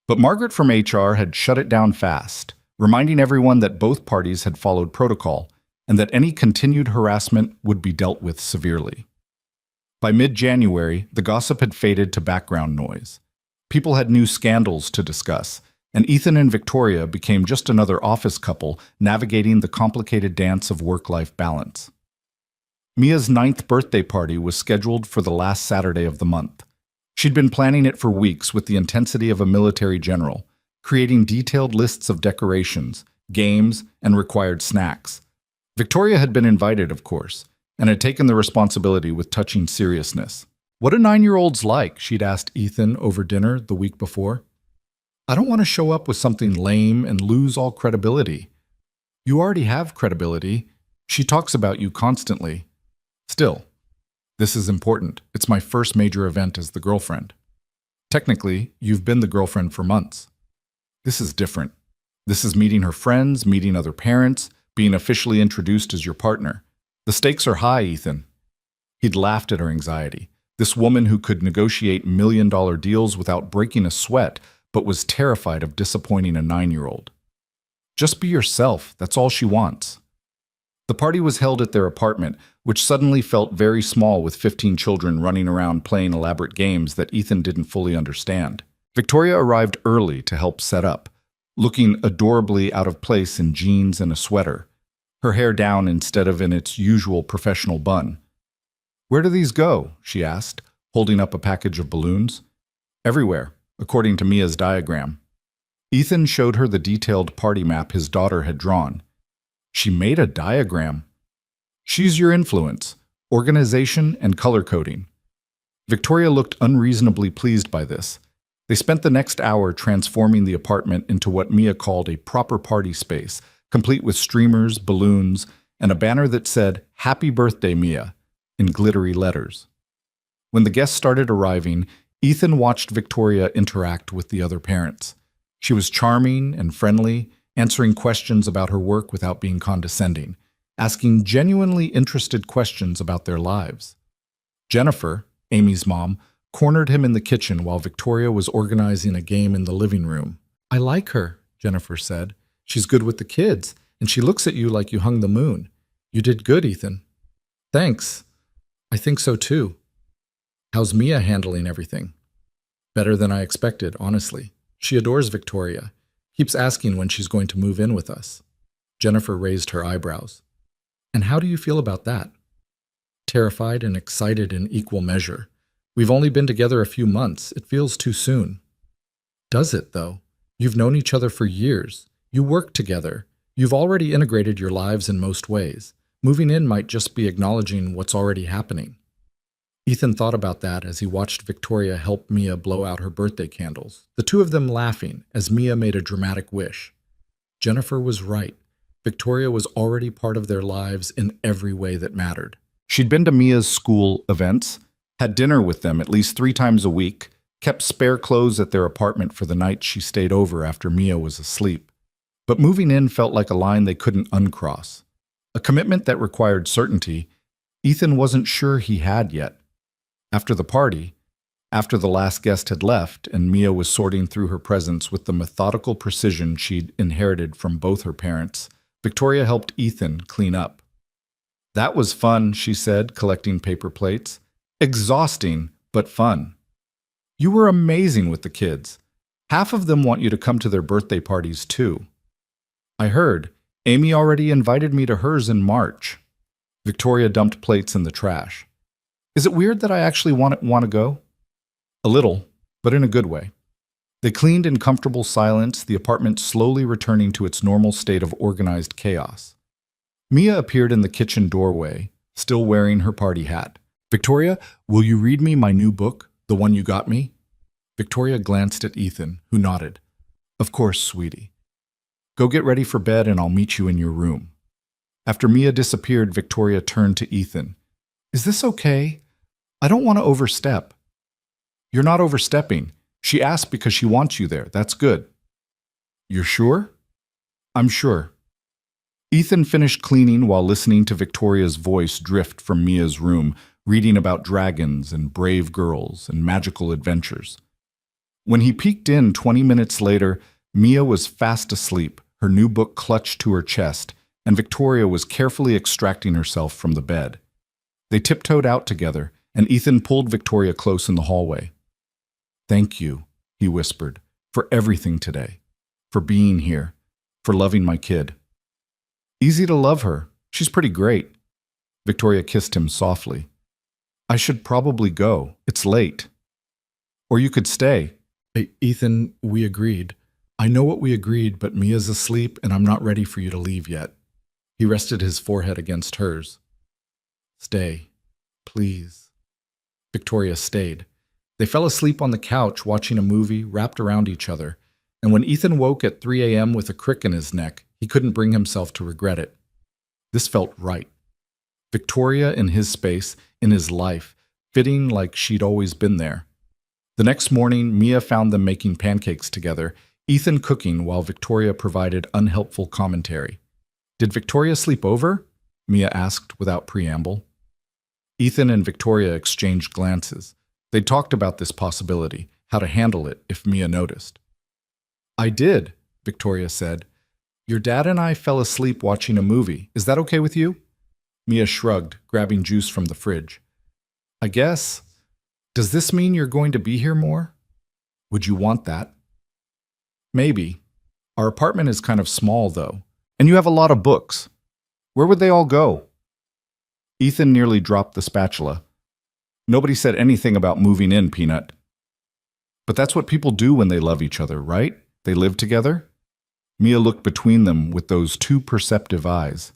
But Margaret from HR had shut it down fast, reminding everyone that both parties had followed protocol and that any continued harassment would be dealt with severely. By mid-January, the gossip had faded to background noise. People had new scandals to discuss, and Ethan and Victoria became just another office couple navigating the complicated dance of work-life balance. Mia's 9th birthday party was scheduled for the last Saturday of the month. She'd been planning it for weeks with the intensity of a military general, creating detailed lists of decorations, games, and required snacks. Victoria had been invited, of course, and had taken the responsibility with touching seriousness. "What do 9-year-olds like?" she'd asked Ethan over dinner the week before. "I don't want to show up with something lame and lose all credibility." "You already have credibility. She talks about you constantly." "Still, this is important. It's my first major event as the girlfriend." "Technically, you've been the girlfriend for months." "This is different. This is meeting her friends, meeting other parents, being officially introduced as your partner. The stakes are high, Ethan." He'd laughed at her anxiety. This woman who could negotiate million-dollar deals without breaking a sweat, but was terrified of disappointing a 9-year-old. "Just be yourself. That's all she wants." The party was held at their apartment, which suddenly felt very small with 15 children running around playing elaborate games that Ethan didn't fully understand. Victoria arrived early to help set up, looking adorably out of place in jeans and a sweater, her hair down instead of in its usual professional bun. "Where do these go?" she asked, holding up a package of balloons. "Everywhere, according to Mia's diagram." Ethan showed her the detailed party map his daughter had drawn. "She made a diagram." "She's your influence, organization and color coding." Victoria looked unreasonably pleased by this. They spent the next hour transforming the apartment into what Mia called a proper party space, complete with streamers, balloons, and a banner that said, "Happy Birthday, Mia," in glittery letters. When the guests started arriving, Ethan watched Victoria interact with the other parents. She was charming and friendly, answering questions about her work without being condescending, asking genuinely interested questions about their lives. Jennifer, Amy's mom, cornered him in the kitchen while Victoria was organizing a game in the living room. "I like her," Jennifer said. "She's good with the kids, and she looks at you like you hung the moon. You did good, Ethan." "Thanks. I think so too." "How's Mia handling everything?" "Better than I expected, honestly. She adores Victoria. Keeps asking when she's going to move in with us." Jennifer raised her eyebrows. "And how do you feel about that?" "Terrified and excited in equal measure. We've only been together a few months. It feels too soon." "Does it, though? You've known each other for years. You work together. You've already integrated your lives in most ways. Moving in might just be acknowledging what's already happening." Ethan thought about that as he watched Victoria help Mia blow out her birthday candles, the two of them laughing as Mia made a dramatic wish. Jennifer was right. Victoria was already part of their lives in every way that mattered. She'd been to Mia's school events, had dinner with them at least 3 times a week, kept spare clothes at their apartment for the night she stayed over after Mia was asleep. But moving in felt like a line they couldn't uncross. A commitment that required certainty Ethan wasn't sure he had yet. After the party, after the last guest had left and Mia was sorting through her presents with the methodical precision she'd inherited from both her parents, Victoria helped Ethan clean up. "That was fun," she said, collecting paper plates. "Exhausting, but fun. You were amazing with the kids. Half of them want you to come to their birthday parties too." "I heard. Amy already invited me to hers in March." Victoria dumped plates in the trash. "Is it weird that I actually want to go?" "A little, but in a good way." They cleaned in comfortable silence, the apartment slowly returning to its normal state of organized chaos. Mia appeared in the kitchen doorway, still wearing her party hat. Victoria, will you read me my new book, the one you got me? Victoria glanced at Ethan, who nodded. Of course, sweetie. Go get ready for bed and I'll meet you in your room. After Mia disappeared, Victoria turned to Ethan. Is this okay? I don't want to overstep. You're not overstepping. She asked because she wants you there. That's good. You're sure? I'm sure. Ethan finished cleaning while listening to Victoria's voice drift from Mia's room, reading about dragons and brave girls and magical adventures. When he peeked in 20 minutes later, Mia was fast asleep, her new book clutched to her chest, and Victoria was carefully extracting herself from the bed. They tiptoed out together, and Ethan pulled Victoria close in the hallway. Thank you, he whispered, for everything today, for being here, for loving my kid. Easy to love her. She's pretty great. Victoria kissed him softly. I should probably go. It's late. Or you could stay. Hey, Ethan, we agreed. I know what we agreed, but Mia's asleep and I'm not ready for you to leave yet. He rested his forehead against hers. Stay, please. Victoria stayed. They fell asleep on the couch watching a movie wrapped around each other, and when Ethan woke at 3 a.m. with a crick in his neck, he couldn't bring himself to regret it. This felt right. Victoria in his space, in his life, fitting like she'd always been there. The next morning, Mia found them making pancakes together, Ethan cooking while Victoria provided unhelpful commentary. Did Victoria sleep over? Mia asked without preamble. Ethan and Victoria exchanged glances. They talked about this possibility, how to handle it if Mia noticed. I did, Victoria said. Your dad and I fell asleep watching a movie. Is that okay with you? Mia shrugged, grabbing juice from the fridge. I guess. Does this mean you're going to be here more? Would you want that? Maybe. Our apartment is kind of small, though, and you have a lot of books. Where would they all go? Ethan nearly dropped the spatula. Nobody said anything about moving in, Peanut. But that's what people do when they love each other, right? They live together? Mia looked between them with those two perceptive eyes.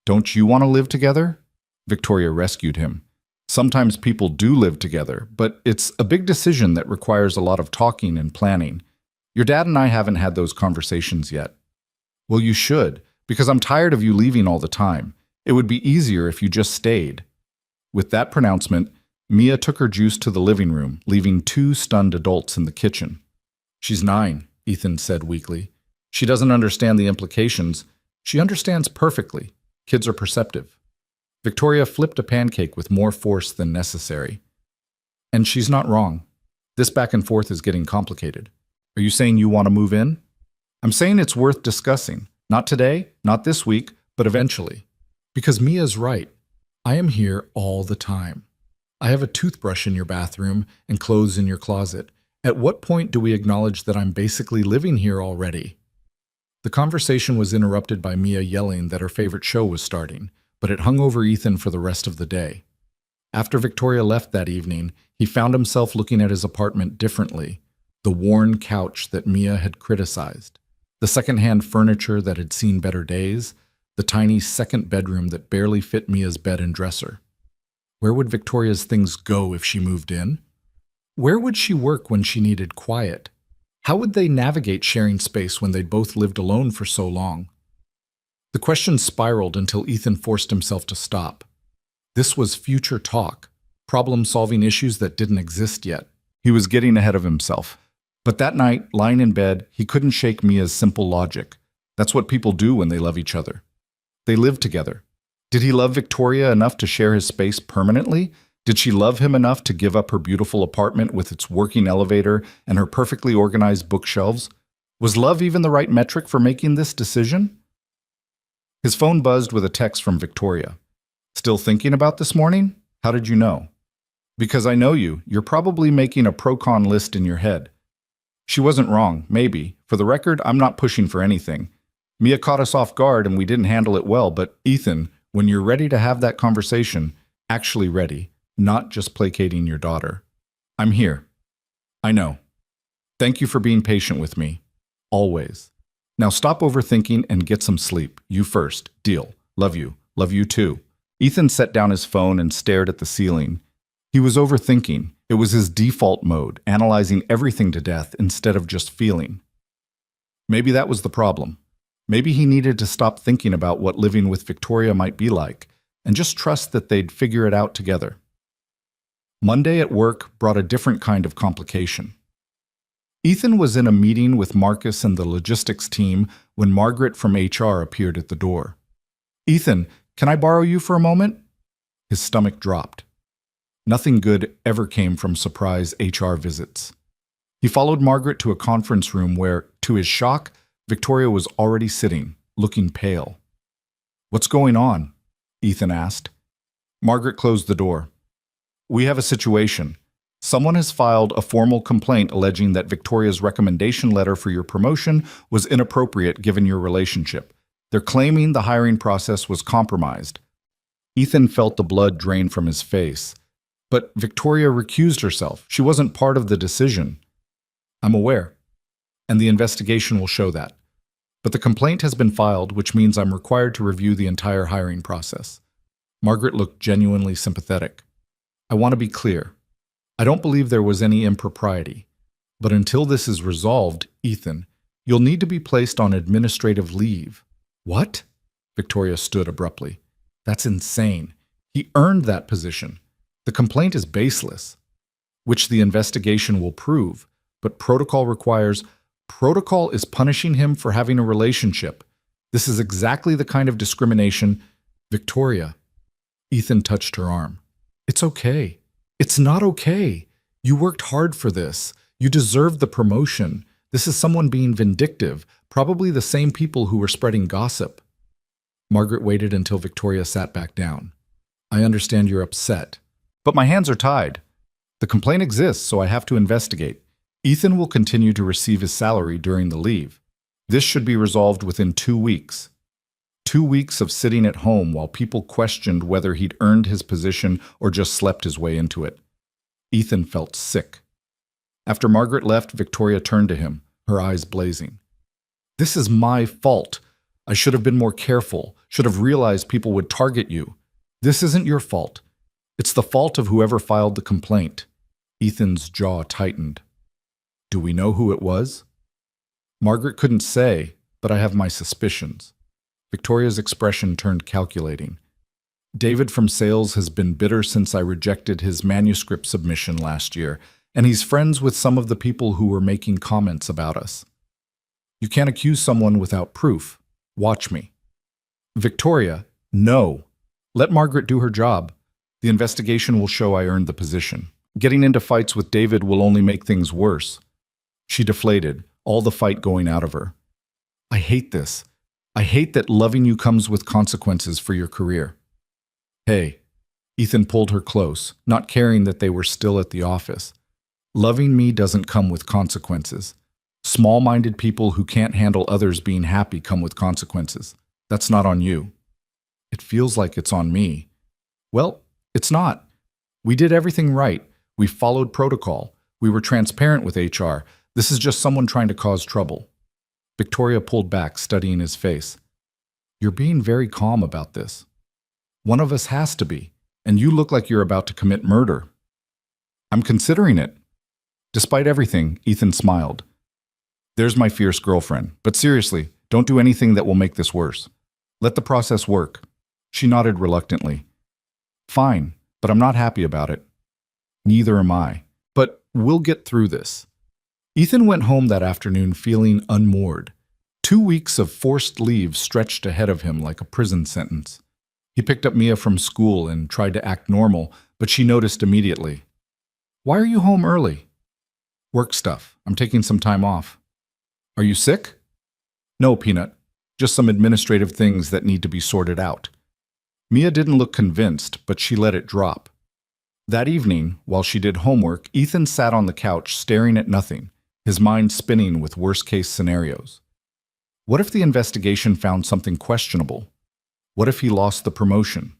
Don't you want to live together? Victoria rescued him. Sometimes people do live together, but it's a big decision that requires a lot of talking and planning. Your dad and I haven't had those conversations yet. Well, you should, because I'm tired of you leaving all the time. It would be easier if you just stayed. With that pronouncement, Mia took her juice to the living room, leaving 2 stunned adults in the kitchen. She's 9, Ethan said weakly. She doesn't understand the implications. She understands perfectly. Kids are perceptive. Victoria flipped a pancake with more force than necessary. And she's not wrong. This back and forth is getting complicated. Are you saying you want to move in? I'm saying it's worth discussing. Not today, not this week, but eventually. Because Mia's right. I am here all the time. I have a toothbrush in your bathroom and clothes in your closet. At what point do we acknowledge that I'm basically living here already? The conversation was interrupted by Mia yelling that her favorite show was starting, but it hung over Ethan for the rest of the day. After Victoria left that evening, he found himself looking at his apartment differently. The worn couch that Mia had criticized, the secondhand furniture that had seen better days, the tiny second bedroom that barely fit Mia's bed and dresser. Where would Victoria's things go if she moved in? Where would she work when she needed quiet? How would they navigate sharing space when they'd both lived alone for so long? The questions spiraled until Ethan forced himself to stop. This was future talk, problem-solving issues that didn't exist yet. He was getting ahead of himself. But that night, lying in bed, he couldn't shake Mia's simple logic. That's what people do when they love each other. They live together. Did he love Victoria enough to share his space permanently? Did she love him enough to give up her beautiful apartment with its working elevator and her perfectly organized bookshelves? Was love even the right metric for making this decision? His phone buzzed with a text from Victoria. Still thinking about this morning? How did you know? Because I know you. You're probably making a pro-con list in your head. She wasn't wrong, maybe. For the record, I'm not pushing for anything. Mia caught us off guard and we didn't handle it well, but Ethan, when you're ready to have that conversation, actually ready, not just placating your daughter. I'm here. I know. Thank you for being patient with me. Always. Now stop overthinking and get some sleep. You first. Deal. Love you. Love you too. Ethan set down his phone and stared at the ceiling. He was overthinking. It was his default mode, analyzing everything to death instead of just feeling. Maybe that was the problem. Maybe he needed to stop thinking about what living with Victoria might be like and just trust that they'd figure it out together. Monday at work brought a different kind of complication. Ethan was in a meeting with Marcus and the logistics team when Margaret from HR appeared at the door. "Ethan, can I borrow you for a moment?" His stomach dropped. Nothing good ever came from surprise HR visits. He followed Margaret to a conference room where, to his shock, Victoria was already sitting, looking pale. "What's going on?" Ethan asked. Margaret closed the door. "We have a situation. Someone has filed a formal complaint alleging that Victoria's recommendation letter for your promotion was inappropriate given your relationship. They're claiming the hiring process was compromised." Ethan felt the blood drain from his face. "But Victoria recused herself. She wasn't part of the decision." "I'm aware, and the investigation will show that. But the complaint has been filed, which means I'm required to review the entire hiring process." Margaret looked genuinely sympathetic. "I want to be clear. I don't believe there was any impropriety. But until this is resolved, Ethan, you'll need to be placed on administrative leave." "What?" Victoria stood abruptly. "That's insane. He earned that position. The complaint is baseless, which the investigation will prove, but protocol is punishing him for having a relationship. This is exactly the kind of discrimination." "Victoria." Ethan touched her arm. "It's okay. It's not okay. You worked hard for this. You deserve the promotion. This is someone being vindictive, probably the same people who were spreading gossip." Margaret waited until Victoria sat back down. "I understand you're upset, but my hands are tied. The complaint exists, so I have to investigate. Ethan will continue to receive his salary during the leave. This should be resolved within 2 weeks. 2 weeks of sitting at home while people questioned whether he'd earned his position or just slept his way into it." Ethan felt sick. After Margaret left, Victoria turned to him, her eyes blazing. "This is my fault. I should have been more careful, should have realized people would target you. This isn't your fault. It's the fault of whoever filed the complaint." Ethan's jaw tightened. "Do we know who it was?" Margaret couldn't say, but I have my suspicions. Victoria's expression turned calculating. "David from sales has been bitter since I rejected his manuscript submission last year, and he's friends with some of the people who were making comments about us. You can't accuse someone without proof. Watch me." "Victoria, no. Let Margaret do her job. The investigation will show I earned the position. Getting into fights with David will only make things worse." She deflated, all the fight going out of her. "I hate this. I hate that loving you comes with consequences for your career." "Hey," Ethan pulled her close, not caring that they were still at the office. "Loving me doesn't come with consequences. Small-minded people who can't handle others being happy come with consequences. That's not on you." "It feels like it's on me." "Well, it's not. We did everything right. We followed protocol. We were transparent with HR. This is just someone trying to cause trouble." Victoria pulled back, studying his face. "You're being very calm about this. One of us has to be, and you look like you're about to commit murder." "I'm considering it." Despite everything, Ethan smiled. "There's my fierce girlfriend. But seriously, don't do anything that will make this worse. Let the process work." She nodded reluctantly. "Fine, but I'm not happy about it." "Neither am I. But we'll get through this." Ethan went home that afternoon feeling unmoored. 2 weeks of forced leave stretched ahead of him like a prison sentence. He picked up Mia from school and tried to act normal, but she noticed immediately. "Why are you home early?" "Work stuff. I'm taking some time off." "Are you sick?" "No, Peanut. Just some administrative things that need to be sorted out." Mia didn't look convinced, but she let it drop. That evening, while she did homework, Ethan sat on the couch staring at nothing, his mind spinning with worst-case scenarios. What if the investigation found something questionable? What if he lost the promotion?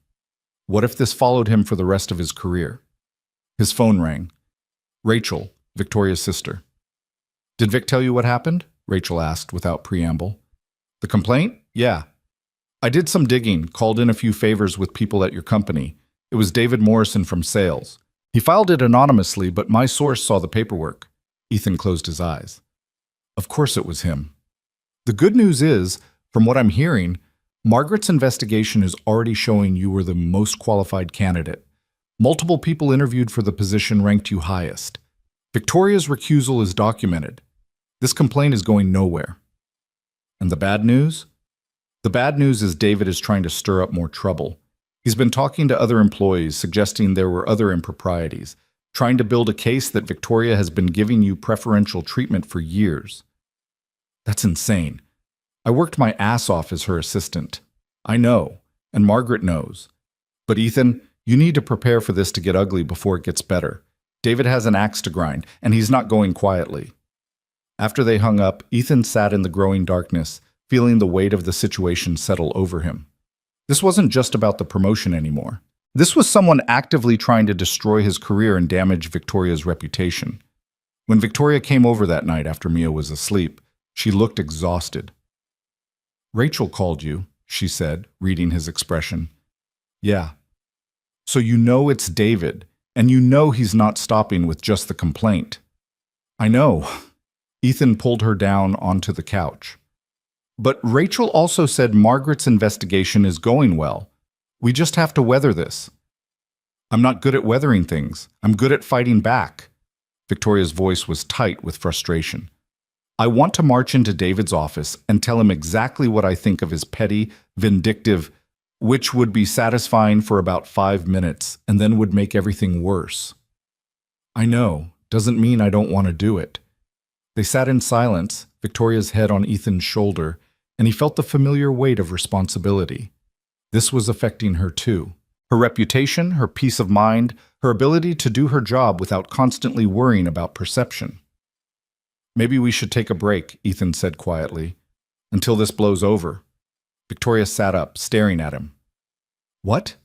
What if this followed him for the rest of his career? His phone rang. Rachel, Victoria's sister. "Did Vic tell you what happened?" Rachel asked without preamble. "The complaint? Yeah. I did some digging, called in a few favors with people at your company. It was David Morrison from sales. He filed it anonymously, but my source saw the paperwork. Ethan closed his eyes. Of course it was him. The good news is, from what I'm hearing, Margaret's investigation is already showing you were the most qualified candidate. Multiple people interviewed for the position ranked you highest. Victoria's recusal is documented. This complaint is going nowhere. And the bad news? The bad news is David is trying to stir up more trouble. He's been talking to other employees, suggesting there were other improprieties, trying to build a case that Victoria has been giving you preferential treatment for years. That's insane. I worked my ass off as her assistant. I know, and Margaret knows. But Ethan, you need to prepare for this to get ugly before it gets better. David has an axe to grind, and he's not going quietly. After they hung up, Ethan sat in the growing darkness, feeling the weight of the situation settle over him. This wasn't just about the promotion anymore. This was someone actively trying to destroy his career and damage Victoria's reputation. When Victoria came over that night after Mia was asleep, she looked exhausted. "Rachel called you," she said, reading his expression. "Yeah. So you know it's David, and you know he's not stopping with just the complaint." "I know." Ethan pulled her down onto the couch. "But Rachel also said Margaret's investigation is going well. We just have to weather this." "I'm not good at weathering things. I'm good at fighting back." Victoria's voice was tight with frustration. "I want to march into David's office and tell him exactly what I think of his petty, vindictive, which would be satisfying for about 5 minutes and then would make everything worse." "I know. Doesn't mean I don't want to do it." They sat in silence, Victoria's head on Ethan's shoulder, and he felt the familiar weight of responsibility. This was affecting her too. Her reputation, her peace of mind, her ability to do her job without constantly worrying about perception. "Maybe we should take a break," Ethan said quietly, "until this blows over." Victoria sat up, staring at him. "What?"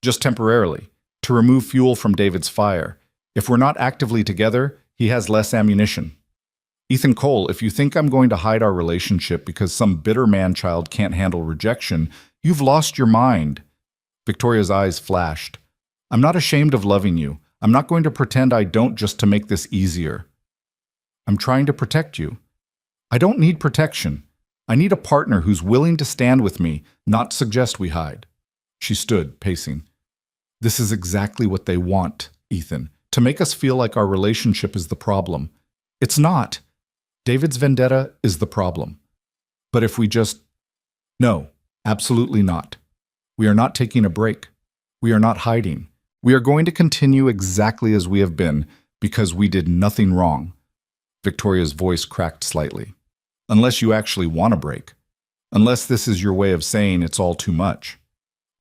"Just temporarily, to remove fuel from David's fire. If we're not actively together, he has less ammunition." "Ethan Cole, if you think I'm going to hide our relationship because some bitter man-child can't handle rejection, you've lost your mind." Victoria's eyes flashed. "I'm not ashamed of loving you. I'm not going to pretend I don't just to make this easier. I'm trying to protect you. I don't need protection. I need a partner who's willing to stand with me, not suggest we hide." She stood, pacing. "This is exactly what they want, Ethan, to make us feel like our relationship is the problem. It's not. David's vendetta is the problem. But if we just... No, absolutely not. We are not taking a break. We are not hiding. We are going to continue exactly as we have been because we did nothing wrong." Victoria's voice cracked slightly. "Unless you actually want a break. Unless this is your way of saying it's all too much."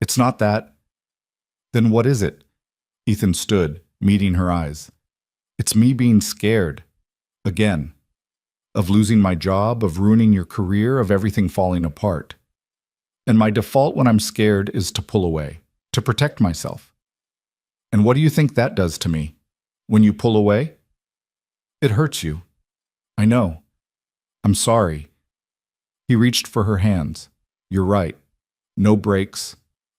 "It's not that." "Then what is it?" Ethan stood, meeting her eyes. "It's me being scared. Again. Of losing my job, of ruining your career, of everything falling apart. And my default when I'm scared is to pull away, to protect myself. And what do you think that does to me? When you pull away? It hurts you. I know. I'm sorry." He reached for her hands. "You're right. No breaks,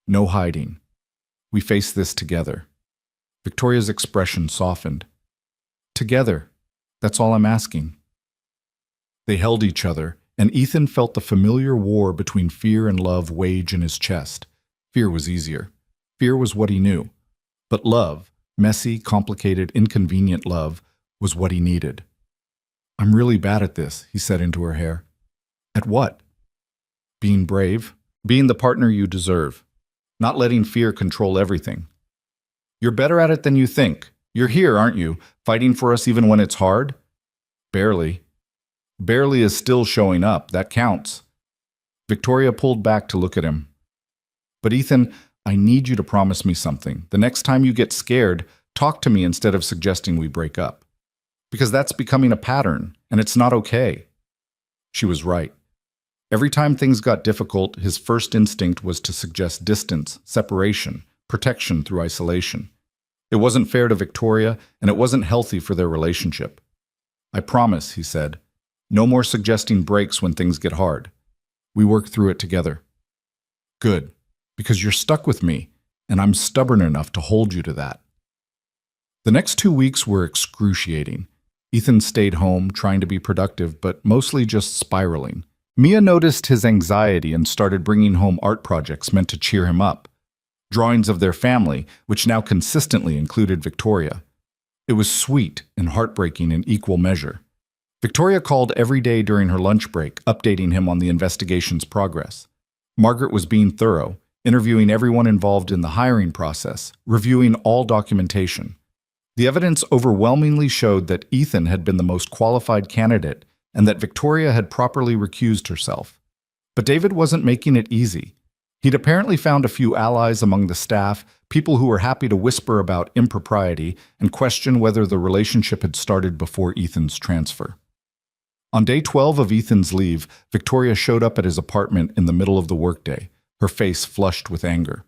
no hiding. We face this together." Victoria's expression softened. "Together. That's all I'm asking." They held each other, and Ethan felt the familiar war between fear and love wage in his chest. Fear was easier. Fear was what he knew. But love, messy, complicated, inconvenient love, was what he needed. "I'm really bad at this," he said into her hair. "At what?" "Being brave. Being the partner you deserve. Not letting fear control everything." "You're better at it than you think. You're here, aren't you, fighting for us even when it's hard?" "Barely." "Barely is still showing up. That counts." Victoria pulled back to look at him. "But Ethan, I need you to promise me something. The next time you get scared, talk to me instead of suggesting we break up. Because that's becoming a pattern, and it's not okay." She was right. Every time things got difficult, his first instinct was to suggest distance, separation, protection through isolation. It wasn't fair to Victoria, and it wasn't healthy for their relationship. "I promise," he said. "No more suggesting breaks when things get hard. We work through it together." Good, because you're stuck with me, and I'm stubborn enough to hold you to that. The next 2 weeks were excruciating. Ethan stayed home, trying to be productive, but mostly just spiraling. Mia noticed his anxiety and started bringing home art projects meant to cheer him up. Drawings of their family, which now consistently included Victoria. It was sweet and heartbreaking in equal measure. Victoria called every day during her lunch break, updating him on the investigation's progress. Margaret was being thorough, interviewing everyone involved in the hiring process, reviewing all documentation. The evidence overwhelmingly showed that Ethan had been the most qualified candidate and that Victoria had properly recused herself. But David wasn't making it easy. He'd apparently found a few allies among the staff, people who were happy to whisper about impropriety and question whether the relationship had started before Ethan's transfer. On day 12 of Ethan's leave, Victoria showed up at his apartment in the middle of the workday, her face flushed with anger.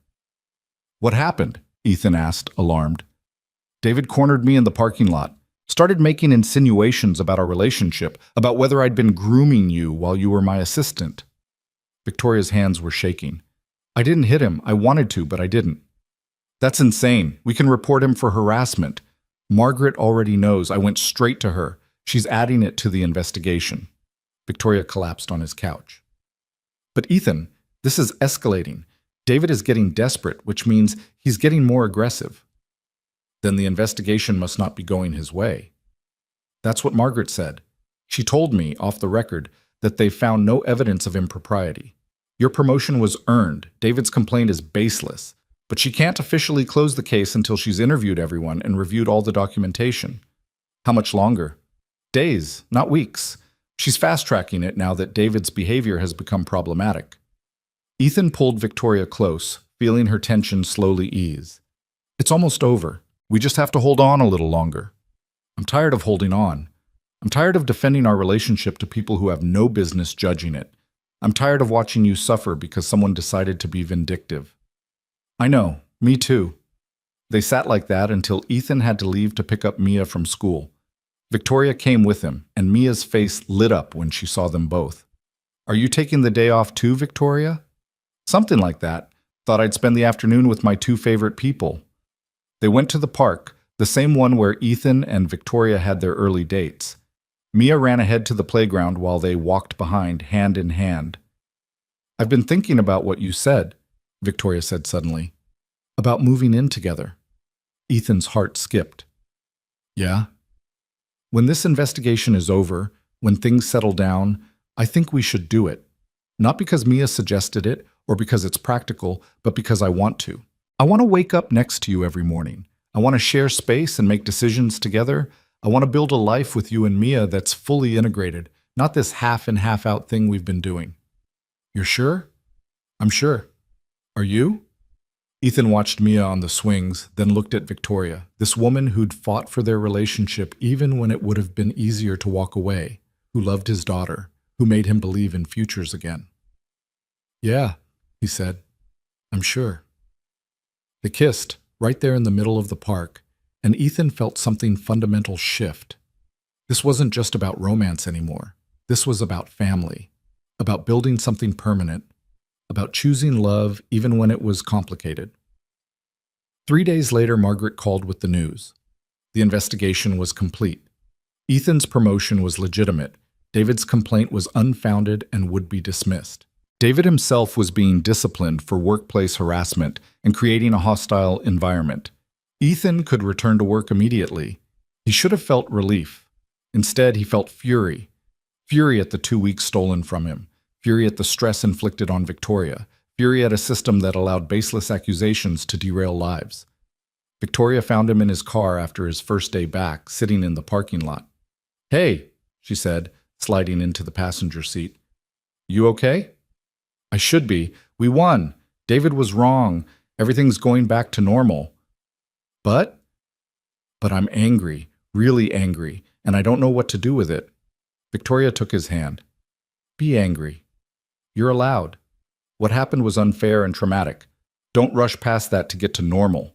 "What happened?" Ethan asked, alarmed. "David cornered me in the parking lot, started making insinuations about our relationship, about whether I'd been grooming you while you were my assistant." Victoria's hands were shaking. "I didn't hit him. I wanted to, but I didn't." "That's insane. We can report him for harassment. Margaret already knows. I went straight to her. She's adding it to the investigation." Victoria collapsed on his couch. "But Ethan, this is escalating. David is getting desperate, which means he's getting more aggressive." "Then the investigation must not be going his way." "That's what Margaret said. She told me, off the record, that they found no evidence of impropriety. Your promotion was earned. David's complaint is baseless. But she can't officially close the case until she's interviewed everyone and reviewed all the documentation." "How much longer?" "Days, not weeks. She's fast-tracking it now that David's behavior has become problematic." Ethan pulled Victoria close, feeling her tension slowly ease. "It's almost over. We just have to hold on a little longer." "I'm tired of holding on. I'm tired of defending our relationship to people who have no business judging it. I'm tired of watching you suffer because someone decided to be vindictive." "I know, me too." They sat like that until Ethan had to leave to pick up Mia from school. Victoria came with him, and Mia's face lit up when she saw them both. "Are you taking the day off too, Victoria?" "Something like that. Thought I'd spend the afternoon with my two favorite people." They went to the park, the same one where Ethan and Victoria had their early dates. Mia ran ahead to the playground while they walked behind, hand in hand. "I've been thinking about what you said," Victoria said suddenly. "About moving in together." Ethan's heart skipped. "Yeah?" "When this investigation is over, when things settle down, I think we should do it. Not because Mia suggested it or because it's practical, but because I want to. I want to wake up next to you every morning. I want to share space and make decisions together. I want to build a life with you and Mia that's fully integrated, not this half in, half out thing we've been doing." "You're sure?" "I'm sure. Are you?" Ethan watched Mia on the swings, then looked at Victoria, this woman who'd fought for their relationship even when it would have been easier to walk away, who loved his daughter, who made him believe in futures again. "Yeah," he said. "I'm sure." They kissed, right there in the middle of the park, and Ethan felt something fundamental shift. This wasn't just about romance anymore. This was about family, about building something permanent, about choosing love even when it was complicated. 3 days later, Margaret called with the news. The investigation was complete. Ethan's promotion was legitimate. David's complaint was unfounded and would be dismissed. David himself was being disciplined for workplace harassment and creating a hostile environment. Ethan could return to work immediately. He should have felt relief. Instead, he felt fury. Fury at the 2 weeks stolen from him. Fury at the stress inflicted on Victoria. Fury at a system that allowed baseless accusations to derail lives. Victoria found him in his car after his first day back, sitting in the parking lot. "Hey," she said, sliding into the passenger seat. "You okay?" "I should be. We won. David was wrong. Everything's going back to normal." But I'm angry, really angry, and I don't know what to do with it." Victoria took his hand. "Be angry. You're allowed. What happened was unfair and traumatic. Don't rush past that to get to normal."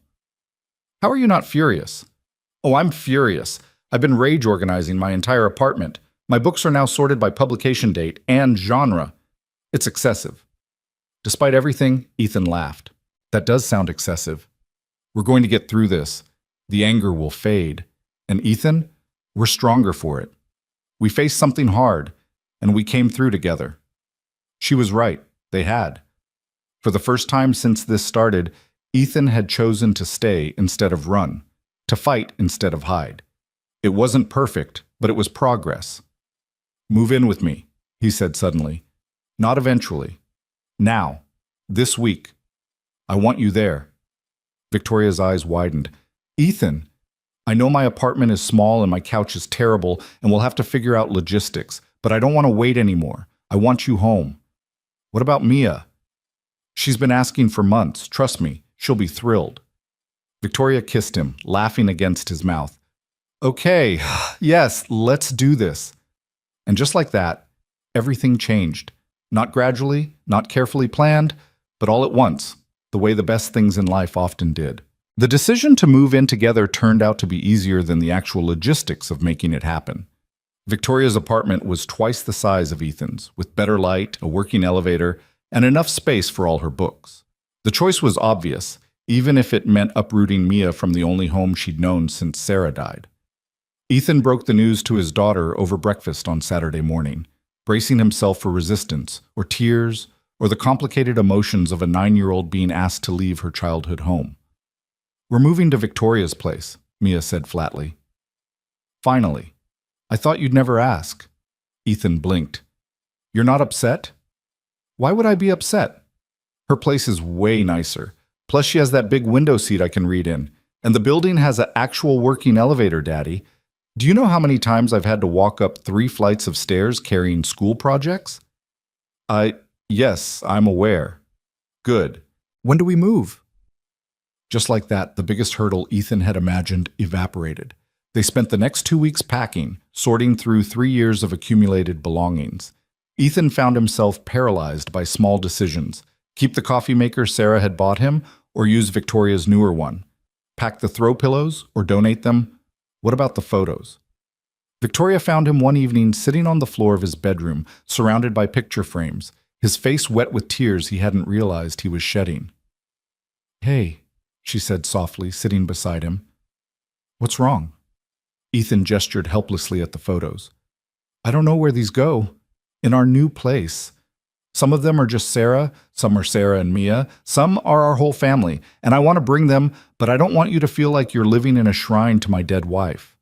"How are you not furious?" "Oh, I'm furious. I've been rage organizing my entire apartment. My books are now sorted by publication date and genre. It's excessive." Despite everything, Ethan laughed. That does sound excessive. We're going to get through this. The anger will fade. And Ethan, we're stronger for it. We faced something hard, and we came through together. She was right. They had. For the first time since this started, Ethan had chosen to stay instead of run, to fight instead of hide. It wasn't perfect, but it was progress. Move in with me, he said suddenly. Not eventually. Now. This week. I want you there. Victoria's eyes widened. Ethan, I know my apartment is small and my couch is terrible and we'll have to figure out logistics, but I don't want to wait anymore. I want you home. What about Mia? She's been asking for months. Trust me, she'll be thrilled. Victoria kissed him, laughing against his mouth. Okay, yes, let's do this. And just like that, everything changed. Not gradually, not carefully planned, but all at once, the way the best things in life often did. The decision to move in together turned out to be easier than the actual logistics of making it happen. Victoria's apartment was twice the size of Ethan's, with better light, a working elevator, and enough space for all her books. The choice was obvious, even if it meant uprooting Mia from the only home she'd known since Sarah died. Ethan broke the news to his daughter over breakfast on Saturday morning, bracing himself for resistance, or tears, or the complicated emotions of a 9-year-old being asked to leave her childhood home. We're moving to Victoria's place, Mia said flatly. Finally. I thought you'd never ask. Ethan blinked. You're not upset? Why would I be upset? Her place is way nicer. Plus she has that big window seat I can read in. And the building has an actual working elevator, Daddy. Do you know how many times I've had to walk up 3 flights of stairs carrying school projects? Yes, I'm aware. Good. When do we move? Just like that, the biggest hurdle Ethan had imagined evaporated. They spent the next 2 weeks packing, sorting through 3 years of accumulated belongings. Ethan found himself paralyzed by small decisions. Keep the coffee maker Sarah had bought him, or use Victoria's newer one. Pack the throw pillows, or donate them. What about the photos? Victoria found him one evening sitting on the floor of his bedroom, surrounded by picture frames, his face wet with tears he hadn't realized he was shedding. Hey, she said softly, sitting beside him. What's wrong? Ethan gestured helplessly at the photos. I don't know where these go. In our new place. Some of them are just Sarah, some are Sarah and Mia, some are our whole family, and I want to bring them, but I don't want you to feel like you're living in a shrine to my dead wife.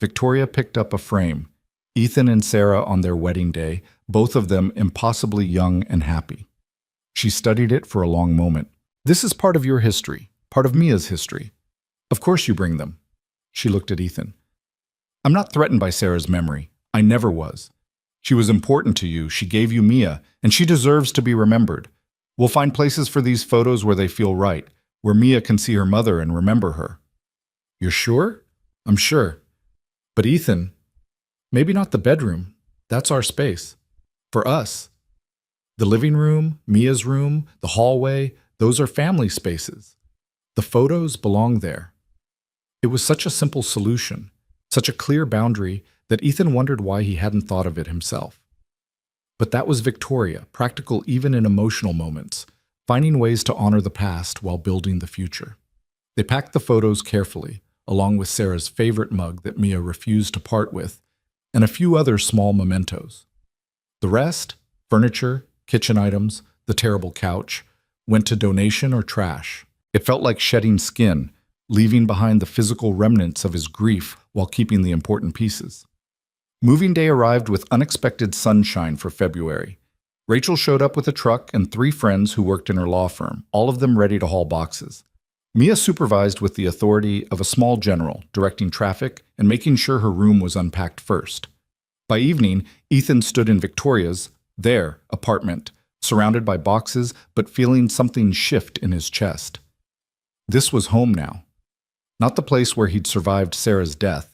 Victoria picked up a frame. Ethan and Sarah on their wedding day, both of them impossibly young and happy. She studied it for a long moment. This is part of your history, part of Mia's history. Of course you bring them. She looked at Ethan. I'm not threatened by Sarah's memory. I never was. She was important to you, she gave you Mia, and she deserves to be remembered. We'll find places for these photos where they feel right, where Mia can see her mother and remember her. You're sure? I'm sure. But Ethan, maybe not the bedroom. That's our space. For us. The living room, Mia's room, the hallway, those are family spaces. The photos belong there. It was such a simple solution, such a clear boundary, that Ethan wondered why he hadn't thought of it himself. But that was Victoria, practical even in emotional moments, finding ways to honor the past while building the future. They packed the photos carefully, along with Sarah's favorite mug that Mia refused to part with, and a few other small mementos. The rest, furniture, kitchen items, the terrible couch, went to donation or trash. It felt like shedding skin, leaving behind the physical remnants of his grief while keeping the important pieces. Moving day arrived with unexpected sunshine for February. Rachel showed up with a truck and 3 friends who worked in her law firm, all of them ready to haul boxes. Mia supervised with the authority of a small general, directing traffic and making sure her room was unpacked first. By evening, Ethan stood in Victoria's, their apartment, surrounded by boxes but feeling something shift in his chest. This was home now. Not the place where he'd survived Sarah's death,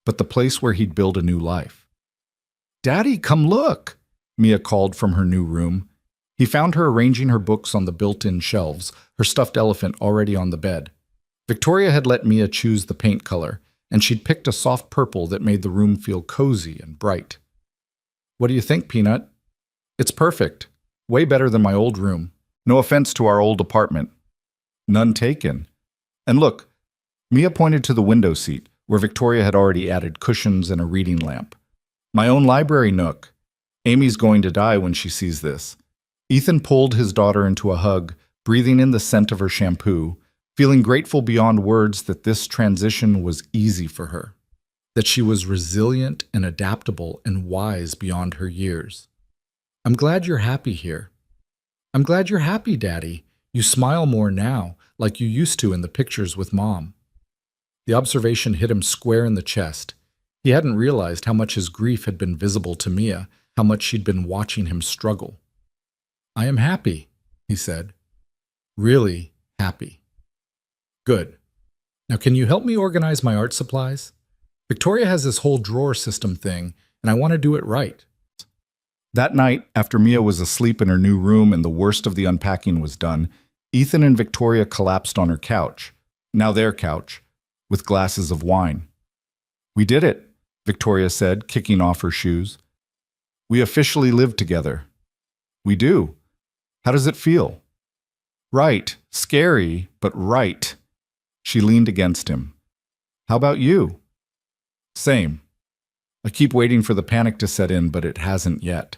but the place where he'd build a new life. Daddy, come look, Mia called from her new room. He found her arranging her books on the built-in shelves, her stuffed elephant already on the bed. Victoria had let Mia choose the paint color, and she'd picked a soft purple that made the room feel cozy and bright. What do you think, Peanut? It's perfect. Way better than my old room. No offense to our old apartment. None taken. And look, Mia pointed to the window seat, where Victoria had already added cushions and a reading lamp. My own library nook. Amy's going to die when she sees this. Ethan pulled his daughter into a hug, breathing in the scent of her shampoo, feeling grateful beyond words that this transition was easy for her, that she was resilient and adaptable and wise beyond her years. I'm glad you're happy here. I'm glad you're happy, Daddy. You smile more now, like you used to in the pictures with Mom. The observation hit him square in the chest. He hadn't realized how much his grief had been visible to Mia, how much she'd been watching him struggle. I am happy, he said. Really happy. Good. Now can you help me organize my art supplies? Victoria has this whole drawer system thing, and I want to do it right. That night, after Mia was asleep in her new room and the worst of the unpacking was done, Ethan and Victoria collapsed on her couch, now their couch, with glasses of wine. We did it, Victoria said, kicking off her shoes. We officially live together. We do. How does it feel? Right. Scary, but right. She leaned against him. How about you? Same. I keep waiting for the panic to set in, but it hasn't yet.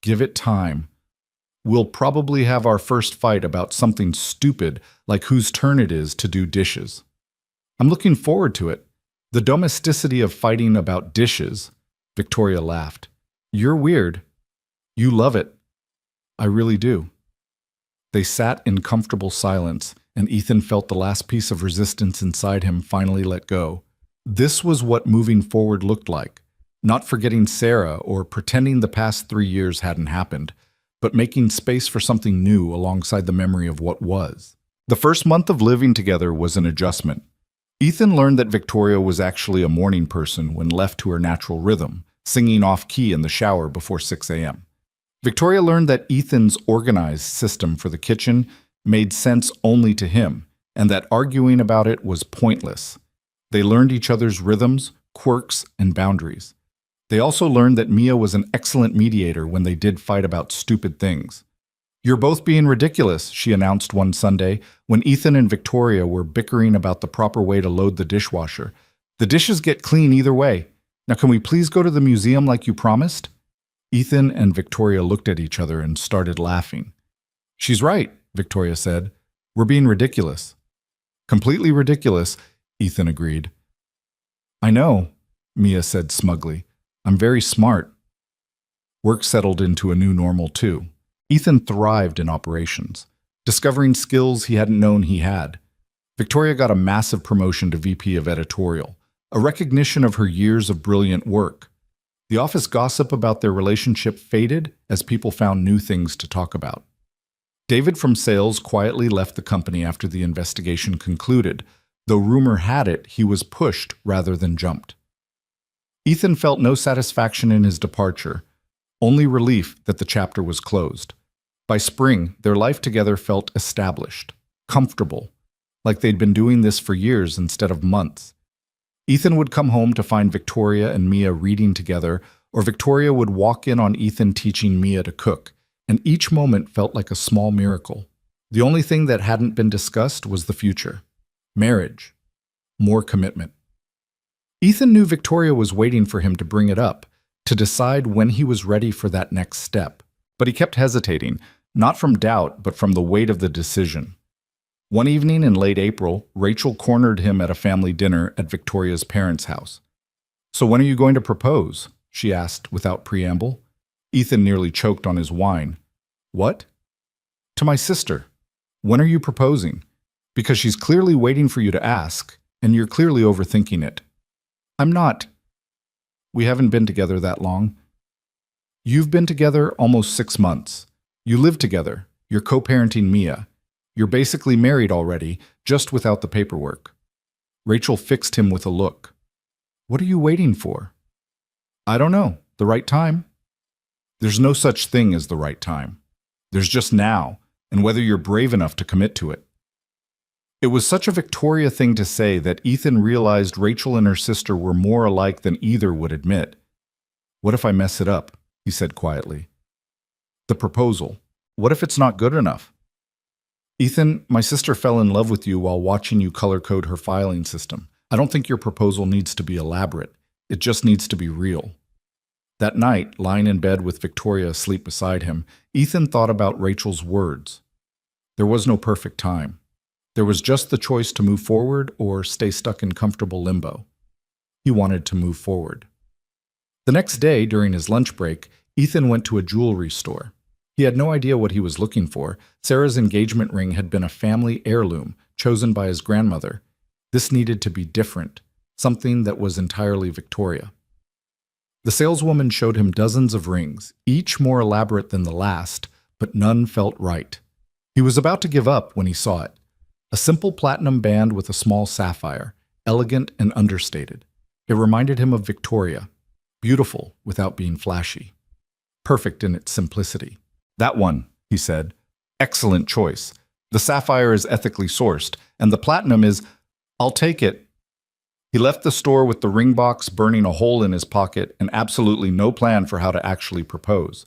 Give it time. We'll probably have our first fight about something stupid, like whose turn it is to do dishes. I'm looking forward to it. The domesticity of fighting about dishes. Victoria laughed. You're weird. You love it. I really do. They sat in comfortable silence, and Ethan felt the last piece of resistance inside him finally let go. This was what moving forward looked like. Not forgetting Sarah or pretending the past 3 years hadn't happened, but making space for something new alongside the memory of what was. The first month of living together was an adjustment. Ethan learned that Victoria was actually a morning person when left to her natural rhythm, singing off-key in the shower before 6 a.m. Victoria learned that Ethan's organized system for the kitchen made sense only to him, and that arguing about it was pointless. They learned each other's rhythms, quirks, and boundaries. They also learned that Mia was an excellent mediator when they did fight about stupid things. You're both being ridiculous, she announced one Sunday when Ethan and Victoria were bickering about the proper way to load the dishwasher. The dishes get clean either way. Now can we please go to the museum like you promised? Ethan and Victoria looked at each other and started laughing. She's right, Victoria said. We're being ridiculous. Completely ridiculous, Ethan agreed. I know, Mia said smugly. I'm very smart. Work settled into a new normal too. Ethan thrived in operations, discovering skills he hadn't known he had. Victoria got a massive promotion to VP of editorial, a recognition of her years of brilliant work. The office gossip about their relationship faded as people found new things to talk about. David from sales quietly left the company after the investigation concluded, though rumor had it he was pushed rather than jumped. Ethan felt no satisfaction in his departure, only relief that the chapter was closed. By spring, their life together felt established, comfortable, like they'd been doing this for years instead of months. Ethan would come home to find Victoria and Mia reading together, or Victoria would walk in on Ethan teaching Mia to cook, and each moment felt like a small miracle. The only thing that hadn't been discussed was the future. Marriage. More commitment. Ethan knew Victoria was waiting for him to bring it up, to decide when he was ready for that next step. But he kept hesitating, not from doubt, but from the weight of the decision. One evening in late April, Rachel cornered him at a family dinner at Victoria's parents' house. "So when are you going to propose?" she asked without preamble. Ethan nearly choked on his wine. "What?" "To my sister. When are you proposing? Because she's clearly waiting for you to ask, and you're clearly overthinking it." "I'm not. We haven't been together that long." "You've been together almost 6 months. You live together. You're co-parenting Mia. You're basically married already, just without the paperwork." Rachel fixed him with a look. "What are you waiting for?" "I don't know. The right time?" "There's no such thing as the right time. There's just now, and whether you're brave enough to commit to it." It was such a Victoria thing to say that Ethan realized Rachel and her sister were more alike than either would admit. "What if I mess it up?" he said quietly. "The proposal. What if it's not good enough? Ethan, my sister fell in love with you while watching you color code her filing system. I don't think your proposal needs to be elaborate. It just needs to be real. That night, lying in bed with Victoria asleep beside him, Ethan thought about Rachel's words. There was no perfect time. There was just the choice to move forward or stay stuck in comfortable limbo. He wanted to move forward. The next day, during his lunch break, Ethan went to a jewelry store. He had no idea what he was looking for. Sarah's engagement ring had been a family heirloom chosen by his grandmother. This needed to be different, something that was entirely Victoria. The saleswoman showed him dozens of rings, each more elaborate than the last, but none felt right. He was about to give up when he saw it. A simple platinum band with a small sapphire, elegant and understated. It reminded him of Victoria, beautiful without being flashy, perfect in its simplicity. That one, he said. Excellent choice. The sapphire is ethically sourced, and the platinum is, I'll take it. He left the store with the ring box burning a hole in his pocket and absolutely no plan for how to actually propose.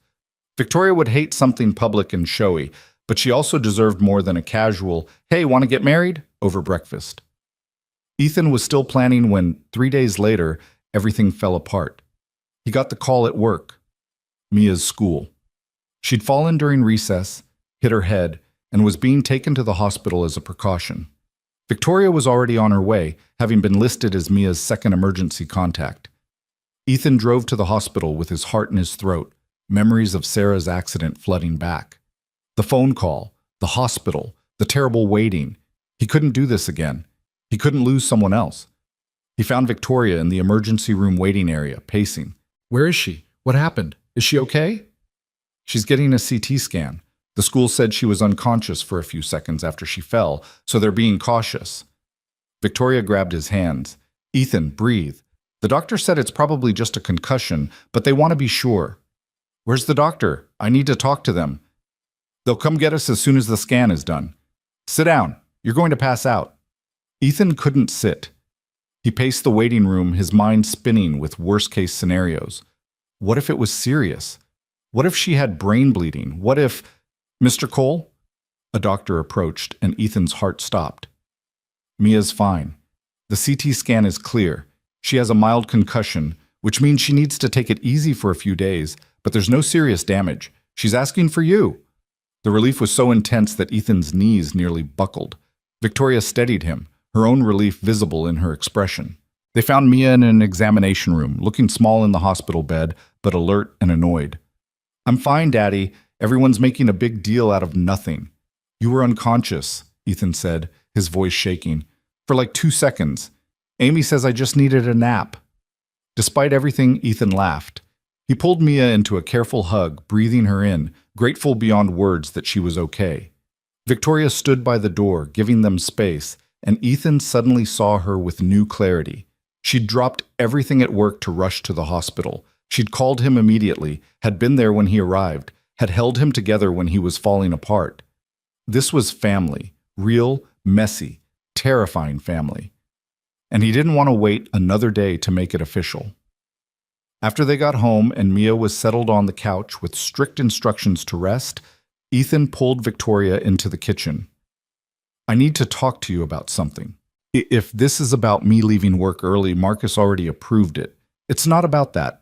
Victoria would hate something public and showy, but she also deserved more than a casual, hey, want to get married? Over breakfast. Ethan was still planning when, 3 days later, everything fell apart. He got the call at work. Mia's school. She'd fallen during recess, hit her head, and was being taken to the hospital as a precaution. Victoria was already on her way, having been listed as Mia's second emergency contact. Ethan drove to the hospital with his heart in his throat, memories of Sarah's accident flooding back. The phone call, the hospital, the terrible waiting. He couldn't do this again. He couldn't lose someone else. He found Victoria in the emergency room waiting area, pacing. Where is she? What happened? Is she okay? She's getting a CT scan. The school said she was unconscious for a few seconds after she fell, so they're being cautious. Victoria grabbed his hands. Ethan, breathe. The doctor said it's probably just a concussion, but they want to be sure. Where's the doctor? I need to talk to them. They'll come get us as soon as the scan is done. Sit down. You're going to pass out. Ethan couldn't sit. He paced the waiting room, his mind spinning with worst-case scenarios. What if it was serious? What if she had brain bleeding? What if... Mr. Cole? A doctor approached, and Ethan's heart stopped. Mia's fine. The CT scan is clear. She has a mild concussion, which means she needs to take it easy for a few days, but there's no serious damage. She's asking for you. The relief was so intense that Ethan's knees nearly buckled. Victoria steadied him, her own relief visible in her expression. They found Mia in an examination room, looking small in the hospital bed, but alert and annoyed. I'm fine, Daddy. Everyone's making a big deal out of nothing. You were unconscious, Ethan said, his voice shaking. For like 2 seconds. Amy says I just needed a nap. Despite everything, Ethan laughed. He pulled Mia into a careful hug, breathing her in, grateful beyond words that she was okay. Victoria stood by the door, giving them space, and Ethan suddenly saw her with new clarity. She'd dropped everything at work to rush to the hospital. She'd called him immediately, had been there when he arrived, had held him together when he was falling apart. This was family, real, messy, terrifying family. And he didn't want to wait another day to make it official. After they got home and Mia was settled on the couch with strict instructions to rest, Ethan pulled Victoria into the kitchen. I need to talk to you about something. If this is about me leaving work early, Marcus already approved it. It's not about that.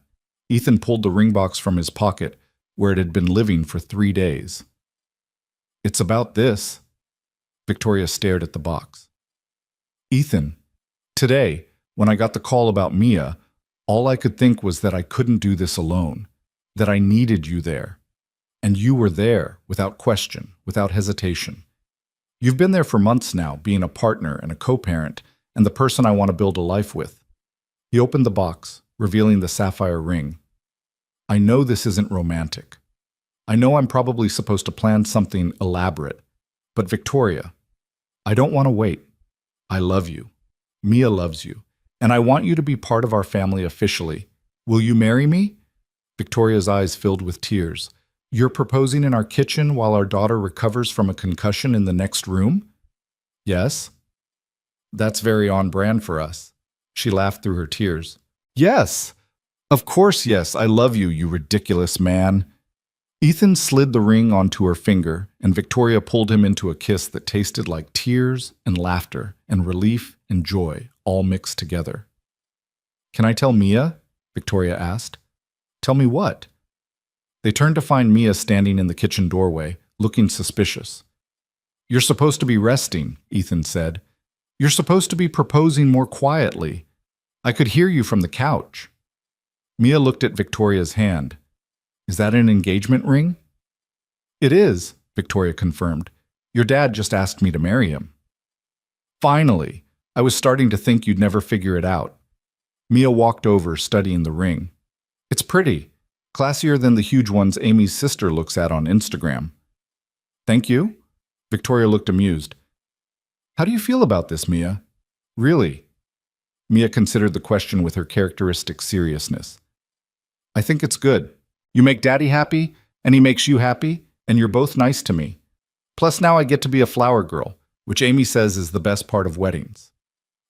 Ethan pulled the ring box from his pocket, where it had been living for 3 days. It's about this. Victoria stared at the box. Ethan, today, when I got the call about Mia, all I could think was that I couldn't do this alone, that I needed you there. And you were there, without question, without hesitation. You've been there for months now, being a partner and a co-parent, and the person I want to build a life with. He opened the box, revealing the sapphire ring. I know this isn't romantic. I know I'm probably supposed to plan something elaborate. But Victoria, I don't want to wait. I love you. Mia loves you. And I want you to be part of our family officially. Will you marry me? Victoria's eyes filled with tears. You're proposing in our kitchen while our daughter recovers from a concussion in the next room? Yes. That's very on brand for us. She laughed through her tears. Yes. Of course, yes. I love you, you ridiculous man. Ethan slid the ring onto her finger, and Victoria pulled him into a kiss that tasted like tears and laughter and relief and joy all mixed together. "Can I tell Mia?" Victoria asked. "Tell me what?" They turned to find Mia standing in the kitchen doorway, looking suspicious. "You're supposed to be resting," Ethan said. "You're supposed to be proposing more quietly. I could hear you from the couch." Mia looked at Victoria's hand. "Is that an engagement ring?" "It is," Victoria confirmed. "Your dad just asked me to marry him." "Finally! I was starting to think you'd never figure it out." Mia walked over, studying the ring. "It's pretty. Classier than the huge ones Amy's sister looks at on Instagram." "Thank you?" Victoria looked amused. "How do you feel about this, Mia?" "Really?" Mia considered the question with her characteristic seriousness. "I think it's good. You make Daddy happy, and he makes you happy, and you're both nice to me. Plus now I get to be a flower girl, which Amy says is the best part of weddings."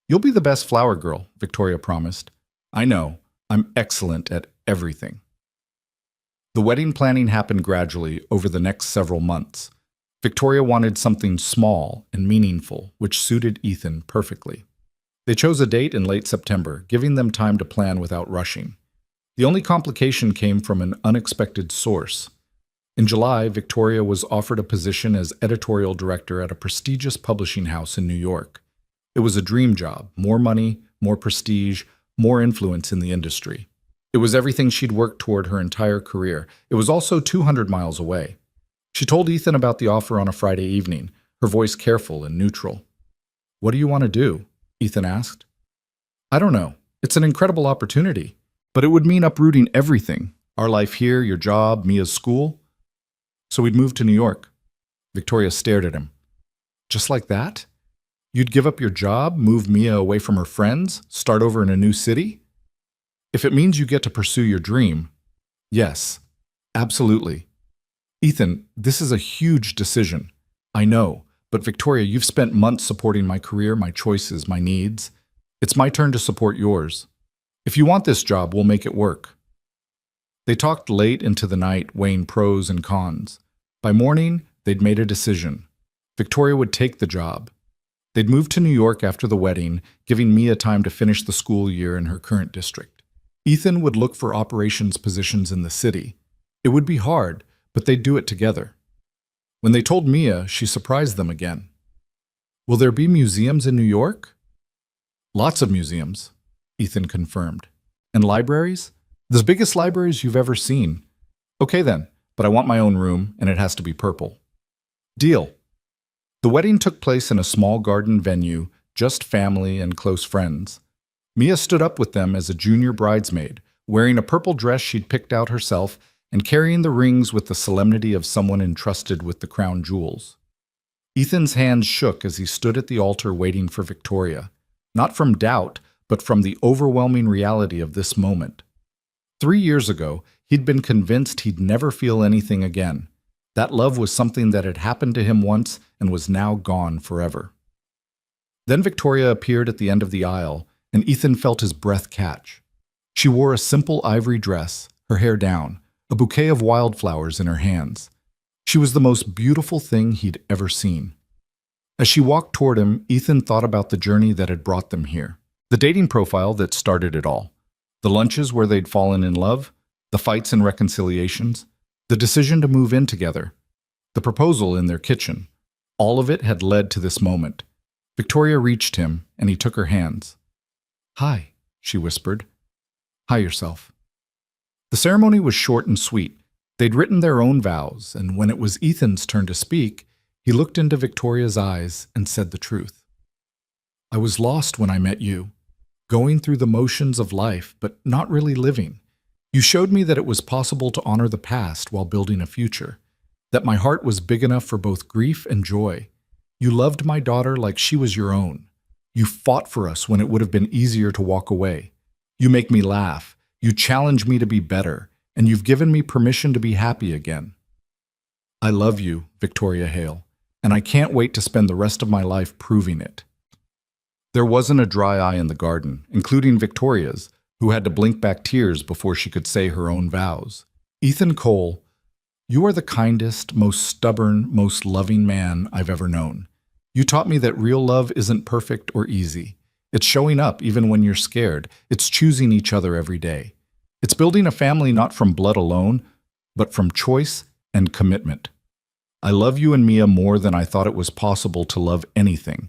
"You'll be the best flower girl," Victoria promised. "I know. I'm excellent at everything." The wedding planning happened gradually over the next several months. Victoria wanted something small and meaningful, which suited Ethan perfectly. They chose a date in late September, giving them time to plan without rushing. The only complication came from an unexpected source. In July, Victoria was offered a position as editorial director at a prestigious publishing house in New York. It was a dream job: more money, more prestige, more influence in the industry. It was everything she'd worked toward her entire career. It was also 200 miles away. She told Ethan about the offer on a Friday evening, her voice careful and neutral. "What do you want to do?" Ethan asked. "I don't know. It's an incredible opportunity. But it would mean uprooting everything. Our life here, your job, Mia's school. So we'd move to New York." Victoria stared at him. "Just like that? You'd give up your job, move Mia away from her friends, start over in a new city?" "If it means you get to pursue your dream, yes, absolutely." "Ethan, this is a huge decision. I know, but Victoria, you've spent months supporting my career, my choices, my needs. It's my turn to support yours. If you want this job, we'll make it work." They talked late into the night, weighing pros and cons. By morning, they'd made a decision. Victoria would take the job. They'd move to New York after the wedding, giving Mia time to finish the school year in her current district. Ethan would look for operations positions in the city. It would be hard, but they'd do it together. When they told Mia, she surprised them again. "Will there be museums in New York?" "Lots of museums," Ethan confirmed. "And libraries? The biggest libraries you've ever seen." "Okay then, but I want my own room, and it has to be purple." "Deal." The wedding took place in a small garden venue, just family and close friends. Mia stood up with them as a junior bridesmaid, wearing a purple dress she'd picked out herself and carrying the rings with the solemnity of someone entrusted with the crown jewels. Ethan's hands shook as he stood at the altar waiting for Victoria, not from doubt, but from the overwhelming reality of this moment. 3 years ago, he'd been convinced he'd never feel anything again. That love was something that had happened to him once and was now gone forever. Then Victoria appeared at the end of the aisle, and Ethan felt his breath catch. She wore a simple ivory dress, her hair down, a bouquet of wildflowers in her hands. She was the most beautiful thing he'd ever seen. As she walked toward him, Ethan thought about the journey that had brought them here, the dating profile that started it all, the lunches where they'd fallen in love, the fights and reconciliations, the decision to move in together, the proposal in their kitchen. All of it had led to this moment. Victoria reached him, and he took her hands. "Hi," she whispered. "Hi yourself." The ceremony was short and sweet. They'd written their own vows, and when it was Ethan's turn to speak, he looked into Victoria's eyes and said the truth. "I was lost when I met you, going through the motions of life, but not really living. You showed me that it was possible to honor the past while building a future, that my heart was big enough for both grief and joy. You loved my daughter like she was your own. You fought for us when it would have been easier to walk away. You make me laugh. You challenge me to be better, and you've given me permission to be happy again. I love you, Victoria Hale, and I can't wait to spend the rest of my life proving it." There wasn't a dry eye in the garden, including Victoria's, who had to blink back tears before she could say her own vows. "Ethan Cole, You are the kindest, most stubborn, most loving man I've ever known. You taught me that real love isn't perfect or easy. It's showing up even when you're scared. It's choosing each other every day. It's building a family not from blood alone, but from choice and commitment. I love you and Mia more than I thought it was possible to love anything.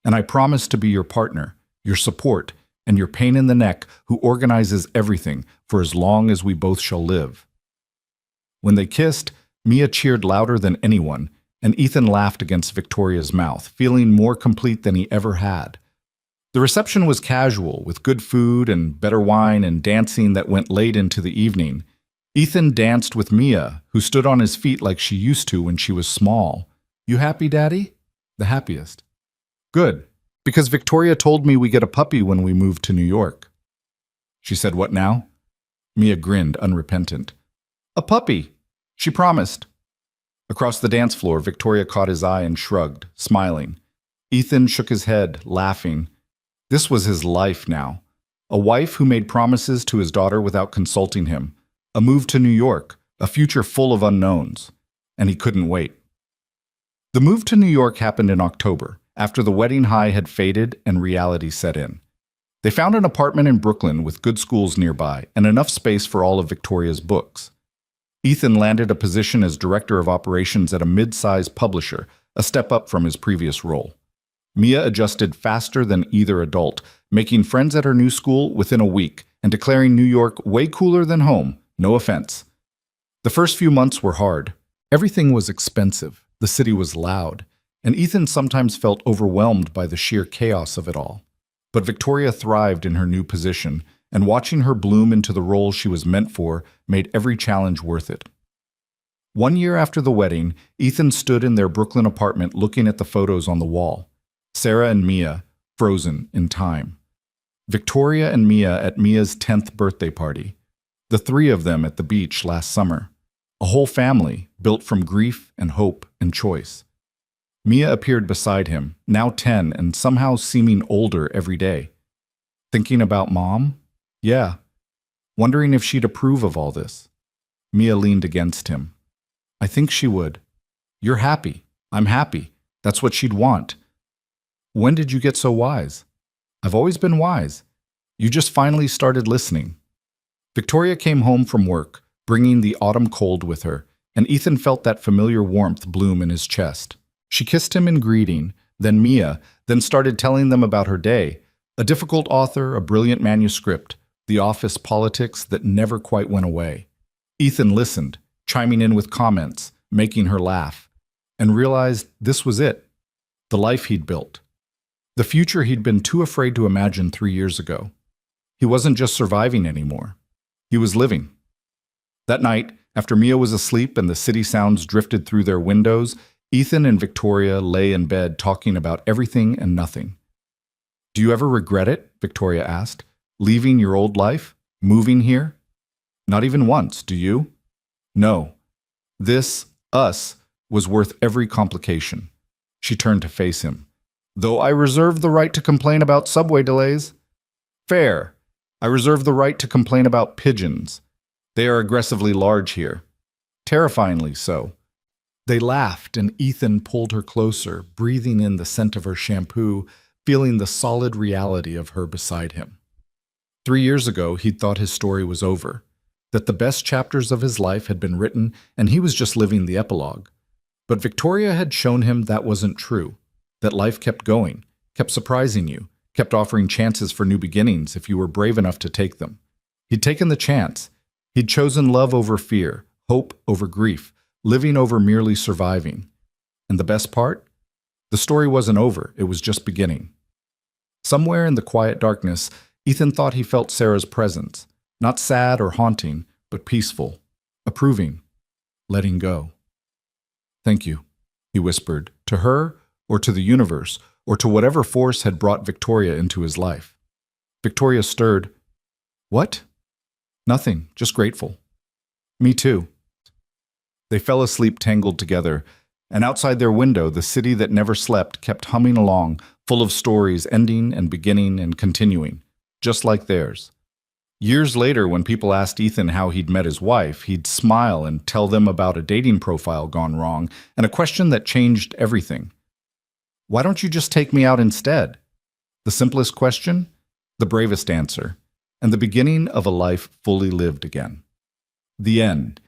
And I promise to be your partner, your support, and your pain in the neck who organizes everything for as long as we both shall live. When they kissed, Mia cheered louder than anyone, and Ethan laughed against Victoria's mouth, feeling more complete than he ever had. The reception was casual, with good food and better wine and dancing that went late into the evening. Ethan danced with Mia, who stood on his feet like she used to when she was small. "You happy, Daddy?" "The happiest." "Good, because Victoria told me we get a puppy when we move to New York." She said, "What now?" Mia grinned, unrepentant. "A puppy. She promised." Across the dance floor, Victoria caught his eye and shrugged, smiling. Ethan shook his head, laughing. This was his life now. A wife who made promises to his daughter without consulting him. A move to New York, a future full of unknowns. And he couldn't wait. The move to New York happened in October, after the wedding high had faded and reality set in. They found an apartment in Brooklyn with good schools nearby and enough space for all of Victoria's books. Ethan landed a position as director of operations at a mid-sized publisher, a step up from his previous role. Mia adjusted faster than either adult, making friends at her new school within a week and declaring New York way cooler than home, no offense. The first few months were hard. Everything was expensive, the city was loud, and Ethan sometimes felt overwhelmed by the sheer chaos of it all. But Victoria thrived in her new position, and watching her bloom into the role she was meant for made every challenge worth it. 1 year after the wedding, Ethan stood in their Brooklyn apartment looking at the photos on the wall. Sarah and Mia, frozen in time. Victoria and Mia at Mia's 10th birthday party. The three of them at the beach last summer. A whole family, built from grief and hope and choice. Mia appeared beside him, now 10 and somehow seeming older every day. Thinking about Mom? Yeah. Wondering if she'd approve of all this. Mia leaned against him. I think she would. You're happy. I'm happy. That's what she'd want. When did you get so wise? I've always been wise. You just finally started listening. Victoria came home from work, bringing the autumn cold with her, and Ethan felt that familiar warmth bloom in his chest. She kissed him in greeting, then Mia, then started telling them about her day. A difficult author, a brilliant manuscript, the office politics that never quite went away. Ethan listened, chiming in with comments, making her laugh, and realized this was it, the life he'd built. The future he'd been too afraid to imagine 3 years ago. He wasn't just surviving anymore. He was living. That night, after Mia was asleep and the city sounds drifted through their windows, Ethan and Victoria lay in bed talking about everything and nothing. Do you ever regret it? Victoria asked. Leaving your old life? Moving here? Not even once, do you? No. This, us, was worth every complication. She turned to face him. Though I reserve the right to complain about subway delays. Fair. I reserve the right to complain about pigeons. They are aggressively large here. Terrifyingly so. They laughed, and Ethan pulled her closer, breathing in the scent of her shampoo, feeling the solid reality of her beside him. 3 years ago, he'd thought his story was over, that the best chapters of his life had been written and he was just living the epilogue. But Victoria had shown him that wasn't true, that life kept going, kept surprising you, kept offering chances for new beginnings if you were brave enough to take them. He'd taken the chance. He'd chosen love over fear, hope over grief, living over merely surviving. And the best part? The story wasn't over, it was just beginning. Somewhere in the quiet darkness, Ethan thought he felt Sarah's presence, not sad or haunting, but peaceful, approving, letting go. Thank you, he whispered, to her or to the universe, or to whatever force had brought Victoria into his life. Victoria stirred. What? Nothing, just grateful. Me too. They fell asleep tangled together, and outside their window, the city that never slept kept humming along, full of stories ending and beginning and continuing, just like theirs. Years later, when people asked Ethan how he'd met his wife, he'd smile and tell them about a dating profile gone wrong and a question that changed everything. Why don't you just take me out instead? The simplest question, the bravest answer, and the beginning of a life fully lived again. The end.